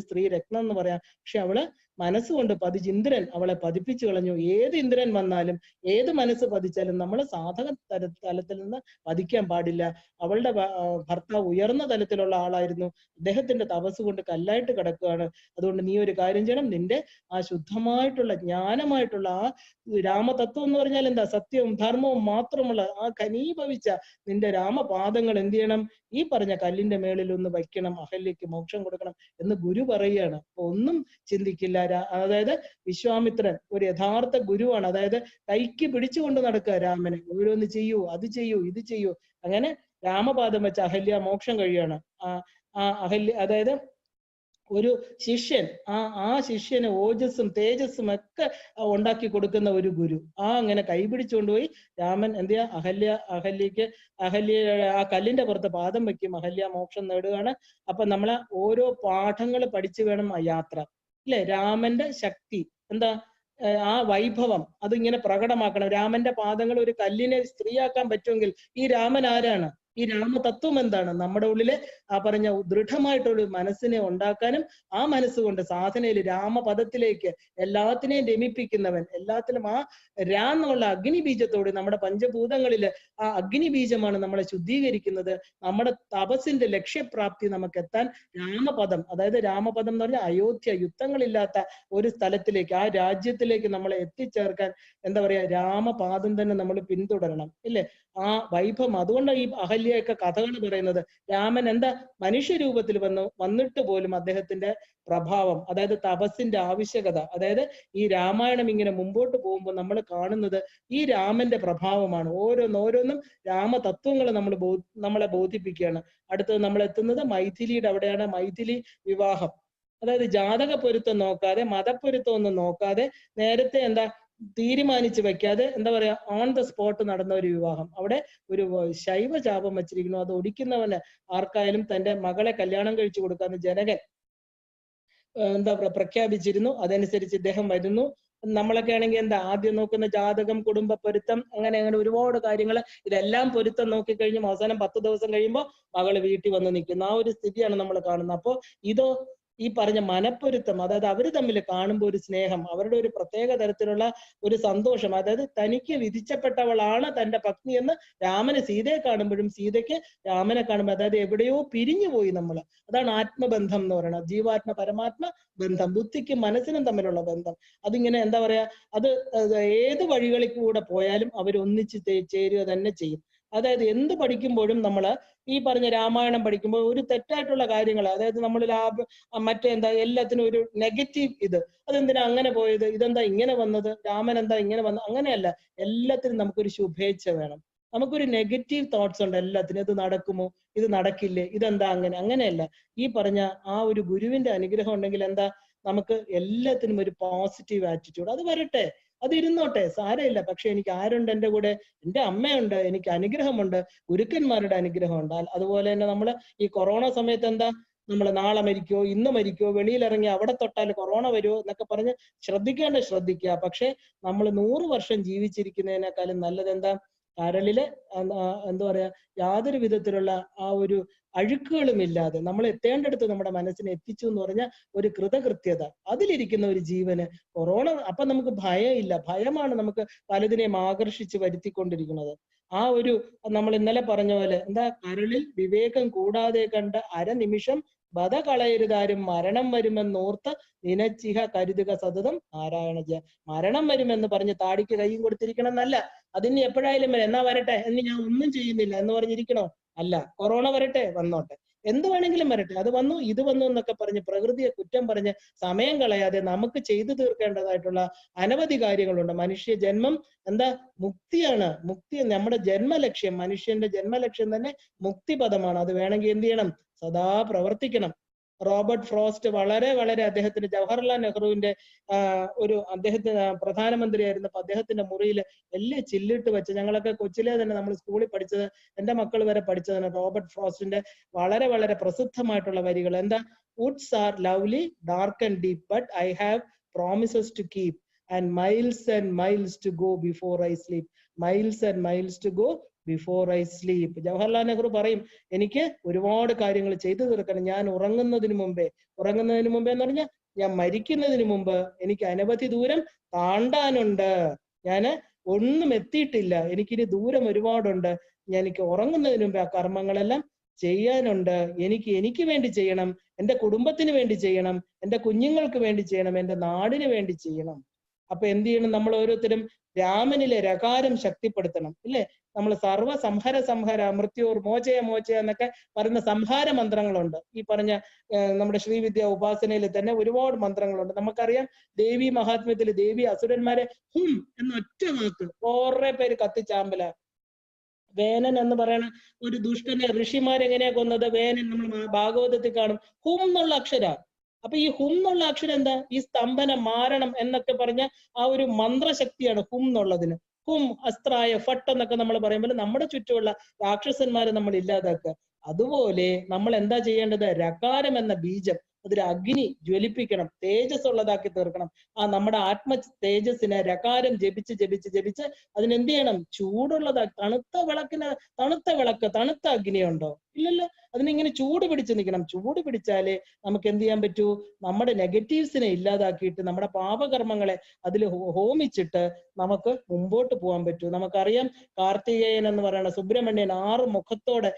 സ്ത്രീ രത്നം എന്ന് പറയാം. പക്ഷെ അവള് മനസ്സുകൊണ്ട് ഇന്ദ്രൻ അവളെ പതിപ്പിച്ചു കളഞ്ഞു. ഏത് ഇന്ദ്രൻ വന്നാലും ഏത് മനസ്സ് പതിച്ചാലും നമ്മൾ സാധക തലത്തിൽ നിന്ന് പതിക്കാൻ പാടില്ല. അവളുടെ ഭർത്താവ് ഉയർന്ന തലത്തിലുള്ള ആളായിരുന്നു. അദ്ദേഹത്തിന്റെ തപസ് കൊണ്ട് കല്ലായിട്ട് കിടക്കുകയാണ്. അതുകൊണ്ട് നീ ഒരു കാര്യം ചെയ്യണം, നിന്റെ ആ ശുദ്ധമായിട്ടുള്ള ജ്ഞാനമായിട്ടുള്ള ആ രാമതത്വം എന്ന് പറഞ്ഞാൽ എന്താ? സത്യവും ധർമ്മവും മാത്രമുള്ള ആ ഘനീഭവിച്ച നിന്റെ രാമപാദങ്ങൾ എന്ത് ചെയ്യണം? ഈ പറഞ്ഞ കല്ലിന്റെ മേളിൽ ഒന്ന് വയ്ക്കണം, അഹല്യക്ക് മോക്ഷം കൊടുക്കണം എന്ന് ഗുരു പറയുകയാണ്. അപ്പൊ ഒന്നും ചിന്തിക്കില്ല. അതായത് വിശ്വാമിത്രൻ ഒരു യഥാർത്ഥ ഗുരുവാണ്. അതായത് കൈക്ക് പിടിച്ചുകൊണ്ട് നടക്കുക രാമനെ, ഓരോന്ന് ചെയ്യൂ, അത് ചെയ്യൂ, ഇത് ചെയ്യൂ. അങ്ങനെ രാമപാദം വെച്ച് അഹല്യ മോക്ഷം കഴിയാണ്. അഹല്യ അതായത് ഒരു ശിഷ്യൻ, ആ ശിഷ്യന് ഓജസ്സും തേജസ്സും ഒക്കെ ഉണ്ടാക്കി കൊടുക്കുന്ന ഒരു ഗുരു. അങ്ങനെ കൈപിടിച്ചുകൊണ്ടുപോയി രാമൻ എന്ത് ചെയ്യാ? അഹല്യ ആ കല്ലിന്റെ പുറത്ത് പാദം വെക്കും. അഹല്യ മോക്ഷം നേടുകയാണ്. അപ്പൊ നമ്മളെ ഓരോ പാഠങ്ങൾ പഠിച്ചു വേണം ആ യാത്ര, അല്ലെ? രാമന്റെ ശക്തി എന്താ? ആ വൈഭവം അതിങ്ങനെ പ്രകടമാക്കണം. രാമന്റെ പാദങ്ങൾ ഒരു കല്ലിനെ സ്ത്രീയാക്കാൻ പറ്റുമെങ്കിൽ ഈ രാമൻ ആരാണ്? ഈ രാമതത്വം എന്താണ്? നമ്മുടെ ഉള്ളിലെ ആ പറഞ്ഞ ദൃഢമായിട്ടൊരു മനസ്സിനെ ഉണ്ടാക്കാനും ആ മനസ്സുകൊണ്ട് സാധനയിൽ രാമപദത്തിലേക്ക് എല്ലാത്തിനെയും രമിപ്പിക്കുന്നവൻ, എല്ലാത്തിലും ആ എന്നുള്ള അഗ്നിബീജത്തോട് നമ്മുടെ പഞ്ചഭൂതങ്ങളില് ആ അഗ്നിബീജമാണ് നമ്മളെ ശുദ്ധീകരിക്കുന്നത്. നമ്മുടെ തപസ്സിന്റെ ലക്ഷ്യപ്രാപ്തി നമുക്ക് എത്താൻ രാമപദം, അതായത് രാമപദം എന്ന് പറഞ്ഞാൽ അയോധ്യ, യുദ്ധങ്ങളില്ലാത്ത ഒരു സ്ഥലത്തിലേക്ക്, ആ രാജ്യത്തിലേക്ക് നമ്മളെ എത്തിച്ചേർക്കാൻ എന്താ പറയാ, രാമപാദം തന്നെ നമ്മൾ പിന്തുടരണം, ഇല്ലേ? ആ വൈഭവം. അതുകൊണ്ടാണ് ഈ അഹല്യയൊക്കെ കഥകൾ പറയുന്നത്. രാമൻ എന്താ മനുഷ്യരൂപത്തിൽ വന്നിട്ട് പോലും അദ്ദേഹത്തിന്റെ പ്രഭാവം, അതായത് തപസ്സിന്റെ ആവശ്യകത, അതായത് ഈ രാമായണം ഇങ്ങനെ മുമ്പോട്ട് പോകുമ്പോൾ നമ്മൾ കാണുന്നത് ഈ രാമന്റെ പ്രഭാവമാണ്. ഓരോന്നും രാമതത്വങ്ങൾ നമ്മളെ ബോധിപ്പിക്കുകയാണ്. അടുത്തത് നമ്മൾ എത്തുന്നത് മൈഥിലിയുടെ അവിടെയാണ്. മൈഥിലി വിവാഹം, അതായത് ജാതക പൊരുത്തം നോക്കാതെ, മതപ്പൊരുത്തം ഒന്നും നോക്കാതെ, നേരത്തെ എന്താ തീരുമാനിച്ചു വെക്കാതെ എന്താ പറയാ, ഓൺ ദ സ്പോട്ട് നടന്ന ഒരു വിവാഹം. അവിടെ ഒരു ശൈവ ചാപം വെച്ചിരിക്കുന്നു. അത് ഒടിക്കുന്നവന് ആർക്കായാലും തന്റെ മകളെ കല്യാണം കഴിച്ചു കൊടുക്കാന്ന് ജനകൻ എന്താ പ്രഖ്യാപിച്ചിരുന്നു. അതനുസരിച്ച് ഇദ്ദേഹം വരുന്നു. നമ്മളൊക്കെ ആണെങ്കിൽ എന്താ ആദ്യം നോക്കുന്ന ജാതകം, കുടുംബ പൊരുത്തം, അങ്ങനെ അങ്ങനെ ഒരുപാട് കാര്യങ്ങൾ. ഇതെല്ലാം പൊരുത്തം നോക്കിക്കഴിഞ്ഞും അവസാനം 10 ദിവസം കഴിയുമ്പോൾ മകള് വീട്ടിൽ വന്ന് നിൽക്കുന്നു. ആ ഒരു സ്ഥിതിയാണ് നമ്മൾ കാണുന്നത്. അപ്പോൾ ഇതോ ഈ പറഞ്ഞ മനപ്പൊരുത്തം, അതായത് അവര് തമ്മിൽ കാണുമ്പോൾ ഒരു സ്നേഹം, അവരുടെ ഒരു പ്രത്യേക തരത്തിലുള്ള ഒരു സന്തോഷം, അതായത് തനിക്ക് വിധിച്ചപ്പെട്ടവളാണ് തന്റെ പത്നി എന്ന് രാമന് സീതയെ കാണുമ്പോഴും സീതയ്ക്ക് രാമനെ കാണുമ്പോൾ, അതായത് എവിടെയോ പിരിഞ്ഞു പോയി നമ്മൾ. അതാണ് ആത്മബന്ധം എന്ന് പറയുന്നത്. ജീവാത്മ പരമാത്മ ബന്ധം, ബുദ്ധിക്കും മനസ്സിനും തമ്മിലുള്ള ബന്ധം. അതിങ്ങനെ എന്താ പറയാ, അത് ഏത് വഴികളിൽ കൂടെ പോയാലും അവർ ഒന്നിച്ച് ചേരുക തന്നെ ചെയ്യും. അതായത് എന്ത് പഠിക്കുമ്പോഴും നമ്മൾ ഈ പറഞ്ഞ രാമായണം പഠിക്കുമ്പോൾ ഒരു തെറ്റായിട്ടുള്ള കാര്യങ്ങൾ, അതായത് നമ്മൾ മറ്റെന്താ എല്ലാത്തിനും ഒരു നെഗറ്റീവ് ഇത്, അതെന്തിനാ അങ്ങനെ പോയത്, ഇതെന്താ ഇങ്ങനെ വന്നത്, രാമൻ എന്താ ഇങ്ങനെ വന്നത്, അങ്ങനെയല്ല. എല്ലാത്തിനും നമുക്കൊരു ശുഭേച്ഛ വേണം. നമുക്കൊരു നെഗറ്റീവ് തോട്ട്സ് ഉണ്ട് എല്ലാത്തിനും. ഇത് നടക്കുമോ, ഇത് നടക്കില്ലേ, ഇതെന്താ അങ്ങനെ, അങ്ങനെയല്ല. ഈ പറഞ്ഞ ആ ഒരു ഗുരുവിന്റെ അനുഗ്രഹം ഉണ്ടെങ്കിൽ എന്താ, നമുക്ക് എല്ലാത്തിനും ഒരു പോസിറ്റീവ് ആറ്റിറ്റ്യൂഡ്. അത് വരട്ടെ, അത് ഇരുന്നോട്ടെ, സാരമില്ല. പക്ഷെ എനിക്ക് ആരുണ്ട് എൻ്റെ കൂടെ? എൻ്റെ അമ്മയുണ്ട്, എനിക്ക് അനുഗ്രഹമുണ്ട്, ഗുരുക്കന്മാരുടെ അനുഗ്രഹമുണ്ട്. അതുപോലെ തന്നെ നമ്മൾ ഈ കൊറോണ സമയത്ത് എന്താ, നമ്മൾ നാളെ മരിക്കോ, ഇന്ന് മരിക്കോ, വെളിയിലിറങ്ങി അവിടെ തൊട്ടാൽ കൊറോണ വരുമോ എന്നൊക്കെ പറഞ്ഞ് ശ്രദ്ധിക്കുക. പക്ഷെ നമ്മൾ 100 വർഷം ജീവിച്ചിരിക്കുന്നതിനേക്കാളും നല്ലത് എന്താ, കരളില് എന്താ പറയാ, യാതൊരു വിധത്തിലുള്ള ആ ഒരു അഴുക്കുകളും ഇല്ലാതെ നമ്മൾ എത്തേണ്ടടുത്ത് നമ്മുടെ മനസ്സിനെ എത്തിച്ചു എന്ന് പറഞ്ഞാൽ ഒരു കൃതകൃത്യത, അതിലിരിക്കുന്ന ഒരു ജീവന് കൊറോണ. അപ്പൊ നമുക്ക് ഭയമില്ല. ഭയമാണ് നമുക്ക് പലതിനെയും ആകർഷിച്ച് വരുത്തിക്കൊണ്ടിരിക്കുന്നത്. ആ ഒരു നമ്മൾ ഇന്നലെ പറഞ്ഞ പോലെ എന്താ, കരളിൽ വിവേകം കൂടാതെ കണ്ട അരനിമിഷം വധ കളയരുതാരും, മരണം വരുമെന്നോർത്ത് നിനച്ചിഹ കരുതുക സതതം നാരായണ ജയ. മരണം വരുമെന്ന് പറഞ്ഞ് താടിക്ക് കൈയും കൊടുത്തിരിക്കണം എന്നല്ല. അതിന് എപ്പോഴായാലും വരെ, എന്നാ വരട്ടെ എന്ന് ഞാൻ ഒന്നും ചെയ്യുന്നില്ല എന്ന് പറഞ്ഞിരിക്കണോ? അല്ല. കൊറോണ വരട്ടെ, വന്നോട്ടെ, എന്ത് വേണമെങ്കിലും വരട്ടെ, അത് വന്നു ഇത് വന്നു എന്നൊക്കെ പറഞ്ഞ് പ്രകൃതിയെ കുറ്റം പറഞ്ഞ് സമയം കളയാതെ നമുക്ക് ചെയ്തു തീർക്കേണ്ടതായിട്ടുള്ള അനവധി കാര്യങ്ങളുണ്ട്. മനുഷ്യ ജന്മം എന്താ, മുക്തിയാണ്. മുക്തി നമ്മുടെ ജന്മലക്ഷ്യം, മനുഷ്യന്റെ ജന്മലക്ഷ്യം തന്നെ മുക്തിപദമാണ്. അത് വേണമെങ്കിൽ എന്ത് ചെയ്യണം, സദാ പ്രവർത്തിക്കണം. റോബർട്ട് ഫ്രോസ്റ്റ് വളരെ വളരെ അദ്ദേഹത്തിന് ജവഹർലാൽ നെഹ്റുവിന്റെ അദ്ദേഹത്തിന് പ്രധാനമന്ത്രിയായിരുന്നപ്പോൾ അദ്ദേഹത്തിന്റെ മുറിയിൽ വലിയ ചില്ലിട്ട് വെച്ച്, ഞങ്ങളൊക്കെ കൊച്ചിലെ തന്നെ നമ്മൾ സ്കൂളിൽ പഠിച്ചത്, എന്റെ മക്കൾ വരെ പഠിച്ചതാണ് റോബർട്ട് ഫ്രോസ്റ്റിന്റെ വളരെ വളരെ പ്രസിദ്ധമായിട്ടുള്ള വരികൾ. എന്താ, woods are lovely dark and deep but I have promises to keep and miles to go before I sleep. Miles to go before I sleep. Jawaharlal Nehru പറയും, എനിക്ക് ഒരുപാട് കാര്യങ്ങൾ ചെയ്തു തീർക്കണം. ഞാൻ ഉറങ്ങുന്നതിന് മുമ്പേ എന്ന് പറഞ്ഞാൽ ഞാൻ മരിക്കുന്നതിന് മുമ്പ് എനിക്ക് അനവധി ദൂരം താണ്ടാനുണ്ട്. ഞാന് ഒന്നും എത്തിയിട്ടില്ല, എനിക്കിനി ദൂരം ഒരുപാടുണ്ട്. എനിക്ക് ഉറങ്ങുന്നതിന് മുമ്പേ ആ കർമ്മങ്ങളെല്ലാം ചെയ്യാനുണ്ട്. എനിക്ക് വേണ്ടി ചെയ്യണം, എൻ്റെ കുടുംബത്തിന് വേണ്ടി ചെയ്യണം, എൻ്റെ കുഞ്ഞുങ്ങൾക്ക് വേണ്ടി ചെയ്യണം, എൻ്റെ നാടിന് വേണ്ടി ചെയ്യണം. അപ്പൊ എന്ത് ചെയ്യണം, നമ്മൾ ഓരോരുത്തരും രാമനിലെ രകാരം ശക്തിപ്പെടുത്തണം. ഇല്ലേ, നമ്മൾ സംഹാര മൃത്യോർ മോചയ എന്നൊക്കെ പറയുന്ന സംഹാര മന്ത്രങ്ങളുണ്ട്. ഈ പറഞ്ഞ നമ്മുടെ ശ്രീവിദ്യ ഉപാസനയിൽ തന്നെ ഒരുപാട് മന്ത്രങ്ങളുണ്ട്. നമുക്കറിയാം ദേവി മഹാത്മ്യത്തിൽ ദേവി അസുരന്മാരെ ഹും എന്ന ഒറ്റ വാക്ക് കുറെ പേര് കത്തിച്ചാമ്പല. വേനൻ എന്ന് പറയുന്ന ഒരു ദുഷ്ടനെ ഋഷിമാരെങ്ങനെയാ കൊന്നത്? വേനൻ നമ്മൾ ഭാഗവതത്തിൽ കാണും, ഹും എന്നുള്ള അക്ഷര. അപ്പൊ ഈ ഹും എന്നുള്ള അക്ഷരം എന്താ? ഈ സ്തംഭനം, മാരണം എന്നൊക്കെ പറഞ്ഞ ആ ഒരു മന്ത്രശക്തിയാണ് ഹും എന്നുള്ളതിന്. ഹും അസ്ത്രായ ഫട്ട് എന്നൊക്കെ നമ്മൾ പറയുമ്പോൾ നമ്മുടെ ചുറ്റുമുള്ള രാക്ഷസന്മാരെ നമ്മൾ ഇല്ലാതാക്കുക. അതുപോലെ നമ്മൾ എന്താ ചെയ്യേണ്ടത്? രകാരം എന്ന ബീജം, അതിൽ അഗ്നി ജ്വലിപ്പിക്കണം, തേജസ് ഉള്ളതാക്കി തീർക്കണം. ആ നമ്മുടെ ആത്മ തേജസ്സിനെ രകാരം ജപിച്ച് അതിനെന്ത് ചെയ്യണം? ചൂടുള്ളതാക്കി. തണുത്ത വിളക്ക്, തണുത്ത അഗ്നിയുണ്ടോ? ഇല്ലല്ലോ. അതിനിങ്ങനെ ചൂട് പിടിച്ച് നിൽക്കണം. ചൂട് പിടിച്ചാലേ നമുക്ക് എന്ത് ചെയ്യാൻ പറ്റൂ? നമ്മുടെ നെഗറ്റീവ്സിനെ ഇല്ലാതാക്കിയിട്ട് നമ്മുടെ പാപകർമ്മങ്ങളെ അതിൽ ഹോമിച്ചിട്ട് നമുക്ക് മുമ്പോട്ട് പോകാൻ പറ്റൂ. നമുക്കറിയാം കാർത്തികേയൻ എന്ന് പറയുന്ന സുബ്രഹ്മണ്യൻ 6 മുഖത്തോടെ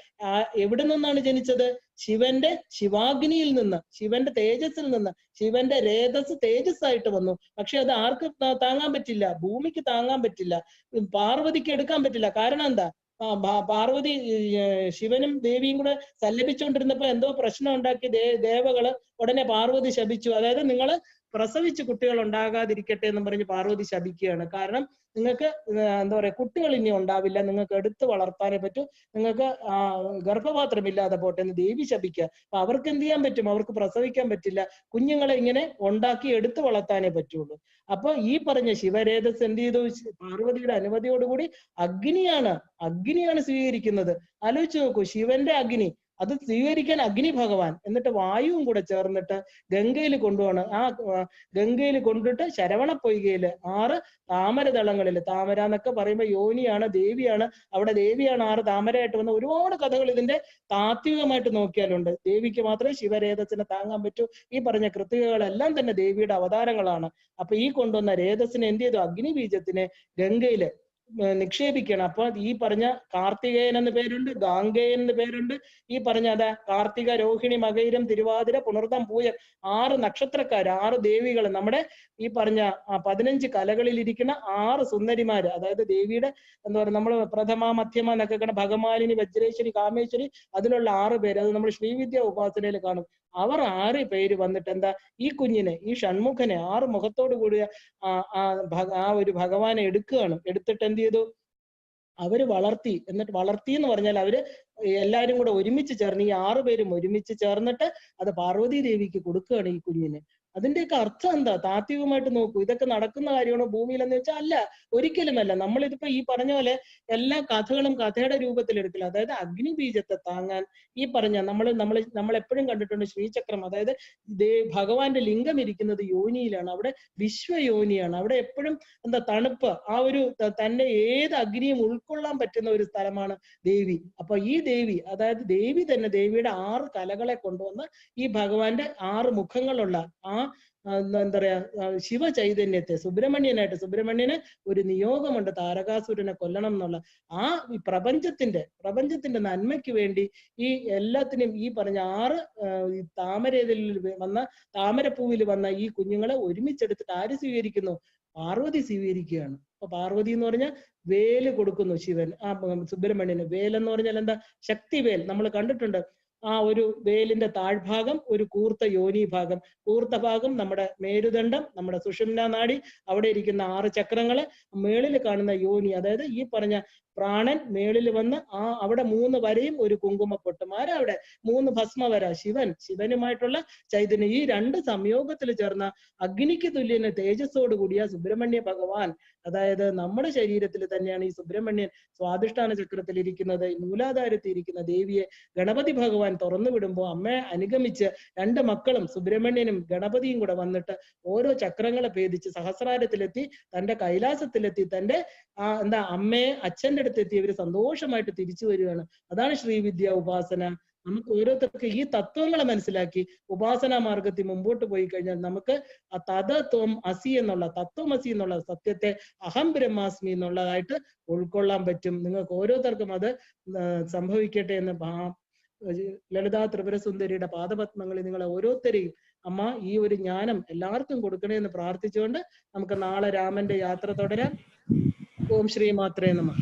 എവിടെ നിന്നാണ് ജനിച്ചത്? ശിവന്റെ ശിവാഗ്നിയിൽ നിന്ന്, ശിവന്റെ തേജസ്സിൽ നിന്ന്. ശിവന്റെ രേതസ് തേജസ്സായിട്ട് വന്നു. പക്ഷെ അത് ആർക്ക് താങ്ങാൻ പറ്റില്ല? ഭൂമിക്ക് താങ്ങാൻ പറ്റില്ല, പാർവതിക്ക് എടുക്കാൻ പറ്റില്ല. കാരണം എന്താ? പാർവതി ശിവനും ദേവിയും കൂടെ സല്ലപിച്ചുകൊണ്ടിരുന്നപ്പോ എന്തോ പ്രശ്നം ഉണ്ടാക്കി ദേവകള് ഉടനെ പാർവതി ശപിച്ചു. അതായത് നിങ്ങൾ പ്രസവിച്ച് കുട്ടികൾ ഉണ്ടാകാതിരിക്കട്ടെ എന്ന് പറഞ്ഞ് പാർവതി ശപിക്കുകയാണ്. കാരണം നിങ്ങൾക്ക് എന്താ പറയാ, കുട്ടികൾ ഇനി ഉണ്ടാവില്ല, നിങ്ങൾക്ക് എടുത്ത് വളർത്താനേ പറ്റൂ, നിങ്ങൾക്ക് ഗർഭപാത്രം ഇല്ലാതെ പോട്ടെ എന്ന് ദേവി ശപിക്കുക. അപ്പൊ അവർക്ക് എന്ത് ചെയ്യാൻ പറ്റും? അവർക്ക് പ്രസവിക്കാൻ പറ്റില്ല. കുഞ്ഞുങ്ങളെ ഇങ്ങനെ ഉണ്ടാക്കി എടുത്ത് വളർത്താനേ പറ്റുള്ളൂ. അപ്പൊ ഈ പറഞ്ഞ ശിവരേതസ് എന്ത് ചെയ്തു? പാർവതിയുടെ അനുമതിയോടുകൂടി അഗ്നിയാണ് സ്വീകരിക്കുന്നത്. ആലോചിച്ച് നോക്കൂ, ശിവന്റെ അഗ്നി, അത് സ്വീകരിക്കാൻ അഗ്നി ഭഗവാൻ, എന്നിട്ട് വായുവും കൂടെ ചേർന്നിട്ട് ഗംഗയിൽ കൊണ്ടുപോകണം. ആ ഗംഗയിൽ കൊണ്ടിട്ട് ശരവണ പൊയ്കയില് 6 താമരദളങ്ങളിൽ, താമര എന്നൊക്കെ പറയുമ്പോൾ യോനിയാണ്, ദേവിയാണ്, അവിടെ ദേവിയാണ് 6 താമരയായിട്ട് വന്ന ഒരുപാട് കഥകൾ ഇതിന്റെ താത്വികമായിട്ട് നോക്കിയാലുണ്ട്. ദേവിക്ക് മാത്രമേ ശിവരേതസിനെ താങ്ങാൻ പറ്റൂ. ഈ പറഞ്ഞ കൃതികകളെല്ലാം തന്നെ ദേവിയുടെ അവതാരങ്ങളാണ്. അപ്പൊ ഈ കൊണ്ടുവന്ന രേതസിനെ എന്ത് ചെയ്തു? അഗ്നിബീജത്തിനെ ഗംഗയില് നിക്ഷേപിക്കണം. അപ്പൊ ഈ പറഞ്ഞ കാർത്തികേയൻ എന്ന് പേരുണ്ട്, ഗാംഗേയൻ എന്ന് പേരുണ്ട്. ഈ പറഞ്ഞ അതാ കാർത്തിക, രോഹിണി, മകയിരം, തിരുവാതിര, പുണർതം, പൂയം 6 നക്ഷത്രക്കാര്, 6 ദേവികൾ, നമ്മുടെ ഈ പറഞ്ഞ 15 കലകളിൽ ഇരിക്കുന്ന 6 സുന്ദരിമാര്. അതായത് ദേവിയുടെ എന്താ പറയുക, നമ്മൾ പ്രഥമ, മധ്യമ എന്നൊക്കെ കാണും, ഭഗമാലിനി, വജ്രേശ്വരി, കാമേശ്വരി, അതിലുള്ള 6 പേര്, അത് നമ്മൾ ശ്രീവിദ്യ ഉപാസനയിൽ കാണും. അവർ 6 പേര് വന്നിട്ട് എന്താ ഈ കുഞ്ഞിനെ, ഈ ഷൺമുഖനെ, 6 മുഖത്തോട് കൂടിയ ആ ഒരു ഭഗവാനെ എടുക്കുകയാണ്. എടുത്തിട്ട് എന്ത് ചെയ്തു? അവര് വളർത്തി. എന്നിട്ട് വളർത്തി എന്ന് പറഞ്ഞാൽ അവര് എല്ലാരും കൂടെ ഒരുമിച്ച് ചേർന്ന്, ഈ 6 പേരും ഒരുമിച്ച് ചേർന്നിട്ട് അത് പാർവതി ദേവിക്ക് കൊടുക്കുകയാണ് ഈ കുഞ്ഞിനെ. അതിന്റെയൊക്കെ അർത്ഥം എന്താ? താത്വികമായിട്ട് നോക്കൂ. ഇതൊക്കെ നടക്കുന്ന കാര്യമാണോ ഭൂമിയിൽ എന്ന് വെച്ചാൽ അല്ല, ഒരിക്കലുമല്ല. നമ്മളിതിപ്പോ ഈ പറഞ്ഞ പോലെ എല്ലാ കഥകളും കഥയുടെ രൂപത്തിൽ എടുക്കില്ല. അതായത് അഗ്നിബീജത്തെ താങ്ങാൻ ഈ പറഞ്ഞ നമ്മൾ എപ്പോഴും കണ്ടിട്ടുണ്ട് ശ്രീചക്രം, അതായത് ഭഗവാന്റെ ലിംഗം ഇരിക്കുന്നത് യോനിയിലാണ്. അവിടെ വിശ്വയോനിയാണ്. അവിടെ എപ്പോഴും എന്താ തണുപ്പ്, ആ ഒരു തന്നെ ഏത് അഗ്നിയും ഉൾക്കൊള്ളാൻ പറ്റുന്ന ഒരു സ്ഥലമാണ് ദേവി. അപ്പൊ ഈ ദേവി, അതായത് ദേവി തന്നെ ദേവിയുടെ 6 കലകളെ കൊണ്ടുവന്ന് ഈ ഭഗവാന്റെ 6 മുഖങ്ങളുള്ള ആ എന്താ പറയാ ശിവ ചൈതന്യത്തെ സുബ്രഹ്മണ്യന് ഒരു നിയോഗമുണ്ട്, താരകാസുരനെ കൊല്ലണം എന്നുള്ള. ആ പ്രപഞ്ചത്തിന്റെ നന്മയ്ക്ക് വേണ്ടി ഈ എല്ലാത്തിനും ഈ പറഞ്ഞ 6 താമരയിൽ വന്ന, താമരപ്പൂവിൽ വന്ന ഈ കുഞ്ഞുങ്ങളെ ഒരുമിച്ചെടുത്തിട്ട് ആര് സ്വീകരിക്കുന്നു? പാർവതി സ്വീകരിക്കുകയാണ്. അപ്പൊ പാർവതി എന്ന് പറഞ്ഞാൽ വേല് കൊടുക്കുന്നു ശിവൻ, സുബ്രഹ്മണ്യന്. വേലെന്ന് പറഞ്ഞാൽ എന്താ? ശക്തിവേൽ. നമ്മൾ കണ്ടിട്ടുണ്ട്. ആ ഒരു വേലിന്റെ താഴ്ഭാഗം ഒരു കൂർത്ത യോനി ഭാഗം, കൂർത്ത ഭാഗം നമ്മുടെ മേരുദണ്ഡം, നമ്മുടെ സുഷുമ്നാ നാഡി, അവിടെ ഇരിക്കുന്ന 6 ചക്രങ്ങള്, മേളിൽ കാണുന്ന യോനി, അതായത് ഈ പറഞ്ഞ പ്രാണൻ മേളിൽ വന്ന് അവിടെ 3 വരയും ഒരു കുങ്കുമപ്പൊട്ടും. ആരാ അവിടെ? 3 ഭസ്മവര, ശിവനുമായിട്ടുള്ള ചൈതന്യം. ഈ 2 സംയോഗത്തിൽ ചേർന്ന അഗ്നിക്ക് തുല്യന് തേജസ്സോട് കൂടിയ സുബ്രഹ്മണ്യ ഭഗവാൻ, അതായത് നമ്മുടെ ശരീരത്തിൽ തന്നെയാണ് ഈ സുബ്രഹ്മണ്യൻ സ്വാധിഷ്ഠാന ചക്രത്തിൽ ഇരിക്കുന്നത്. മൂലാധാരത്തിൽ ഇരിക്കുന്ന ദേവിയെ ഗണപതി ഭഗവാൻ തുറന്നു വിടുമ്പോൾ അമ്മയെ അനുഗമിച്ച് 2 മക്കളും സുബ്രഹ്മണ്യനും ഗണപതിയും കൂടെ വന്നിട്ട് ഓരോ ചക്രങ്ങളെ ഭേദിച്ച് സഹസ്രാരത്തിലെത്തി, തന്റെ കൈലാസത്തിലെത്തി, തന്റെ അമ്മയെ അച്ഛന്റെ അടുത്തെത്തി ഇവര് സന്തോഷമായിട്ട് തിരിച്ചു വരികയാണ്. അതാണ് ശ്രീവിദ്യ ഉപാസന. നമുക്ക് ഓരോരുത്തർക്ക് ഈ തത്വങ്ങളെ മനസ്സിലാക്കി ഉപാസനാ മാർഗത്തിൽ മുമ്പോട്ട് പോയി കഴിഞ്ഞാൽ നമുക്ക് ആ തത്വം അസി എന്നുള്ള സത്യത്തെ അഹം ബ്രഹ്മാസ്മി എന്നുള്ളതായിട്ട് ഉൾക്കൊള്ളാൻ പറ്റും. നിങ്ങൾക്ക് ഓരോരുത്തർക്കും അത് സംഭവിക്കട്ടെ എന്ന് ലളിതാ ത്രിപുരസുന്ദരിയുടെ പാദപത്മങ്ങളിൽ നിങ്ങളെ ഓരോരുത്തരെയും അമ്മ ഈ ഒരു ജ്ഞാനം എല്ലാവർക്കും കൊടുക്കണേ എന്ന് പ്രാർത്ഥിച്ചുകൊണ്ട് നമുക്ക് നാളെ രാമന്റെ യാത്ര തുടരാം. ഓം ശ്രീ മാത്രേ നമഃ.